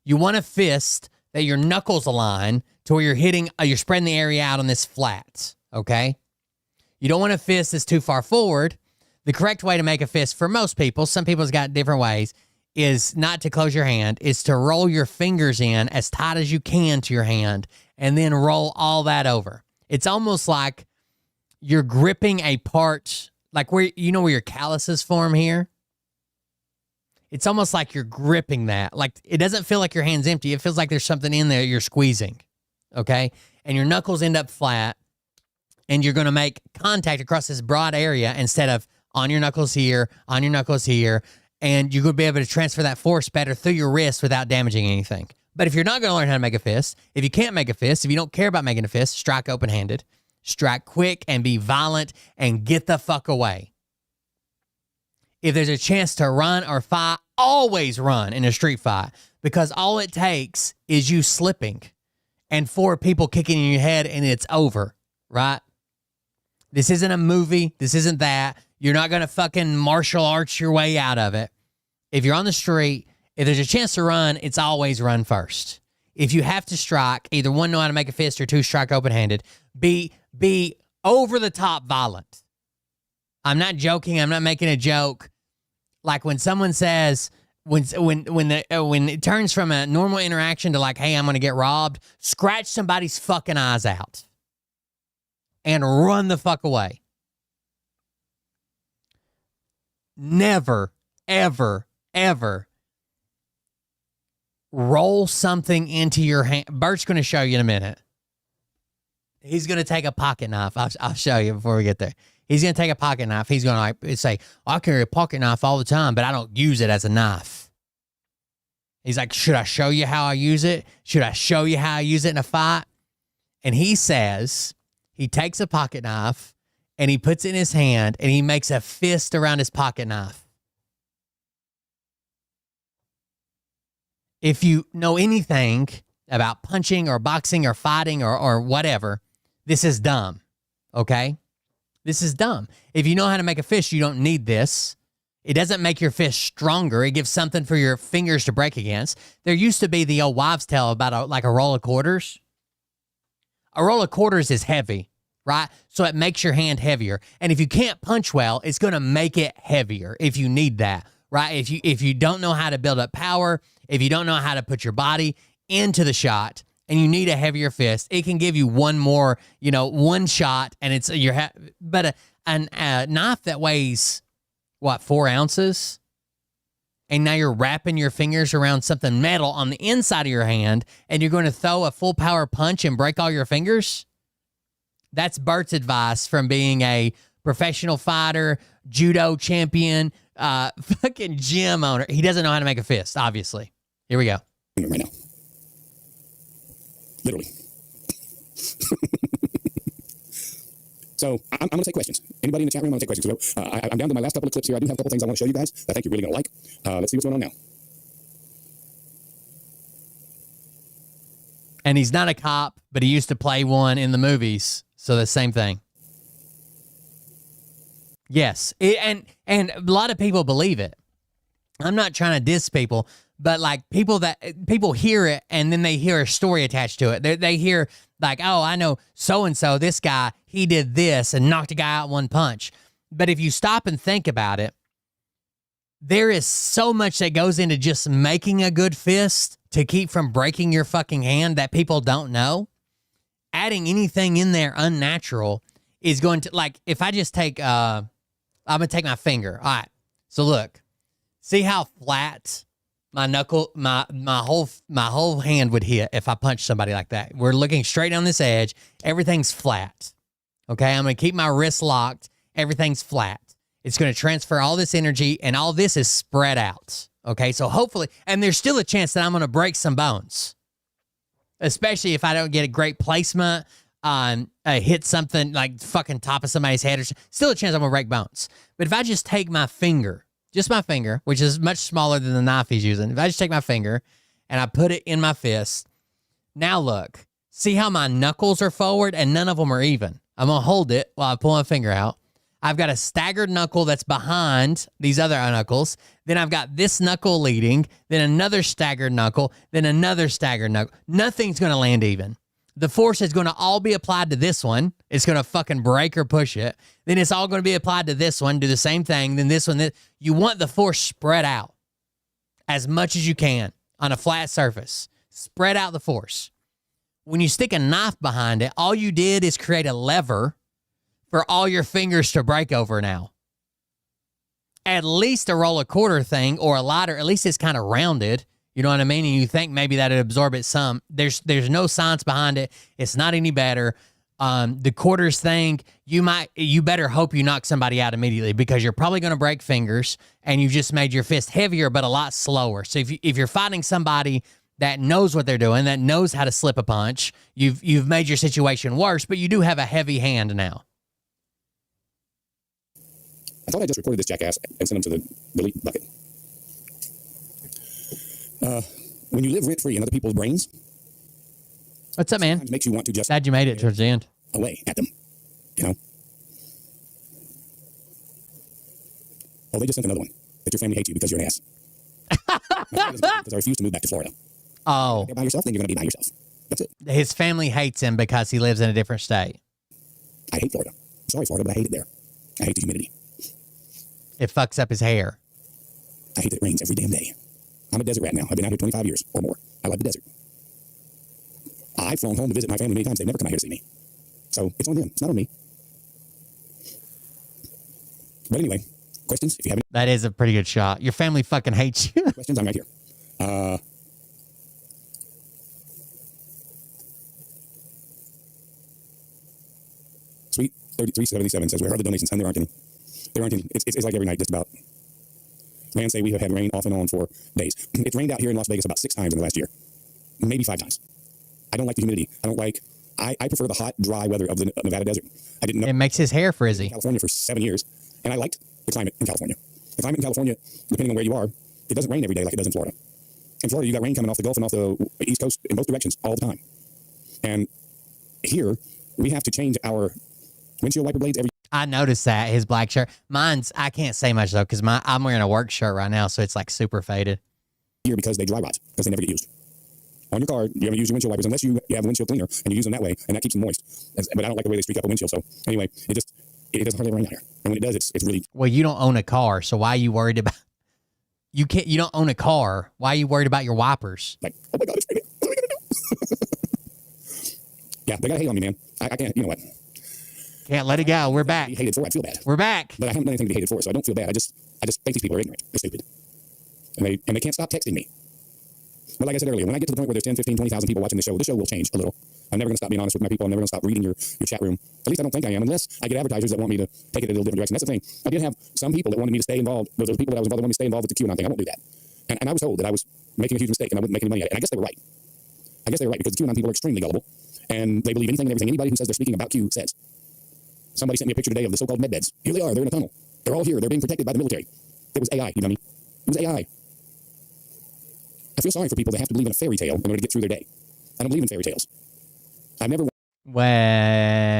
You want a fist that your knuckles align to where you're spreading the area out on this flat, okay? You don't want a fist that's too far forward. The correct way to make a fist for most people, some people's got different ways, is not to close your hand, is to roll your fingers in as tight as you can to your hand and then roll all that over. It's almost like you're gripping a part, like where your calluses form here. It's almost like you're gripping that. Like it doesn't feel like your hand's empty. It feels like there's something in there you're squeezing. Okay? And your knuckles end up flat and you're going to make contact across this broad area instead of on your knuckles here, and you're going to be able to transfer that force better through your wrist without damaging anything. But if you're not going to learn how to make a fist, if you can't make a fist, if you don't care about making a fist, strike open-handed, strike quick and be violent and get the fuck away. If there's a chance to run or fight, always run in a street fight because all it takes is you slipping and 4 people kicking in your head and it's over, right? This isn't a movie. This isn't that. You're not going to fucking martial arts your way out of it. If you're on the street, if there's a chance to run, it's always run first. If you have to strike, either 1, know how to make a fist, or 2, strike open-handed. Be over the top violent. I'm not joking. I'm not making a joke. Like when someone says, when it turns from a normal interaction to like, hey, I'm going to get robbed, scratch somebody's fucking eyes out and run the fuck away. Never, ever, ever roll something into your hand. Bert's going to show you in a minute. He's going to take a pocket knife. I'll show you before we get there. He's going to take a pocket knife. He's going to like say, I carry a pocket knife all the time, but I don't use it as a knife. He's like, should I show you how I use it? Should I show you how I use it in a fight? And he says he takes a pocket knife and he puts it in his hand and he makes a fist around his pocket knife. If you know anything about punching or boxing or fighting or whatever, this is dumb, okay? This is dumb. If you know how to make a fist, you don't need this. It doesn't make your fist stronger. It gives something for your fingers to break against. There used to be the old wives' tale about like a roll of quarters. A roll of quarters is heavy, right? So it makes your hand heavier. And if you can't punch well, it's going to make it heavier if you need that, right? If you don't know how to build up power, if you don't know how to put your body into the shot and you need a heavier fist, it can give you one more, one shot and it's but a knife that weighs 4 ounces? And now you're wrapping your fingers around something metal on the inside of your hand and you're going to throw a full power punch and break all your fingers? That's Bert's advice from being a professional fighter, judo champion, fucking gym owner. He doesn't know how to make a fist, obviously. Here we go. Right now. Literally. So I'm going to take questions. Anybody in the chat room, I'm going to take questions. So, I'm down to my last couple of clips here. I do have a couple things I want to show you guys that I think you're really going to like. Let's see what's going on now. And he's not a cop, but he used to play one in the movies. So the same thing. Yes. And a lot of people believe it. I'm not trying to diss people, but like people hear it and then they hear a story attached to it. They hear like, oh, I know so-and-so, this guy, he did this and knocked a guy out one punch. But if you stop and think about it, there is so much that goes into just making a good fist to keep from breaking your fucking hand that people don't know. Adding anything in there unnatural is going to, like, if I just take, I'm going to take my finger. All right. So look, see how flat my knuckle, my whole hand would hit if I punched somebody like that. We're looking straight on this edge. Everything's flat. Okay, I'm going to keep my wrist locked. Everything's flat. It's going to transfer all this energy, and all this is spread out. Okay, so hopefully, and there's still a chance that I'm going to break some bones, especially if I don't get a great placement, hit something like fucking top of somebody's head, or still a chance I'm going to break bones. But if I just take my finger, just my finger, which is much smaller than the knife he's using. If I just take my finger and I put it in my fist, now look, see how my knuckles are forward and none of them are even. I'm going to hold it while I pull my finger out. I've got a staggered knuckle that's behind these other knuckles. Then I've got this knuckle leading, then another staggered knuckle, then another staggered knuckle. Nothing's going to land even. The force is going to all be applied to this one. It's going to fucking break or push it. Then it's all going to be applied to this one, do the same thing. Then this one. You want the force spread out as much as you can on a flat surface. Spread out the force. When you stick a knife behind it, all you did is create a lever for all your fingers to break over now. At least a roll of quarter thing or a lighter, at least it's kind of rounded. You know what I mean? And you think maybe that'd absorb it some. There's no science behind it. It's not any better. The quarters thing, you better hope you knock somebody out immediately because you're probably going to break fingers and you've just made your fist heavier but a lot slower. So if you're fighting somebody that knows what they're doing, that knows how to slip a punch, you've made your situation worse, but you do have a heavy hand now. I thought I just recorded this jackass and sent him to the delete bucket. When you live rent-free in other people's brains, what's up, man? It makes you want to just glad you made it towards the end. Away at them, you know. Oh, they just sent another one that your family hates you because you're an ass. Because I refuse to move back to Florida. Oh, you're by yourself, then you're going to be by yourself. That's it. His family hates him because he lives in a different state. I hate Florida. Sorry, Florida, but I hate it there. I hate the humidity. It fucks up his hair. I hate that it rains every damn day. I'm a desert rat now. I've been out here 25 years or more. I love the desert. I've flown home to visit my family many times. They've never come out here to see me. So it's on them. It's not on me. But anyway, questions, if you have any That is a pretty good shot. Your family fucking hates you. questions, I'm right here. Sweet 3377 says, where are the donations? And there aren't any. There aren't any. It's like every night, just about. Man say we have had rain off and on for days. It's rained out here in Las Vegas about 6 times in the last year. Maybe 5 times. I don't like the humidity. I prefer the hot, dry weather of the Nevada desert. I didn't know. It makes his hair frizzy. In California for 7 years, and I liked the climate in California. The climate in California, depending on where you are, it doesn't rain every day like it does in Florida. In Florida, you got rain coming off the Gulf and off the East Coast in both directions all the time. And here, we have to change our windshield wiper blades every. I noticed that, his black shirt. Mine's, I can't say much though, because I'm wearing a work shirt right now, so it's like super faded. Year because they dry rot, because they never get used. On your car, you haven't used your windshield wipers unless you have a windshield cleaner and you use them that way, and that keeps them moist. But I don't like the way they streak up a windshield. So anyway, it doesn't hardly rain out here. And when it does, it's really. Well, you don't own a car, so why are you worried about? You don't own a car. Why are you worried about your wipers? Like, oh my God, it's raining. What are we gonna do? Yeah, they gotta hate on me, man. I can't. You know what? Can't let it go. We're back. Be hated for. I feel bad. We're back. But I haven't done anything to be hated for, so I don't feel bad. I just think these people are ignorant. They're stupid, and they can't stop texting me. But like I said earlier, when I get to the point where there's 10, 15, 20,000 people watching the show will change a little. I'm never going to stop being honest with my people. I'm never going to stop reading your chat room. At least I don't think I am, unless I get advertisers that want me to take it in a little different direction. That's the thing. I did have some people that wanted me to stay involved. Those are the people that I was involved that wanted me to stay involved with the QAnon thing. I won't do that. And I was told that I was making a huge mistake and I wouldn't make any money at it. And I guess they were right. I guess they were right because the QAnon people are extremely gullible. And they believe anything and everything anybody who says they're speaking about Q says. Somebody sent me a picture today of the so-called med beds. Here they are. They're in a tunnel. They're all here. They're being protected by the military. It was AI, you dummy. It was AI. I feel sorry for people that have to believe in a fairy tale in order to get through their day. I don't believe in fairy tales. I've never. Well,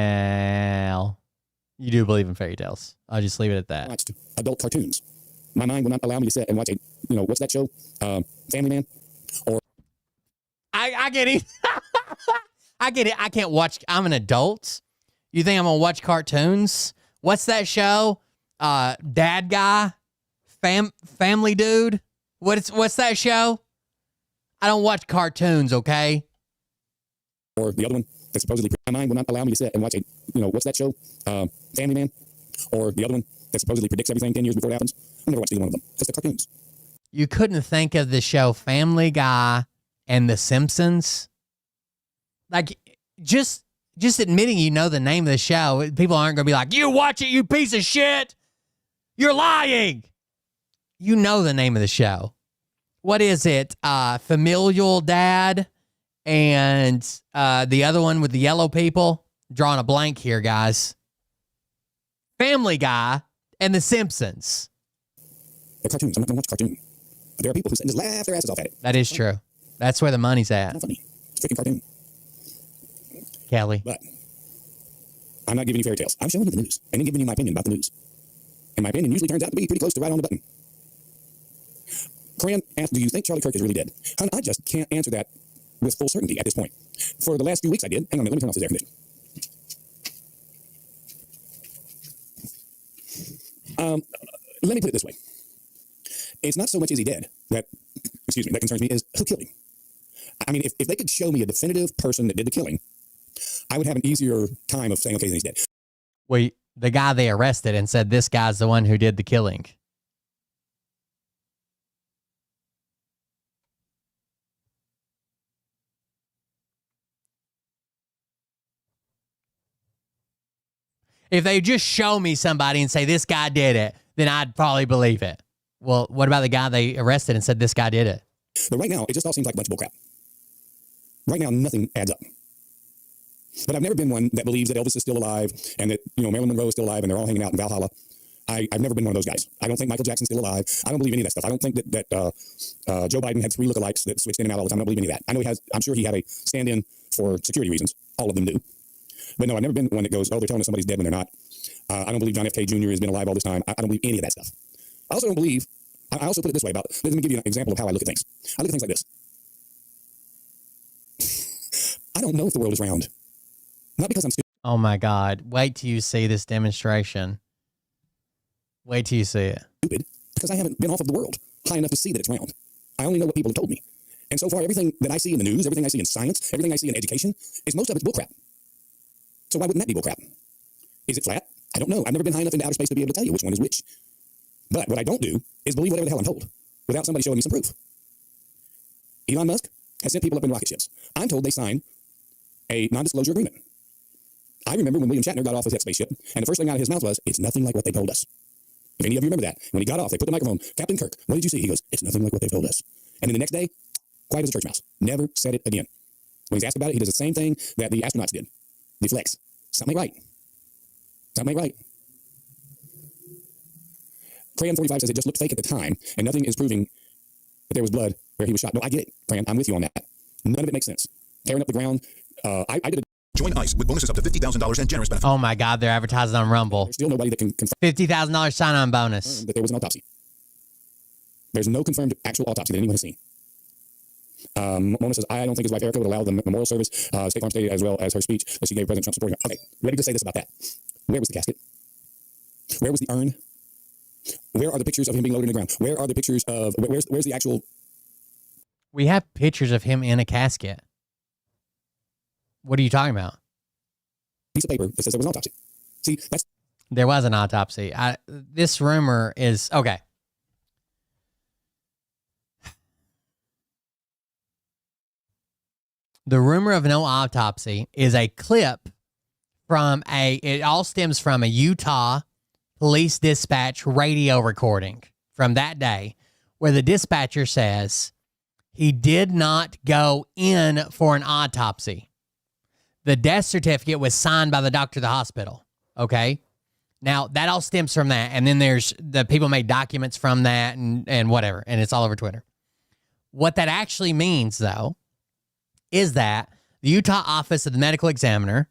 you do believe in fairy tales. I'll just leave it at that. Watched adult cartoons. My mind will not allow me to sit and watch what's that show? Family Man? Or. I get it. I get it. I can't watch. I'm an adult. You think I'm going to watch cartoons? What's that show? Dad Guy? Family Dude? What's that show? I don't watch cartoons, okay? Or the other one that supposedly, my mind will not allow me to sit and watch what's that show? Family Man? Or the other one that supposedly predicts everything 10 years before it happens? I've never watched either one of them because they're cartoons. You couldn't think of the show Family Guy and The Simpsons? Like, just admitting you know the name of the show, people aren't going to be like, you watch it, you piece of shit! You're lying! You know the name of the show. What is it? Familial Dad and the other one with the yellow people? Drawing a blank here, guys. Family Guy and The Simpsons. They're cartoons. I'm not going to watch a cartoon. But there are people who just laugh their asses off at it. That is true. That's where the money's at. Not funny. It's a freaking cartoon. Kelly. But I'm not giving you fairy tales. I'm showing you the news and then giving you my opinion about the news. And my opinion usually turns out to be pretty close to right on the button. Corinne asked, do you think Charlie Kirk is really dead? Hun, I just can't answer that with full certainty at this point. For the last few weeks I did. Hang on a minute, let me turn off this air conditioner. Let me put it this way. It's not so much is he dead that concerns me, is who killed him. I mean, if they could show me a definitive person that did the killing, I would have an easier time of saying, okay, then he's dead. Wait, the guy they arrested and said this guy's the one who did the killing. If they just show me somebody and say this guy did it, then I'd probably believe it. Well, what about the guy they arrested and said this guy did it? But right now, it just all seems like a bunch of bullcrap. Right now, nothing adds up. But I've never been one that believes that Elvis is still alive and that Marilyn Monroe is still alive and they're all hanging out in Valhalla. I've never been one of those guys. I don't think Michael Jackson's still alive. I don't believe any of that stuff. I don't think that Joe Biden had 3 lookalikes that switched in and out all the time. I don't believe any of that. I know I'm sure he had a stand-in for security reasons. All of them do. But no, I've never been one that goes, oh, they're telling us somebody's dead when they're not. I don't believe John F. K. Jr. has been alive all this time. I don't believe any of that stuff. I also don't believe, I also put it this way let me give you an example of how I look at things. I look at things like this. I don't know if the world is round. Not because I'm stupid. Oh my God. Wait till you see this demonstration. Wait till you see it. Stupid, because I haven't been off of the world high enough to see that it's round. I only know what people have told me. And so far, everything that I see in the news, everything I see in science, everything I see in education, most of it's bullcrap. So why wouldn't that be bullcrap? Is it flat? I don't know. I've never been high enough into outer space to be able to tell you which one is which. But what I don't do is believe whatever the hell I'm told without somebody showing me some proof. Elon Musk has sent people up in rocket ships. I'm told they signed a non-disclosure agreement. I remember when William Shatner got off of that spaceship, and the first thing out of his mouth was, "It's nothing like what they told us." If any of you remember that, when he got off, they put the microphone, "Captain Kirk, what did you see?" He goes, "It's nothing like what they told us." And then the next day, quiet as a church mouse. Never said it again. When he's asked about it, he does the same thing that the astronauts did. Deflects. Something ain't right. Something ain't right. Crayon 45 says it just looked fake at the time, and nothing is proving that there was blood where he was shot. No, I get it, Crayon. I'm with you on that. None of it makes sense. Tearing up the ground. I did a Join ICE with bonuses up to $50,000 and generous benefits. Oh my God, they're advertising on Rumble. There's still nobody that can confirm $50,000 sign-on bonus. that there was an autopsy. There's no confirmed actual autopsy that anyone has seen. Mona says, I don't think his wife Erica would allow the memorial service, State Farm stated, as well as her speech that she gave President Trump supporting her. Okay, ready to say this about that. Where was the casket? Where was the urn? Where are the pictures of him being loaded in the ground? Where are the pictures of, where's the actual... We have pictures of him in a casket. What are you talking about? Piece of paper that says there was an autopsy. See, that's... There was an autopsy. This rumor is... Okay. The rumor of no autopsy is a clip from it all stems from a Utah police dispatch radio recording from that day where the dispatcher says he did not go in for an autopsy. The death certificate was signed by the doctor of the hospital. Okay. Now that all stems from that. And then there's the people made documents from that and whatever. And it's all over Twitter. What that actually means though, is that the Utah Office of the Medical Examiner,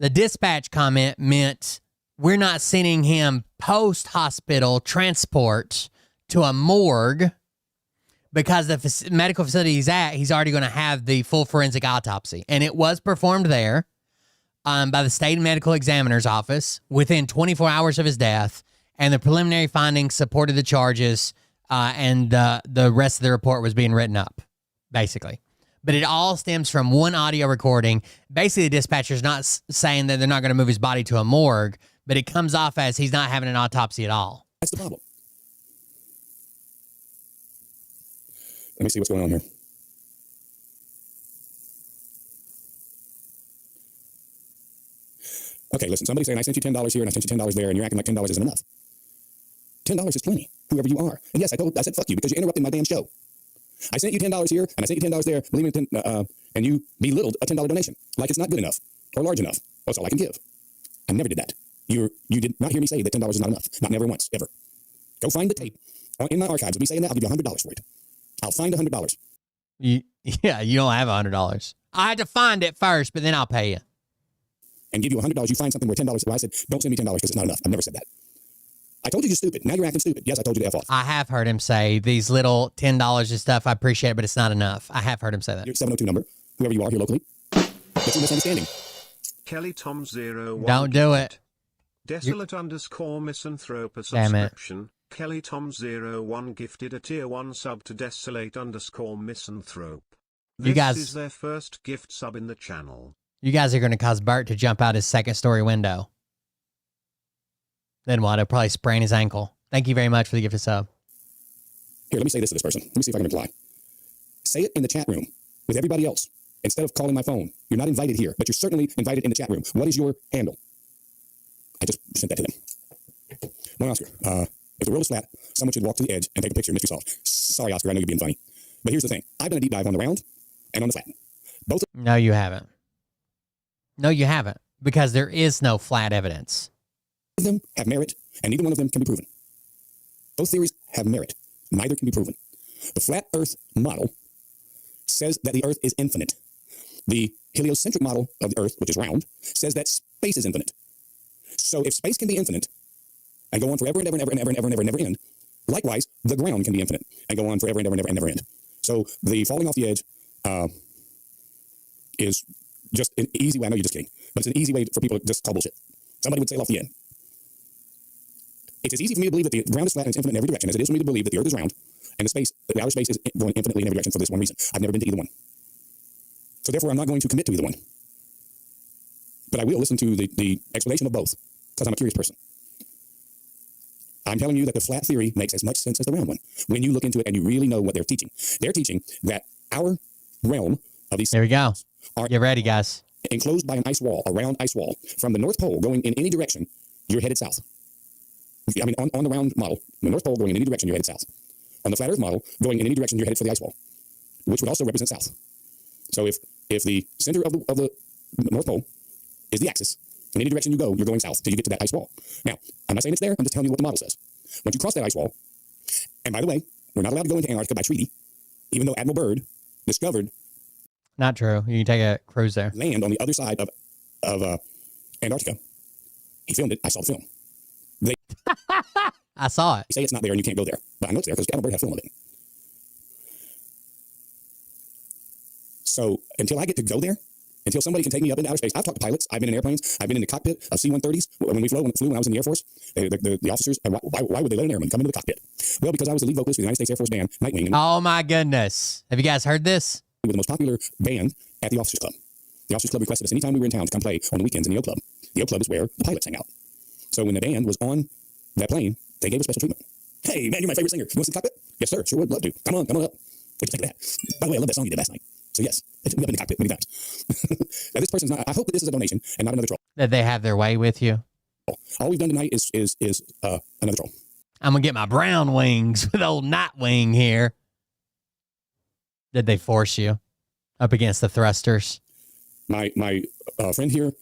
the dispatch comment meant we're not sending him post-hospital transport to a morgue because the medical facility he's at, he's already going to have the full forensic autopsy. And it was performed there by the State Medical Examiner's Office within 24 hours of his death, and the preliminary findings supported the charges, and the rest of the report was being written up, basically. But it all stems from one audio recording. Basically, the dispatcher's not saying that they're not going to move his body to a morgue, but it comes off as he's not having an autopsy at all. That's the problem. Let me see what's going on here. Okay, listen, somebody's saying, I sent you $10 here and I sent you $10 there, and you're acting like $10 isn't enough. $10 is plenty, whoever you are. And yes, I said fuck you because you interrupted my damn show. I sent you $10 here, and I sent you $10 there, believe me, and you belittled a $10 donation, like it's not good enough or large enough. That's all I can give. I never did that. You did not hear me say that $10 is not enough. Not never once, ever. Go find the tape in my archives of me saying that. I'll give you $100 for it. I'll find $100. Yeah, you don't have $100. I had to find it first, but then I'll pay you. And give you $100. You find something where $10. Well, I said, don't send me $10 because it's not enough. I've never said that. I told you you're stupid. Now you're acting stupid. Yes, I told you to F off. I have heard him say these little $10 and stuff. I appreciate it, but it's not enough. I have heard him say that. Your 702 number, whoever you are here locally. That's your misunderstanding. Kelly Tom 01. Don't do it. Desolate _ misanthrope a subscription. Kelly Tom 01 gifted a tier 1 sub to desolate _ misanthrope. You guys, this is their first gift sub in the channel. You guys are going to cause Bert to jump out his second story window. Then what? He'll probably sprain his ankle. Thank you very much for the gift of sub. Here, let me say this to this person. Let me see if I can reply. Say it in the chat room with everybody else instead of calling my phone. You're not invited here, but you're certainly invited in the chat room. What is your handle? I just sent that to them. One Oscar. If the world is flat, someone should walk to the edge and take a picture. Mystery solved. Sorry, Oscar. I know you're being funny. But here's the thing. I've done a deep dive on the round and on the flat. Both. No, you haven't. No, you haven't. Because there is no flat evidence. Of them have merit, and neither one of them can be proven. Both theories have merit. Neither can be proven. The flat Earth model says that the Earth is infinite. The heliocentric model of the Earth, which is round, says that space is infinite. So if space can be infinite and go on forever and ever and ever and ever and ever and ever and never end, likewise, the ground can be infinite and go on forever and ever and ever and never end. So the falling off the edge is just an easy way. I know you're just kidding, but it's an easy way for people to just call bullshit. Somebody would sail off the end. It's as easy for me to believe that the ground is flat and it's infinite in every direction as it is for me to believe that the Earth is round and the outer space is going infinitely in every direction for this one reason. I've never been to either one. So therefore, I'm not going to commit to either one. But I will listen to the explanation of both because I'm a curious person. I'm telling you that the flat theory makes as much sense as the round one when you look into it and you really know what they're teaching. They're teaching that our realm of these. There we go. Get ready, guys. Enclosed by an ice wall, a round ice wall. From the North Pole going in any direction, you're headed south. I mean, on the round model, the North Pole going in any direction, you're headed south. On the flat Earth model, going in any direction, you're headed for the ice wall, which would also represent south. So if the center of the North Pole is the axis, in any direction you go, you're going south till you get to that ice wall. Now, I'm not saying it's there. I'm just telling you what the model says. Once you cross that ice wall, and by the way, we're not allowed to go into Antarctica by treaty, even though Admiral Byrd discovered. Not true. You can take a cruise there. Land on the other side of Antarctica. He filmed it. I saw the film. They I saw it. say it's not there and you can't go there, but I know it's there because Admiral Byrd had film of it. So until I get to go there, until somebody can take me up into outer space, I've talked to pilots. I've been in airplanes. I've been in the cockpit of C-130s. When we flew when I was in the Air Force, the officers, why would they let an airman come into the cockpit? Well, because I was the lead vocalist for the United States Air Force band, Nightwing. Oh my goodness. Have you guys heard this? We were the most popular band at the Officers Club. The Officers Club requested us anytime we were in town to come play on the weekends in the O Club. The O Club is where the pilots hang out. So when the band was on that plane, they gave us special treatment. Hey, man, you're my favorite singer. You want to see the cockpit? Yes, sir. Sure would. Love to. Come on up. What'd you think of that? By the way, I love that song you did last night. So yes, they took me up in the cockpit many times. Now this person's not. I hope that this is a donation and not another troll. That they have their way with you. All we've done tonight is another troll. I'm gonna get my brown wings with old Nightwing here. Did they force you up against the thrusters? My friend here,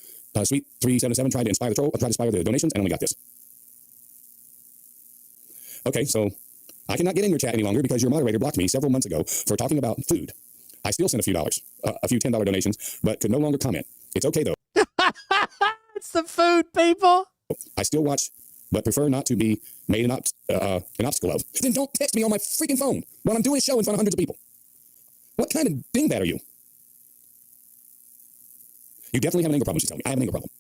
Sweet 377, tried to inspire the donations, and only got this. Okay, so I cannot get in your chat any longer because your moderator blocked me several months ago for talking about food. I still sent a few $10 donations, but could no longer comment. It's okay though. It's the food, people. I still watch, but prefer not to be made an obstacle of. Then don't text me on my freaking phone while I'm doing a show in front of hundreds of people. What kind of dingbat are you? You definitely have an anger problem, she's telling me. I have an anger problem.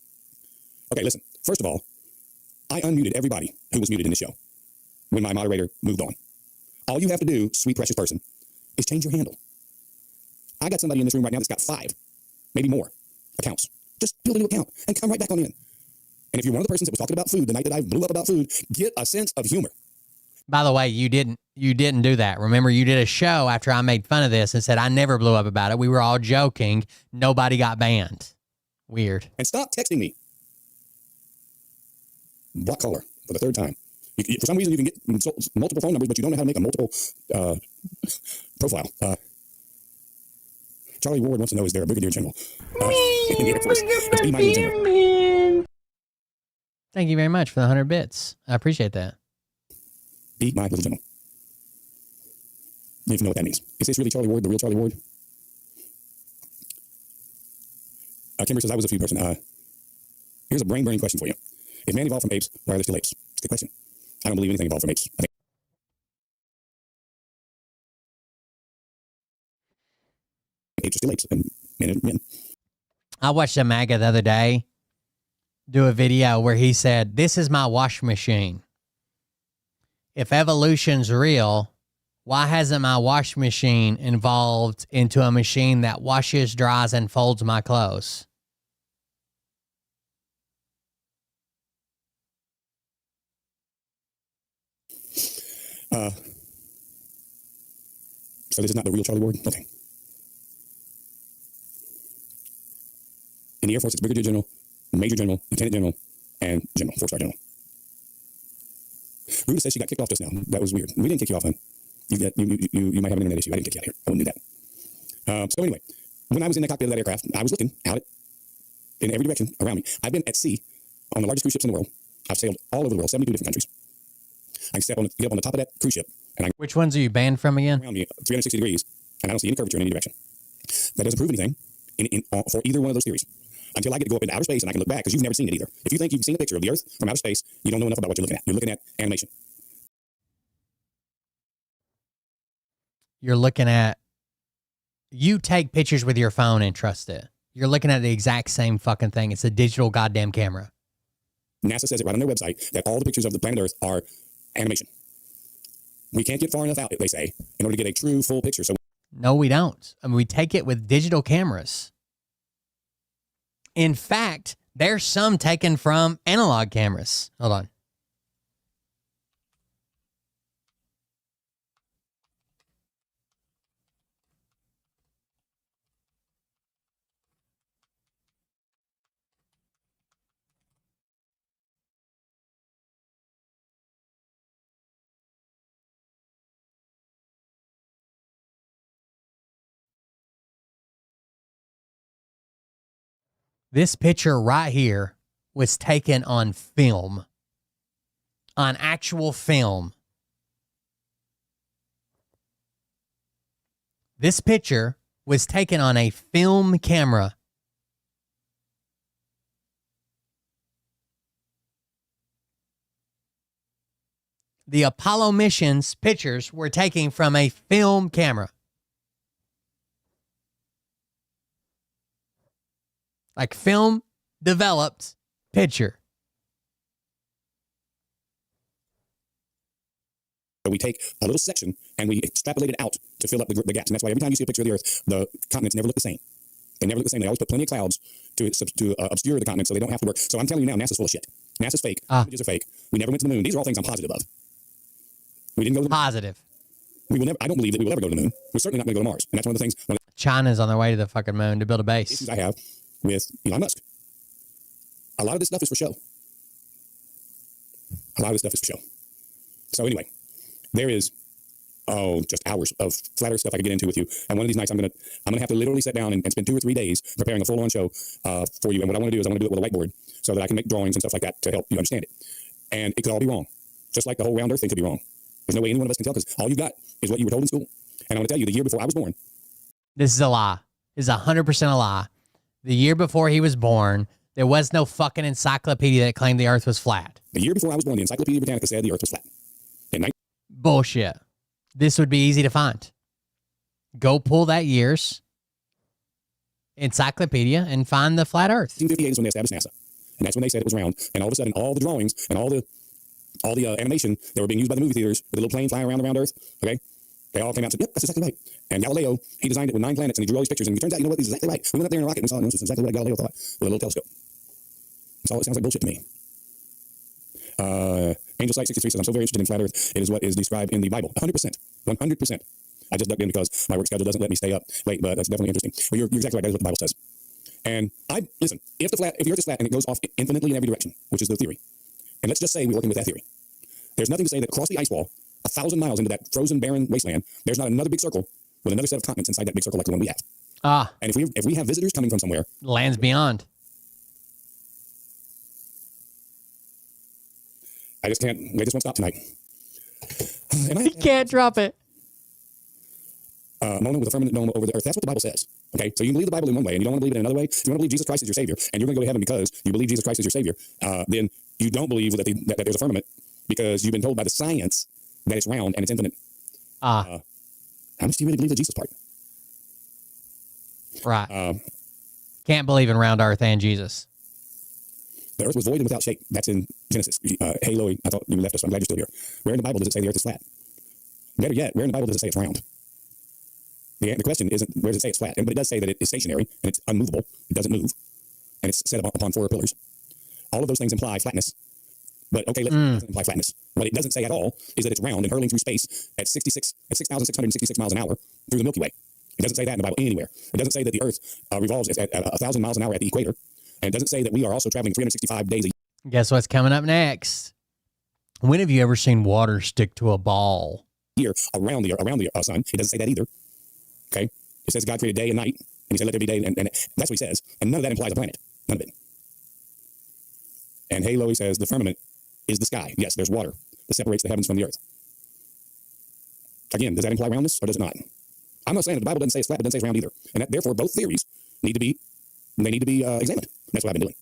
Okay, listen. First of all, I unmuted everybody who was muted in the show when my moderator moved on. All you have to do, sweet precious person, is change your handle. I got somebody in this room right now that's got 5, maybe more, accounts. Just build a new account and come right back on in. And if you're one of the persons that was talking about food the night that I blew up about food, get a sense of humor. By the way, you didn't do that. Remember, you did a show after I made fun of this and said I never blew up about it. We were all joking. Nobody got banned. Weird. And stop texting me. Block caller for the 3rd time. For some reason, you can get multiple phone numbers, but you don't know how to make a multiple profile. Charlie Ward wants to know, is there a brigadier general in the Air Force? It's be my general. Thank you very much for the 100 bits. I appreciate that. Be my little general. You even know what that means. Is this really Charlie Ward, the real Charlie Ward? Kimber says, I was a food person. Here's a brain-burning question for you. If man evolved from apes, why are there still apes? It's a good question. I don't believe anything evolved from apes. I think apes are still apes, and men are men. I watched a MAGA the other day do a video where he said, this is my wash machine. If evolution's real, why hasn't my wash machine evolved into a machine that washes, dries, and folds my clothes? So this is not the real Charlie Ward? Okay. In the Air Force, it's Brigadier General, Major General, Lieutenant General, and General, 4-star General. Ruta says she got kicked off just now. That was weird. We didn't kick you off, hon. You might have an internet issue. I didn't kick you out here. I wouldn't do that. So anyway, when I was in the cockpit of that aircraft, I was looking out in every direction around me. I've been at sea on the largest cruise ships in the world. I've sailed all over the world, 72 different countries. I can get up on the top of that cruise ship. Which ones are you banned from again? Around me 360 degrees, and I don't see any curvature in any direction. That doesn't prove anything for either one of those theories. Until I get to go up into outer space and I can look back, because you've never seen it either. If you think you've seen a picture of the Earth from outer space, you don't know enough about what you're looking at. You're looking at animation. You're looking at... You take pictures with your phone and trust it. You're looking at the exact same fucking thing. It's a digital goddamn camera. NASA says it right on their website that all the pictures of the planet Earth are animation. We can't get far enough out, they say, in order to get a true, full picture. So no, we don't. I mean, we take it with digital cameras. In fact, there's some taken from analog cameras. Hold on. This picture right here was taken on film. On actual film. This picture was taken on a film camera. The Apollo mission's pictures were taken from a film camera. Like film developed picture. We take a little section and we extrapolate it out to fill up the gaps. And that's why every time you see a picture of the Earth, the continents never look the same. They never look the same. They always put plenty of clouds to obscure the continents so they don't have to work. So I'm telling you now, NASA's full of shit. NASA's fake. Images are fake. We never went to the moon. These are all things I'm positive of. We didn't go to the moon. Positive. We will never. I don't believe that we will ever go to the moon. We're certainly not going to go to Mars. And that's one of the things. China's on their way to the fucking moon to build a base. Issues I have with Elon Musk. A lot of this stuff is for show. A lot of this stuff is for show. So anyway, there is just hours of flat Earth stuff I could get into with you. And one of these nights I'm gonna have to literally sit down and spend 2 or 3 days preparing a full-on show for you. And what I want to do is I want to do it with a whiteboard so that I can make drawings and stuff like that to help you understand it. And it could all be wrong, just like the whole round Earth thing could be wrong. There's no way any one of us can tell because all you've got is what you were told in school. And I'm going to tell you, the year before I was born. This is a lie. This is 100% a lie. The year before he was born, there was no fucking encyclopedia that claimed the Earth was flat. The year before I was born, the Encyclopedia Britannica said the Earth was flat. Bullshit. This would be easy to find. Go pull that year's encyclopedia and find the flat Earth. 1958 is when they established NASA. And that's when they said it was round. And all of a sudden, all the drawings and all the animation that were being used by the movie theaters with the little plane flying around the round Earth, okay, they all came out and said, yep, that's exactly right. And Galileo, he designed it with 9 planets and he drew all these pictures. And it turns out, you know what, he's exactly right. We went up there in a rocket and we saw it. This is exactly what Galileo thought with a little telescope. That's all. It sounds like bullshit to me. Angel Site 63 says, I'm so very interested in flat Earth. It is what is described in the Bible. 100%. 100%. I just ducked in because my work schedule doesn't let me stay up late, but that's definitely interesting. Well, you're exactly right. That is what the Bible says. And listen, if the Earth is flat and it goes off infinitely in every direction, which is the theory, and let's just say we're working with that theory, there's nothing to say that across the ice wall, 1,000 miles into that frozen, barren wasteland, there's not another big circle with another set of continents inside that big circle like the one we have. And if we have visitors coming from somewhere, lands beyond. I just can't. They just won't stop tonight. You can't drop it. Mona with a firmament dome over the earth. That's what the Bible says. Okay, so you can believe the Bible in one way, and you don't want to believe it in another way. If you want to believe Jesus Christ is your Savior, and you're going to go to heaven because you believe Jesus Christ is your Savior, then you don't believe that there's a firmament because you've been told by the science that it's round and it's infinite. How much do you really believe the Jesus part? Right. Can't believe in round Earth and Jesus. The earth was void and without shape. That's in Genesis. Hey, Loie, I thought you left us. I'm glad you're still here. Where in the Bible does it say the earth is flat? Better yet, where in the Bible does it say it's round? The question isn't where does it say it's flat, but it does say that it is stationary and it's unmovable. It doesn't move. And it's set upon 4 pillars. All of those things imply flatness. But okay, let's imply flatness. What it doesn't say at all is that it's round and hurling through space at 6,666 miles an hour through the Milky Way. It doesn't say that in the Bible anywhere. It doesn't say that the earth revolves at 1,000 miles an hour at the equator. And it doesn't say that we are also traveling 365 days a year. Guess what's coming up next? When have you ever seen water stick to a ball? Year around the sun. It doesn't say that either. Okay? It says God created day and night, and he said let there be day, and that's what he says. And none of that implies a planet. None of it. And hey, Loie says the firmament is the sky. Yes, there's water that separates the heavens from the earth. Again, does that imply roundness or does it not? I'm not saying that the Bible doesn't say it's flat, but it doesn't say it's round either. And that, therefore, both theories need to be examined. That's what I've been doing.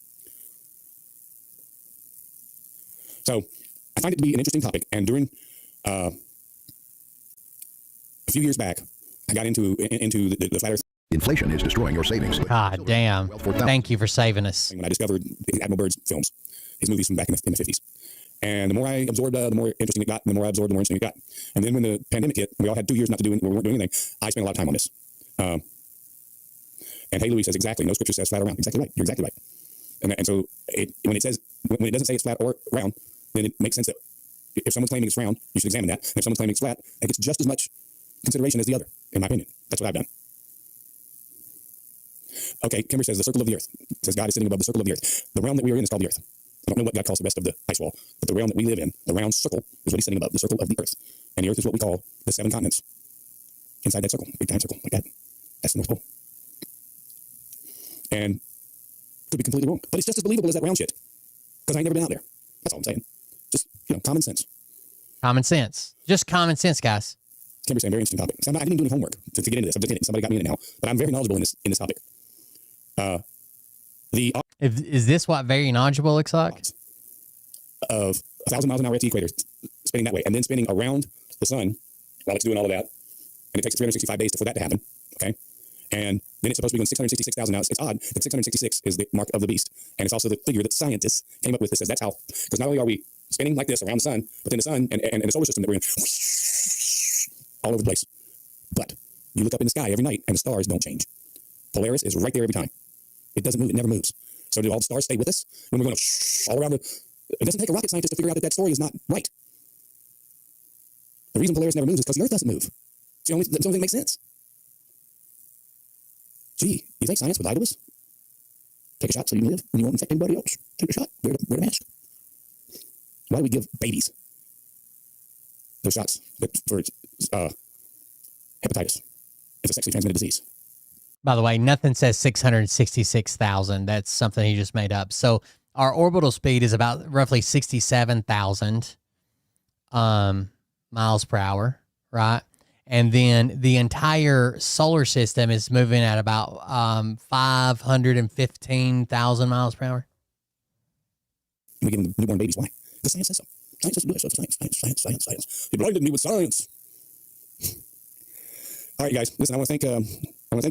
So I find it to be an interesting topic. And during a few years back, I got into the flat earth. Inflation is destroying your savings. God damn. Thank you for saving us. When I discovered Admiral Byrd's films, his movies from back in the 50s. And the more I absorbed, the more interesting it got. And the more I absorbed, the more interesting it got. And then when the pandemic hit, we all had 2 years we weren't doing anything. I spent a lot of time on this. And hey, Louis says exactly. No scripture says flat or round. Exactly right. You're exactly right. And so when it doesn't say it's flat or round, then it makes sense that if someone's claiming it's round, you should examine that. And if someone's claiming it's flat, it gets just as much consideration as the other, in my opinion. That's what I've done. Okay, Kimber says the circle of the earth. It says God is sitting above the circle of the earth. The realm that we are in is called the earth. I don't know what God calls the rest of the ice wall, but the realm that we live in, the round circle, is what he's sitting above, the circle of the earth. And the earth is what we call the 7 continents. Inside that circle, big time circle, like that. That's the North Pole. And Could be completely wrong. But it's just as believable as that round shit. Because I ain't never been out there. That's all I'm saying. Just, common sense. Common sense. Just common sense, guys. Kimber's saying, very interesting topic. So I didn't even do any homework to get into this. I'm just in it. Somebody got me in it now. But I'm very knowledgeable in this topic. Is this what very knowledgeable looks like? Of 1,000 miles an hour at the equator, spinning that way, and then spinning around the sun while it's doing all of that. And it takes 365 days for that to happen. Okay? And then it's supposed to be going 666,000. Now, it's odd that 666 is the mark of the beast. And it's also the figure that scientists came up with that says that's how, because not only are we spinning like this around the sun, but then the sun and the solar system that we're in, all over the place. But you look up in the sky every night and the stars don't change. Polaris is right there every time. It doesn't move. It never moves. So do all the stars stay with us when we're going all around it doesn't take a rocket scientist to figure out that story is not right. The reason Polaris never moves is because the Earth doesn't move. It's the only thing that makes sense. Gee, you think science would lie to us? Take a shot so you can live and you won't infect anybody else. Take a shot. Wear a mask. Why do we give babies those shots for hepatitis? It's a sexually transmitted disease. By the way, nothing says 666,000. That's something he just made up. So our orbital speed is about roughly 67,000 miles per hour, right? And then the entire solar system is moving at about 515,000 miles per hour. We give them newborn babies. Why? Because science says so. Science doesn't do that stuff. Science. He blinded me with science. All right, guys. Listen, I want to thank y'all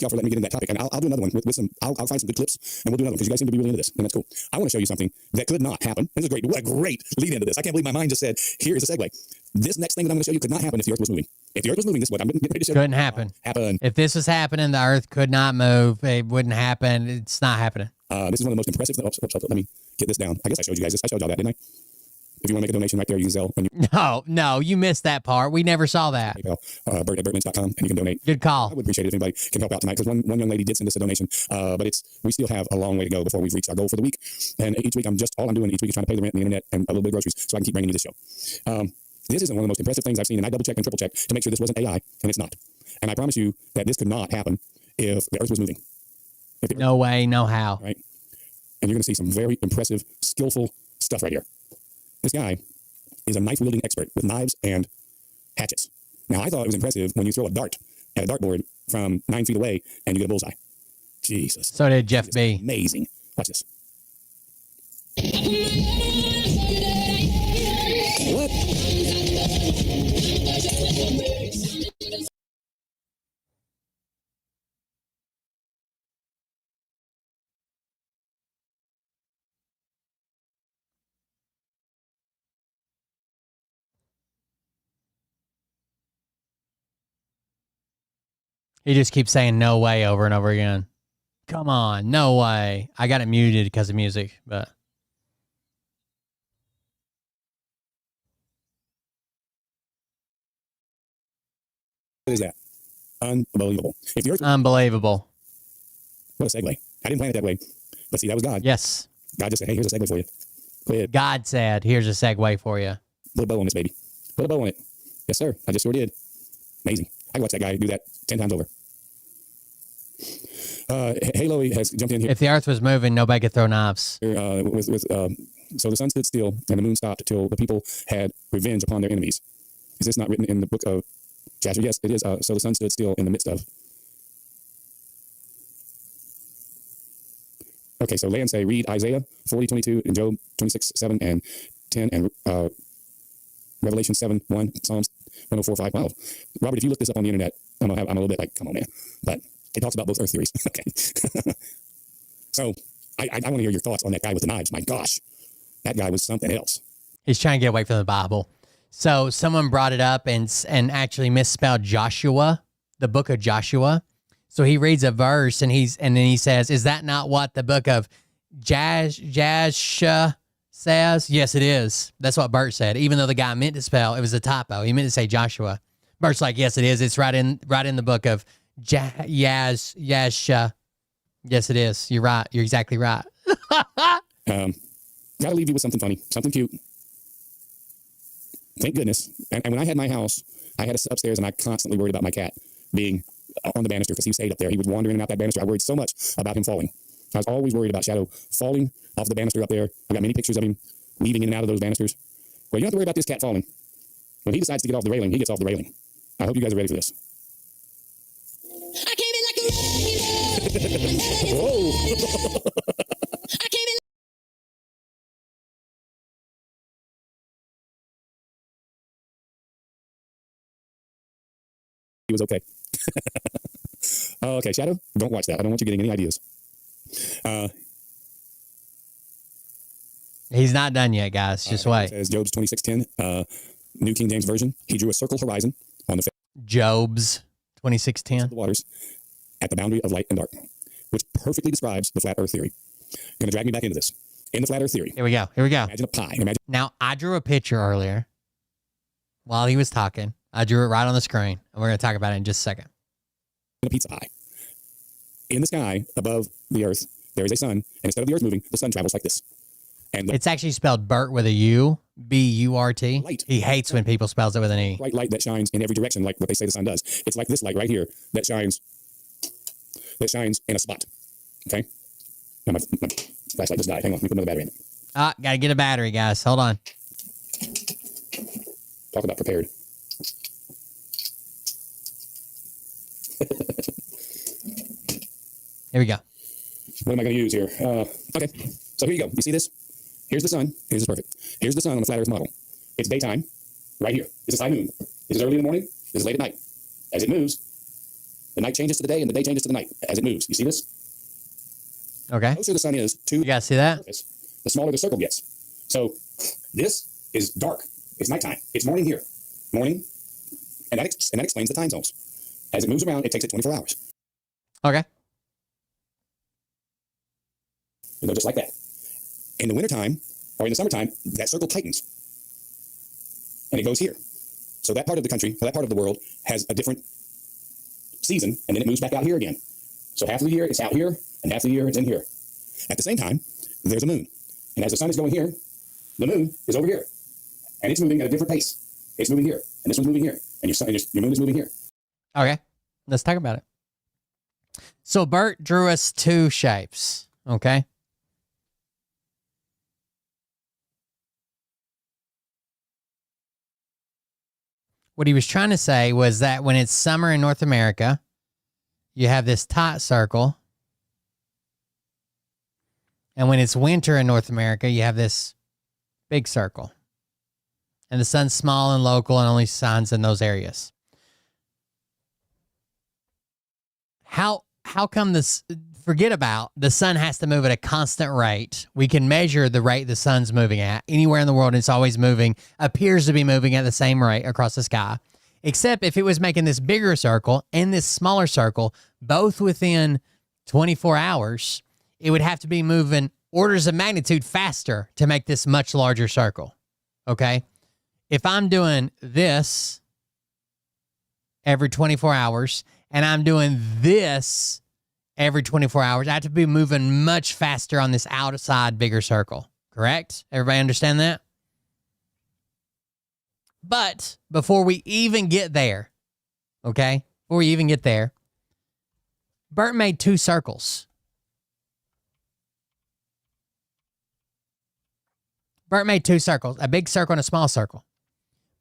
for letting me get into that topic, and I'll do another one with some. I'll find some good clips, and we'll do another one because you guys seem to be really into this, and that's cool. I want to show you something that could not happen. This is great. What a great lead into this! I can't believe my mind just said, "Here is a segue." This next thing that I'm going to show you could not happen if the Earth was moving. If the Earth was moving, this is what I'm getting ready to show you. Couldn't happen. If this was happening, the Earth could not move. It wouldn't happen. It's not happening. This is one of the most impressive. Let me get this down. I guess I showed you guys this. I showed y'all that, didn't I? If you want to make a donation right there, you can Zelle. No, you missed that part. We never saw that. PayPal, Bert at bertmans.com, and you can donate. Good call. I would appreciate it if anybody can help out tonight, because one young lady did send us a donation, but we still have a long way to go before we've reached our goal for the week. And each week, all I'm doing each week is trying to pay the rent and the internet and a little bit of groceries so I can keep bringing you this show. This isn't one of the most impressive things I've seen, and I double-checked and triple-checked to make sure this wasn't AI, and it's not. And I promise you that this could not happen if the Earth was moving. No way, no how. Right? And you're going to see some very impressive, skillful stuff right here. This guy is a knife-wielding expert with knives and hatchets. Now, I thought it was impressive when you throw a dart at a dartboard from 9 feet away and you get a bullseye. Jesus. So did Jeff B. Amazing. Watch this. What? He just keeps saying no way over and over again. Come on, no way. I got it muted because of music, but. What is that? Unbelievable. Unbelievable. What a segue. I didn't plan it that way. But see, that was God. Yes. God just said, hey, here's a segue for you. Go ahead. God said, here's a segue for you. Put a bow on this, baby. Put a bow on it. Yes, sir. I just sure did. Amazing. I can watch that guy do that 10 times over. Halo has jumped in here. If the Earth was moving, nobody could throw knives. So the sun stood still and the moon stopped till the people had revenge upon their enemies. Is this not written in the book of Jasher? Yes, it is. So the sun stood still in the midst of. Okay, so Land say read Isaiah 40:22 and Job 26:7 and 10 and Revelation 7:1, Psalms 104:5. Wow, Robert, if you look this up on the internet, I'm a little bit like, come on, man. But it talks about both Earth theories. Okay, so I want to hear your thoughts on that guy with the knives. My gosh, that guy was something else. He's trying to get away from the Bible. So someone brought it up and actually misspelled Joshua, the book of Joshua. So he reads a verse and then he says, "Is that not what the book of Jasher says?" Yes, it is. That's what Bert said. Even though the guy meant to spell, it was a typo. He meant to say Joshua. Bert's like, "Yes, it is. It's right in the book of Jasher." Yes, it is. You're right. You're exactly right. Gotta leave you with something funny, something cute. Thank goodness. And when I had my house, I had a upstairs, and I constantly worried about my cat being on the banister because he stayed up there. He would wander in and out that banister. I worried so much about him falling. I was always worried about Shadow falling off the banister up there. I got many pictures of him weaving in and out of those banisters. Well, you don't have to worry about this cat falling. When he decides to get off the railing, he gets off the railing. I hope you guys are ready for this. I came in like a Whoa. I came in. He was okay. Okay, Shadow, don't watch that. I don't want you getting any ideas. He's not done yet, guys. Just wait. It says Job's 26:10, New King James Version. He drew a circle horizon on the face Job's 26:10 of the waters at the boundary of light and dark, which perfectly describes the flat earth theory. Going to drag me back into this. In the flat earth theory. Here we go. Imagine a pie. Now, I drew a picture earlier while he was talking. I drew it right on the screen, and we're going to talk about it in just a second. A pizza pie. In the sky above the earth, there is a sun, and instead of the earth moving, the sun travels like this. And it's actually spelled Burt with a U, B-U-R-T. Light. He hates when people spells it with an E. Bright light that shines in every direction, like what they say the sun does. It's like this light right here that shines in a spot. Okay? Now my flashlight just died. Hang on, let me put another battery in it. Gotta get a battery, guys. Hold on. Talk about prepared. Here we go. What am I going to use here? Okay, so here you go. You see this? Here's the sun. Here's this perfect. Here's the sun on the flat earth model. It's daytime, right here. This is high noon. This is early in the morning. This is late at night. As it moves, the night changes to the day, and the day changes to the night as it moves. You see this? Okay. The closer the sun is to you guys see that? Surface, the smaller the circle gets. So this is dark. It's nighttime. It's morning here. Morning. And that explains the time zones. As it moves around, it takes it 24 hours. Okay. You know, just like that. In the wintertime, or in the summertime, that circle tightens. And it goes here. So that part of the country, or that part of the world, has a different season, and then it moves back out here again. So half of the year, it's out here, and half of the year, it's in here. At the same time, there's a moon. And as the sun is going here, the moon is over here. And it's moving at a different pace. It's moving here, and this one's moving here, and your moon is moving here. Okay. Let's talk about it. So Bert drew us two shapes, okay? What he was trying to say was that when it's summer in North America, you have this tight circle. And when it's winter in North America, you have this big circle. And the sun's small and local and only shines in those areas. How come this, forget about the sun has to move at a constant rate. We can measure the rate the sun's moving at. Anywhere in the world, it's always moving, appears to be moving at the same rate across the sky. Except if it was making this bigger circle and this smaller circle, both within 24 hours, it would have to be moving orders of magnitude faster to make this much larger circle. Okay? If I'm doing this every 24 hours and I'm doing this every 24 hours, I have to be moving much faster on this outside bigger circle. Correct? Everybody understand that? But before we even get there, okay? Before we even get there, Bert made two circles. Bert made two circles, a big circle and a small circle.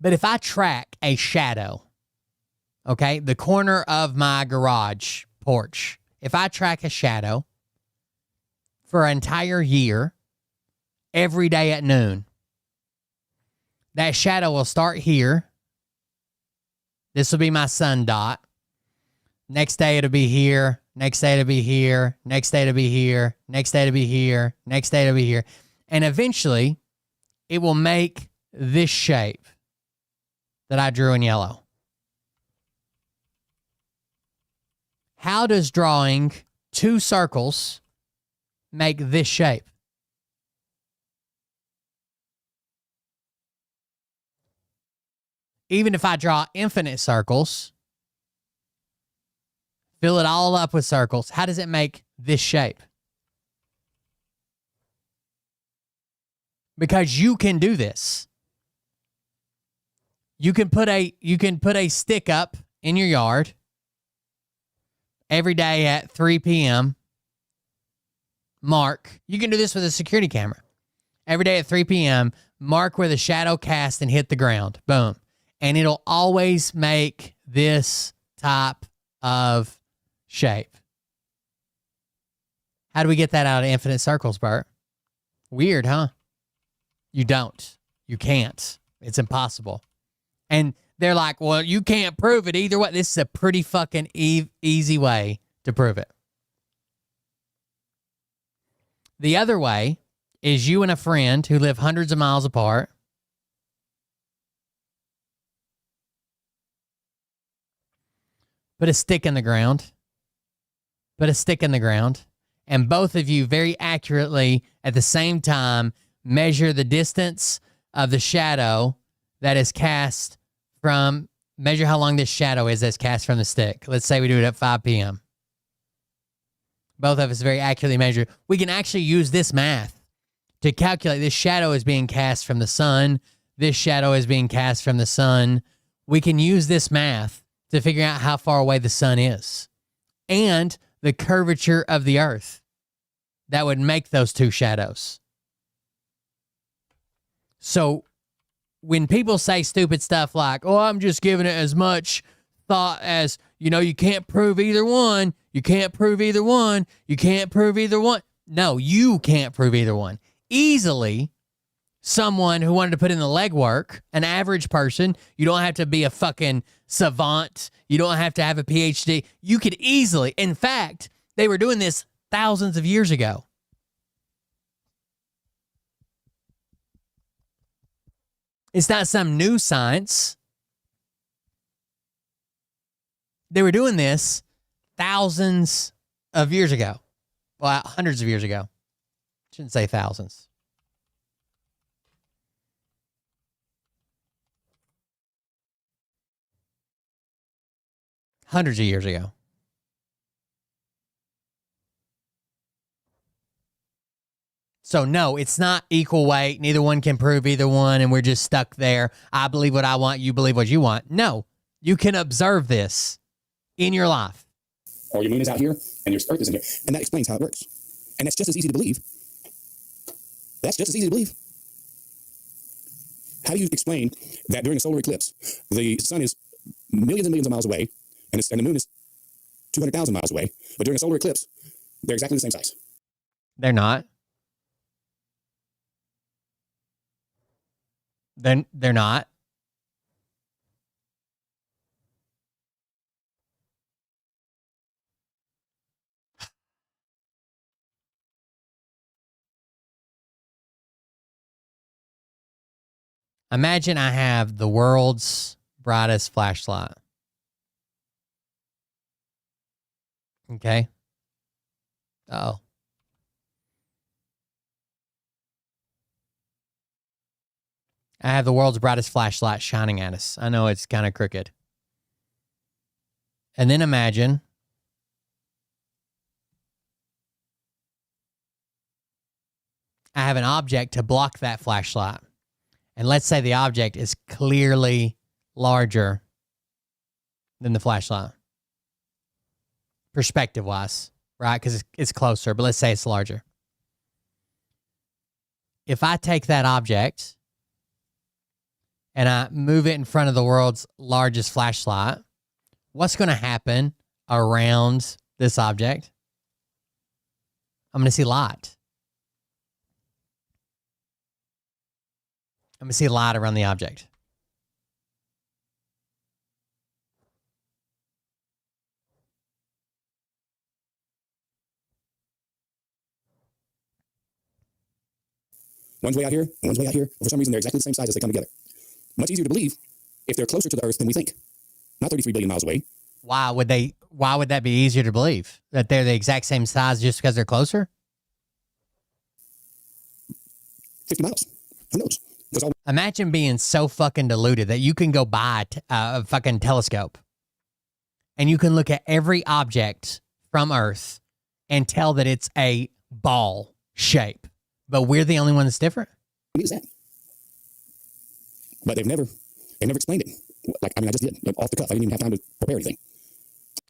But if I track a shadow, okay, the corner of my garage porch, if I track a shadow for an entire year, every day at noon, that shadow will start here. This will be my sun dot. Next day it'll be here. Next day it'll be here. Next day it'll be here. Next day it'll be here. Next day it'll be here. And eventually, it will make this shape that I drew in yellow. How does drawing two circles make this shape? Even if I draw infinite circles, fill it all up with circles, how does it make this shape? Because you can do this. You can put a stick up in your yard every day at 3 p.m. mark. You can do this with a security camera. Every day at 3 p.m., mark where the shadow cast and hit the ground. Boom. And it'll always make this type of shape. How do we get that out of infinite circles, Bert? Weird, huh? You don't. You can't. It's impossible. And they're like, well, you can't prove it either way. This is a pretty fucking easy way to prove it. The other way is you and a friend who live hundreds of miles apart. Put a stick in the ground. Put a stick in the ground. And both of you very accurately at the same time measure the distance of the shadow that is cast from, measure how long this shadow is that's cast from the stick. Let's say we do it at 5 p.m. Both of us very accurately measure. We can actually use this math to calculate this shadow is being cast from the sun. This shadow is being cast from the sun. We can use this math to figure out how far away the sun is and the curvature of the earth that would make those two shadows. So when people say stupid stuff like, oh, I'm just giving it as much thought as, you know, you can't prove either one. You can't prove either one. You can't prove either one. No, you can't prove either one. Easily, someone who wanted to put in the legwork, an average person, you don't have to be a fucking savant. You don't have to have a PhD. You could easily, in fact, they were doing this thousands of years ago. It's not some new science. They were doing this thousands of years ago. Well, hundreds of years ago. Shouldn't say thousands. Hundreds of years ago. So no, it's not equal weight. Neither one can prove either one, and we're just stuck there. I believe what I want, you believe what you want. No, you can observe this in your life. Or your moon is out here, and your Earth is in here. And that explains how it works. And that's just as easy to believe. That's just as easy to believe. How do you explain that during a solar eclipse, the sun is millions and millions of miles away, and the moon is 200,000 miles away, but during a solar eclipse, they're exactly the same size? They're not. They're not. Imagine I have the world's brightest flashlight. Okay? Uh-oh. I have the world's brightest flashlight shining at us. I know it's kind of crooked. And then imagine I have an object to block that flashlight. And let's say the object is clearly larger than the flashlight. Perspective-wise, right? Because it's closer, but let's say it's larger. If I take that object and I move it in front of the world's largest flashlight, what's going to happen around this object? I'm going to see light. I'm going to see light around the object. One's way out here, and one's way out here. For some reason, they're exactly the same size as they come together. Much easier to believe if they're closer to the Earth than we think. Not 33 billion miles away. Why would that be easier to believe? That they're the exact same size just because they're closer? 50 miles. Who knows? Imagine being so fucking deluded that you can go buy a fucking telescope and you can look at every object from Earth and tell that it's a ball shape. But we're the only one that's different. What is that? But they've never explained it. I just did off the cuff. I didn't even have time to prepare anything.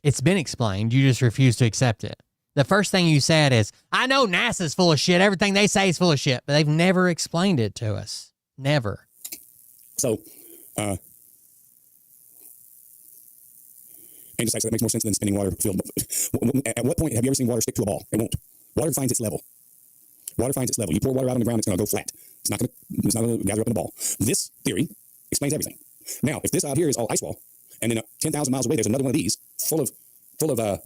It's been explained. You just refuse to accept it. The first thing you said is, I know NASA's full of shit. Everything they say is full of shit. But they've never explained it to us. Never. So, and just like so that makes more sense than spinning water filled. At what point have you ever seen water stick to a ball? It won't. Water finds its level. Water finds its level. You pour water out on the ground, it's going to go flat. It's not going to gather up in a ball. This theory explains everything. Now, if this out here is all ice wall, and then 10,000 miles away, there's another one of these full of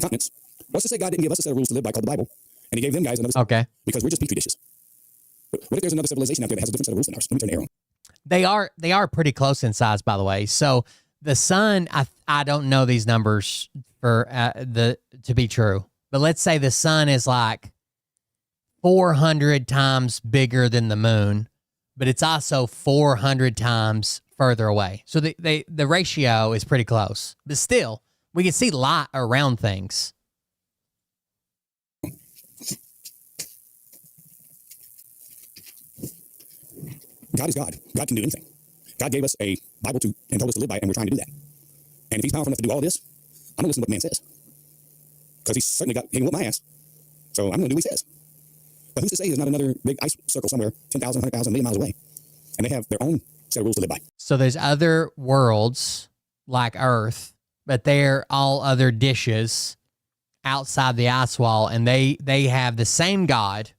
continents. What's to say God didn't give us a set of rules to live by called the Bible, and He gave them guys another set? Okay. Because we're just petri dishes. What if there's another civilization out there that has a different set of rules than ours? Let me turn the arrow on. They are pretty close in size, by the way. So the sun, I don't know these numbers for to be true, but let's say the sun is like 400 times bigger than the moon, but it's also 400 times further away. So the ratio is pretty close, but still, we can see light around things. God is God. God can do anything. God gave us a Bible and told us to live by it, and we're trying to do that. And if He's powerful enough to do all of this, I'm going to listen to what man says. Because He's certainly he can whoop my ass. So I'm going to do what He says. But who's to say there's not another big ice circle somewhere 10,000, 100,000, million miles away? And they have their own set of rules to live by. So there's other worlds like Earth, but they're all other dishes outside the ice wall, and they have the same God,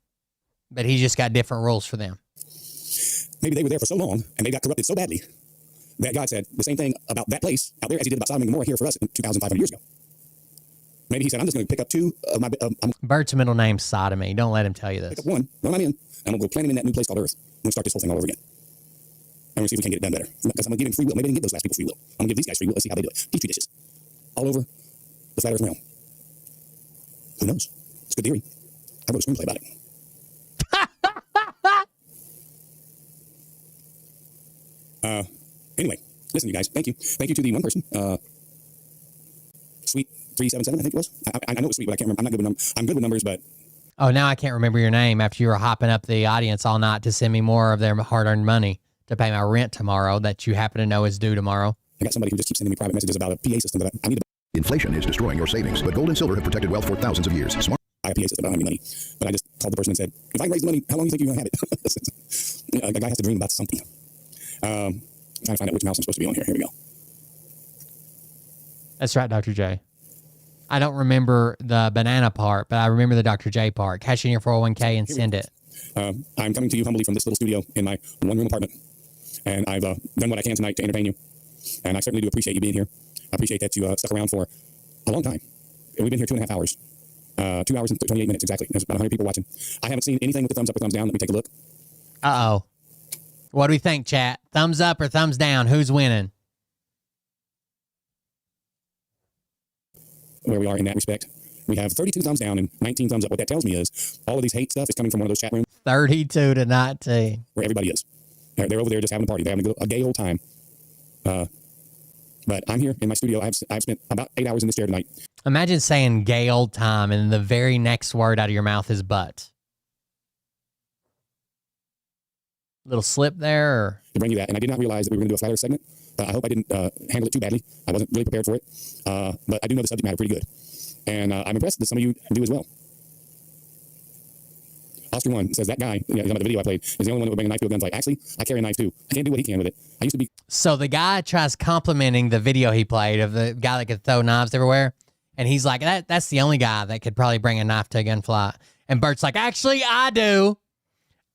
but He just got different rules for them. Maybe they were there for so long, and they got corrupted so badly, that God said the same thing about that place out there as He did about Sodom and Gomorrah here for us 2,500 years ago. Maybe He said, I'm just going to pick up two of my... Bert's middle name's Sodomy. Don't let him tell you this. Pick up one I'm in, and I'm going to go plant him in that new place called Earth. I'm going to start this whole thing all over again. I'm going to see if we can get it done better. Because I'm going to give him free will. Maybe I didn't give those last people free will. I'm going to give these guys free will. Let's see how they do it. Petri dishes. All over the flat Earth realm. Who knows? It's a good theory. I wrote a screenplay about it. Anyway, listen, you guys. Thank you. Thank you to the one person. Sweet 377, I think it was. I know it's sweet, but I can't remember. I'm not good with numbers. I'm good with numbers, but... Oh, now I can't remember your name after you were hopping up the audience all night to send me more of their hard-earned money to pay my rent tomorrow that you happen to know is due tomorrow. I got somebody who just keeps sending me private messages about a PA system that I need to... Inflation is destroying your savings, but gold and silver have protected wealth for thousands of years. Smart. I have a PA system, I don't have any money. But I just called the person and said, if I can raise the money, how long do you think you're going to have it? A guy has to dream about something. Trying to find out which mouse I'm supposed to be on here. Here we go. That's right, Dr. J. I don't remember the banana part, but I remember the Dr. J part. Cash in your 401k and send it. I'm coming to you humbly from this little studio in my one-room apartment. And I've done what I can tonight to entertain you. And I certainly do appreciate you being here. I appreciate that you stuck around for a long time. We've been here 2.5 hours. 2 hours and 28 minutes, exactly. There's about 100 people watching. I haven't seen anything with the thumbs up or thumbs down. Let me take a look. Uh-oh. What do we think, chat? Thumbs up or thumbs down? Who's winning? Where we are in that respect. We have 32 thumbs down and 19 thumbs up. What that tells me is all of these hate stuff is coming from one of those chat rooms. 32 to 19. Where everybody is. They're over there just having a party. They're having a gay old time. But I'm here in my studio. I've spent about 8 hours in this chair tonight. Imagine saying gay old time and the very next word out of your mouth is butt. Little slip there? Or? To bring you that. And I did not realize that we were going to do a flat earth segment. I hope I didn't handle it too badly. I wasn't really prepared for it. But I do know the subject matter pretty good. And I'm impressed that some of you do as well. Oscar 1 says that guy, the video I played, is the only one that would bring a knife to a gunfight. Actually, I carry a knife too. I can't do what he can with it. I used to be... So the guy tries complimenting the video he played of the guy that could throw knives everywhere. And he's like, that's the only guy that could probably bring a knife to a gunfight. And Bert's like, actually, I do.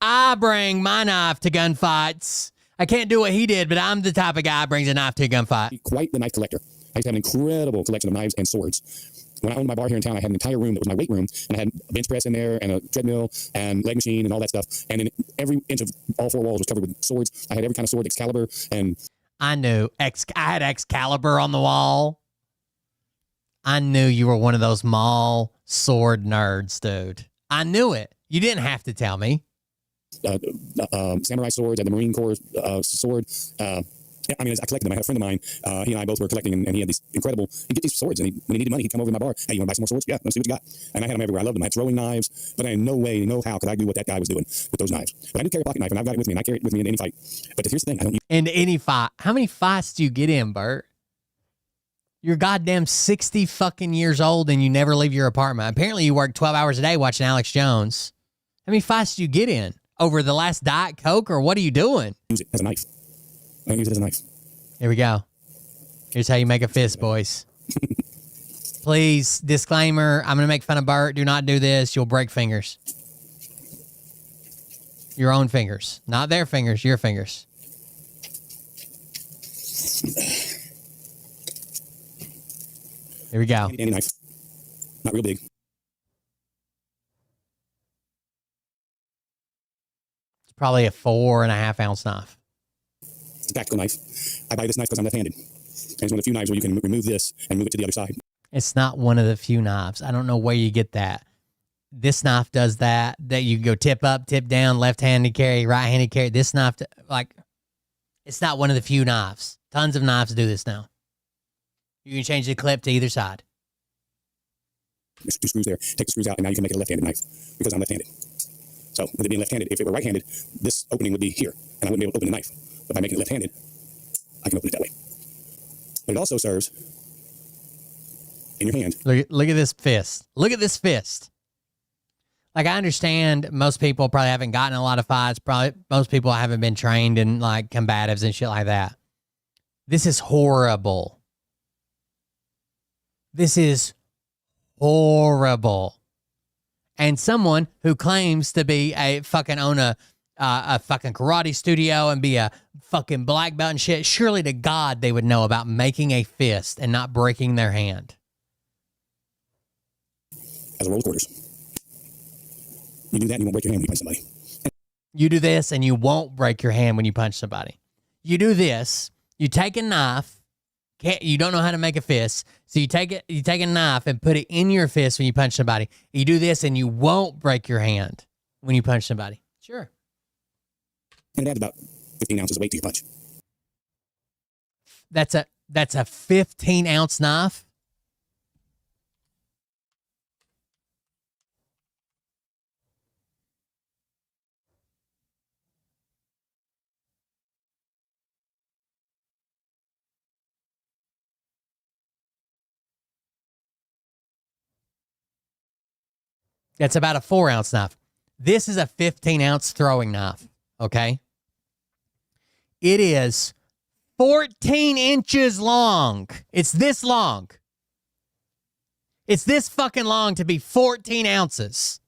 I bring my knife to gunfights. I can't do what he did, but I'm the type of guy who brings a knife to a gunfight. Quite the knife collector. I used to have an incredible collection of knives and swords. When I owned my bar here in town, I had an entire room that was my weight room, and I had a bench press in there, and a treadmill, and leg machine, and all that stuff. And then every inch of all four walls was covered with swords. I had every kind of sword, Excalibur, and... I knew. I had Excalibur on the wall. I knew you were one of those mall sword nerds, dude. I knew it. You didn't have to tell me. Samurai swords, and the Marine Corps sword. I mean, I collected them. I had a friend of mine. He and I both were collecting, and he had these incredible... He'd get these swords, and when he needed money, he'd come over to my bar. Hey, you want to buy some more swords? Yeah, let's see what you got. And I had them everywhere. I loved them. I had throwing knives, but I had no way, no how could I do what that guy was doing with those knives. But I do carry a pocket knife, and I've got it with me, and I carry it with me in any fight. But here's the thing. I don't use... In any fight. How many fights do you get in, Bert? You're goddamn 60 fucking years old and you never leave your apartment. Apparently you work 12 hours a day watching Alex Jones. How many fights did you get in? Over the last Diet Coke, or what are you doing? Use it as a knife. I use it as a knife. Here we go. Here's how you make a fist, boys. Please, disclaimer, I'm going to make fun of Bert. Do not do this. You'll break fingers. Your own fingers. Not their fingers, your fingers. Here we go. Any knife. Not real big. It's probably a 4.5 ounce knife. It's a tactical knife. I buy this knife because I'm left-handed. And it's one of the few knives where you can remove this and move it to the other side. It's not one of the few knives. I don't know where you get that. This knife does that you can go tip up, tip down, left-handed carry, right-handed carry. This knife, it's not one of the few knives. Tons of knives do this now. You can change the clip to either side. There's 2 screws there. Take the screws out, and now you can make it a left-handed knife because I'm left-handed. So with it being left-handed, if it were right-handed, this opening would be here, and I wouldn't be able to open the knife. But by making it left-handed, I can open it that way. But it also serves in your hand. Look at this fist. Look at this fist. Like, I understand most people probably haven't gotten in a lot of fights. Probably most people haven't been trained in like combatives and shit like that. This is horrible. This is horrible. And someone who claims to be a fucking own a fucking karate studio and be a fucking black belt and shit, surely to God they would know about making a fist and not breaking their hand. As a roll of quarters. You do that and you won't break your hand when you punch somebody. You do this and you won't break your hand when you punch somebody. You do this, you take a knife, you don't know how to make a fist, so you take a knife and put it in your fist when you punch somebody. You do this and you won't break your hand when you punch somebody. Sure. And it adds about 15 ounces of weight to your punch. That's a 15-ounce knife. That's about a 4-ounce knife. This is a 15-ounce throwing knife, okay? It is 14 inches long. It's this long. It's this fucking long to be 14 ounces.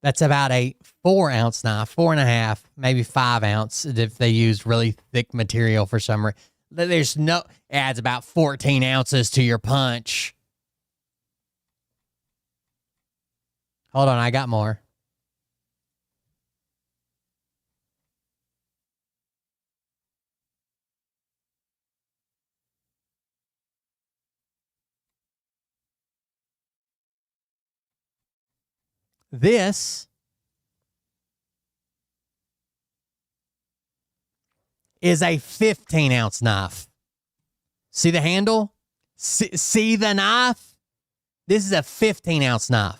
That's about a 4-ounce knife, 4.5, maybe 5 ounce if they use really thick material for some reason. There's no, it adds about 14 ounces to your punch. Hold on, I got more. This is a 15-ounce knife. See the handle? See the knife? This is a 15-ounce knife.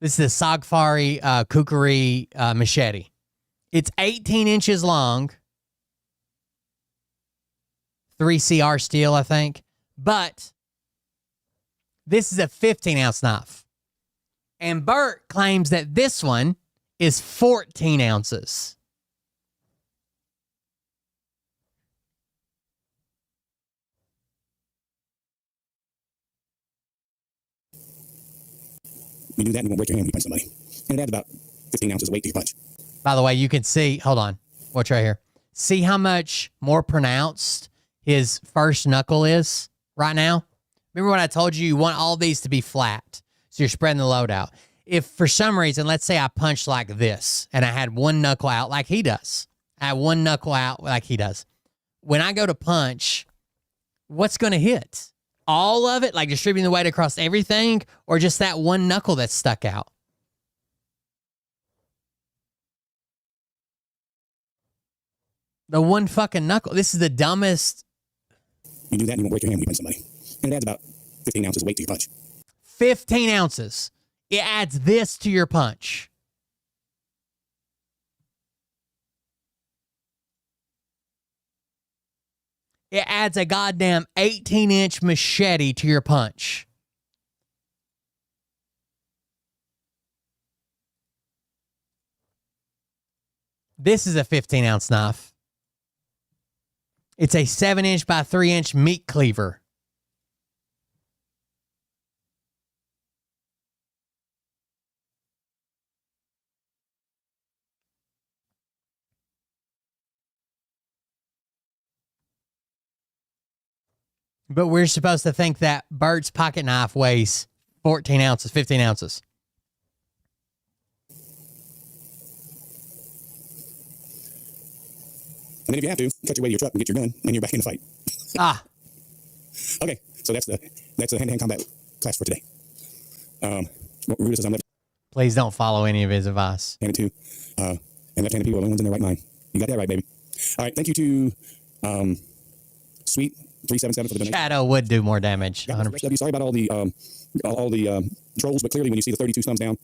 This is the Sagfari Kukuri machete. It's 18 inches long. 3CR steel, I think. But this is a 15-ounce knife. And Bert claims that this one is 14 ounces. You do that and you won't break your hand when you punch somebody. And it adds about 15 ounces of weight to your punch. By the way, you can see, hold on, watch right here. See how much more pronounced his first knuckle is right now? Remember when I told you want all these to be flat, so you're spreading the load out. If for some reason, let's say I punched like this and I had one knuckle out like he does. I had one knuckle out like he does. When I go to punch, what's going to hit? All of it, like distributing the weight across everything, or just that one knuckle that's stuck out? The one fucking knuckle. This is the dumbest. You do that and you won't break your hand when you punch somebody. And it adds about 15 ounces of weight to your punch. 15 ounces. It adds this to your punch. It adds a goddamn 18-inch machete to your punch. This is a 15-ounce knife. It's a 7-inch by 3-inch meat cleaver. But we're supposed to think that Bert's pocket knife weighs 14 ounces, 15 ounces. And then if you have to, cut your way to your truck and get your gun, and you're back in the fight. Ah. Okay, so that's the hand-to-hand combat class for today. Ruda says I'm left. Please don't follow any of his advice. And two, and left-handed people are the only ones in their right mind. You got that right, baby. All right, thank you to Sweet 377 for the donation. Shadow would do more damage. 100%. Sorry about all the trolls, but clearly when you see the 32 thumbs down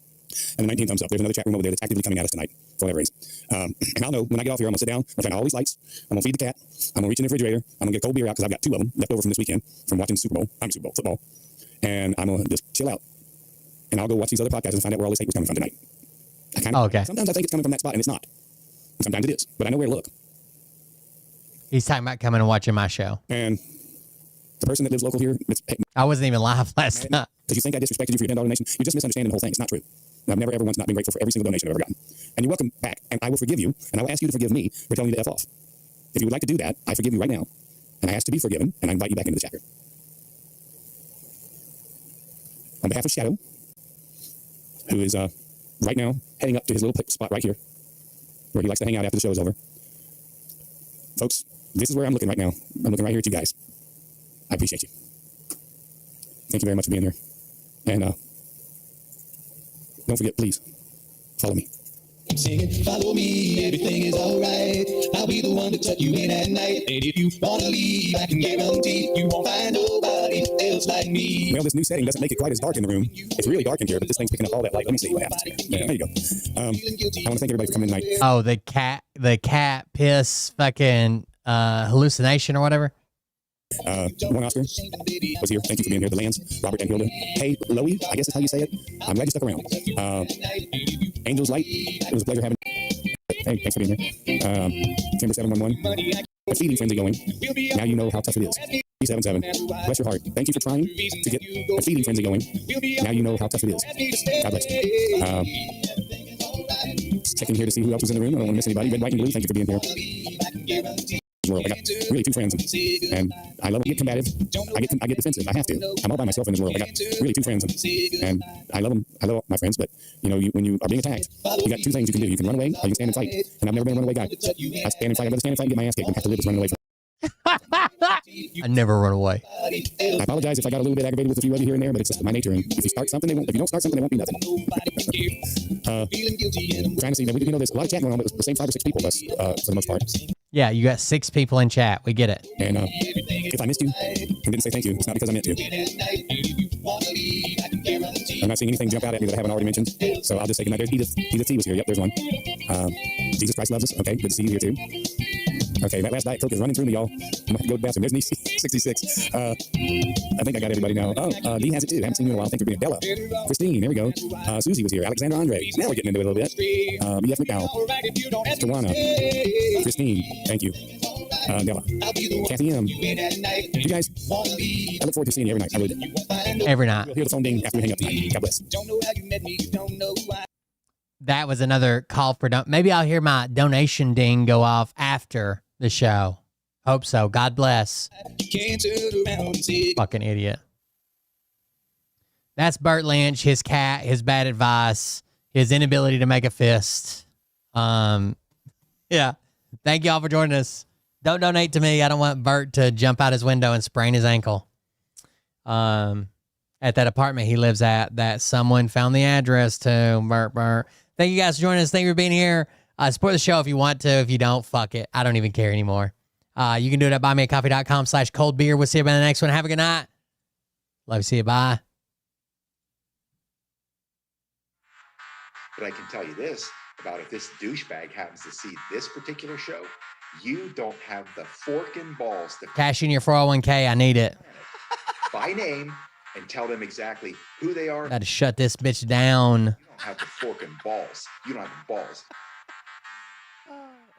and the 19 thumbs up, there's another chat room over there that's actively coming at us tonight for whatever reason. And I'll know when I get off here, I'm gonna sit down, I'm gonna turn out all these lights, I'm gonna feed the cat, I'm gonna reach in the refrigerator, I'm gonna get cold beer out because I've got 2 of them left over from this weekend from watching Super Bowl football, and I'm gonna just chill out. And I'll go watch these other podcasts and find out where all this hate was coming from tonight. Okay. Sometimes I think it's coming from that spot and it's not. And sometimes it is, but I know where to look. He's talking about coming and watching my show. And the person that lives local here, I wasn't even live last night. Because you think I disrespected you for your $10 donation, you're just misunderstanding the whole thing. It's not true. And I've never ever once not been grateful for every single donation I've ever gotten. And you're welcome back, and I will forgive you, and I will ask you to forgive me for telling you to F off. If you would like to do that, I forgive you right now, and I ask to be forgiven, and I invite you back into the chapter. On behalf of Shadow, who is right now heading up to his little spot right here, where he likes to hang out after the show is over. Folks, this is where I'm looking right now. I'm looking right here at you guys. I appreciate you. Thank you very much for being here. And don't forget, please, follow me. I'm singing, follow me, everything is alright. I'll be the one to tuck you in at night. And if you wanna leave, I can guarantee you won't find nobody else like me. Well, this new setting doesn't make it quite as dark in the room. It's really dark in here, but this thing's picking up all that light. Let me see what happens. Yeah, there you go. I want to thank everybody for coming tonight. Oh, the cat piss fucking hallucination or whatever. One Oscar was here. Thank you for being here. The Lands, Robert and Hilda. Hey, Loey, I guess is how you say it. I'm glad you stuck around. Angel's Light, it was a pleasure having you. Hey, thanks for being here. Timber 711. A feeding frenzy going. Now you know how tough it is. 377. Bless your heart. Thank you for trying to get a feeding frenzy going. Now you know how tough it is. God bless you. Checking here to see who else was in the room. I don't want to miss anybody. Red, white, and blue. Thank you for being here. World. I got really 2 friends, and I love them. I get combative. I get defensive. I have to. I'm all by myself in this world. I got really 2 friends, and I love them. I love my friends, but you know, when you are being attacked, you got 2 things you can do. You can run away, or you can stand and fight. And I've never been a runaway guy. I stand and fight. I'd rather stand and fight and get my ass kicked than have to live as running away. I never run away. I apologize if I got a little bit aggravated with a few of you here and there, but it's just my nature. And if you start something, they won't. If you don't start something, they won't be nothing. Trying to see. You know, there's a lot of chat going on, but it's the same 5 or 6 people, that's for the most part. Yeah, you got 6 people in chat. We get it. And if I missed you and didn't say thank you, it's not because I meant to. I'm not seeing anything jump out at me that I haven't already mentioned. So I'll just say goodnight. There's Edith T was here. Yep, there's one. Jesus Christ loves us. Okay, good to see you here too. Okay, that last Diet Coke is running through me, y'all. I'm going to go to the bathroom. There's me, 66. I think I got everybody now. Oh, Dee has it too. Haven't seen you in a while. Thank you for being Della. Christine, there we go. Susie was here. Alexander Andre. Now we're getting into it a little bit. BF McDowell. Tawana. Christine, thank you. Della. Kathy M. You guys, I look forward to seeing you every night. I really do. Every night. You'll hear the phone ding after we hang up tonight. God bless. That was another call for maybe I'll hear my donation ding go off after the show. Hope so. God bless. Fucking idiot. That's Burt Lynch, his cat, his bad advice, his inability to make a fist. Yeah. Thank y'all for joining us. Don't donate to me. I don't want Burt to jump out his window and sprain his ankle. At that apartment he lives at that someone found the address to. Burt. Thank you guys for joining us. Thank you for being here. Support the show if you want to. If you don't, fuck it. I don't even care anymore. You can do it at buymeacoffee.com/coldbeer. We'll see you in the next one. Have a good night. Love to see you. Bye. But I can tell you this about if this douchebag happens to see this particular show, you don't have the forking balls to Cash in your 401k. I need it. by name and tell them exactly who they are. Got to shut this bitch down. You don't have the forking balls. You don't have the balls.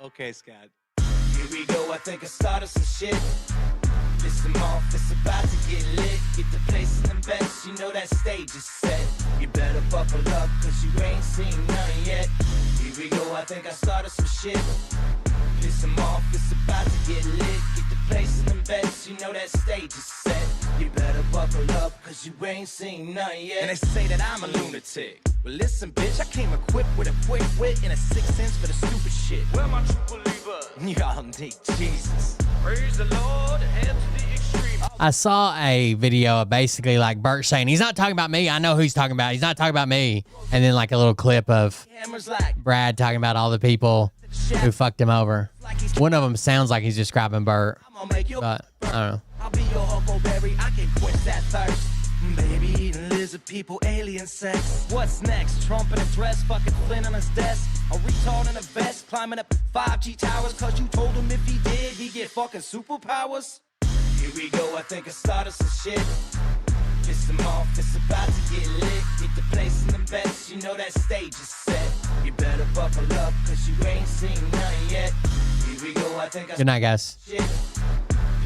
Okay, Scott. Here we go. I think I started some shit. Listen off, it's about to get lit. Get the place in the best, you know that stage is set. You better buckle up, cause you ain't seen none yet. Here we go, I think I started some shit. Listen off, it's about to get lit. Get the place in the best, you know that stage is set. You better buckle up, cause you ain't seen none yet. And they say that I'm a lunatic. Well, listen, bitch, I came equipped with a quick wit and a 6th sense for the stupid shit. Where my true believers? Y'all need Jesus. Praise the Lord, head to the extreme. I saw a video of basically like Bert saying, he's not talking about me. I know who he's talking about. He's not talking about me. And then like a little clip of Brad talking about all the people who fucked him over. One of them sounds like he's describing Bert. But I don't know. I'll be your huckleberry. I can quench that thirst. Baby eating lizard people, alien sex. What's next? Trump in a dress, fucking Flynn on his desk. A retard in a vest, climbing up 5G towers. Cause you told him if he did, he'd get fucking superpowers. Here we go, I think I started some shit. Piss them off, it's about to get lit. Get the place in the best, you know that stage is set. You better buckle up, cause you ain't seen none yet. Here we go, I think I Good night, guys. shit.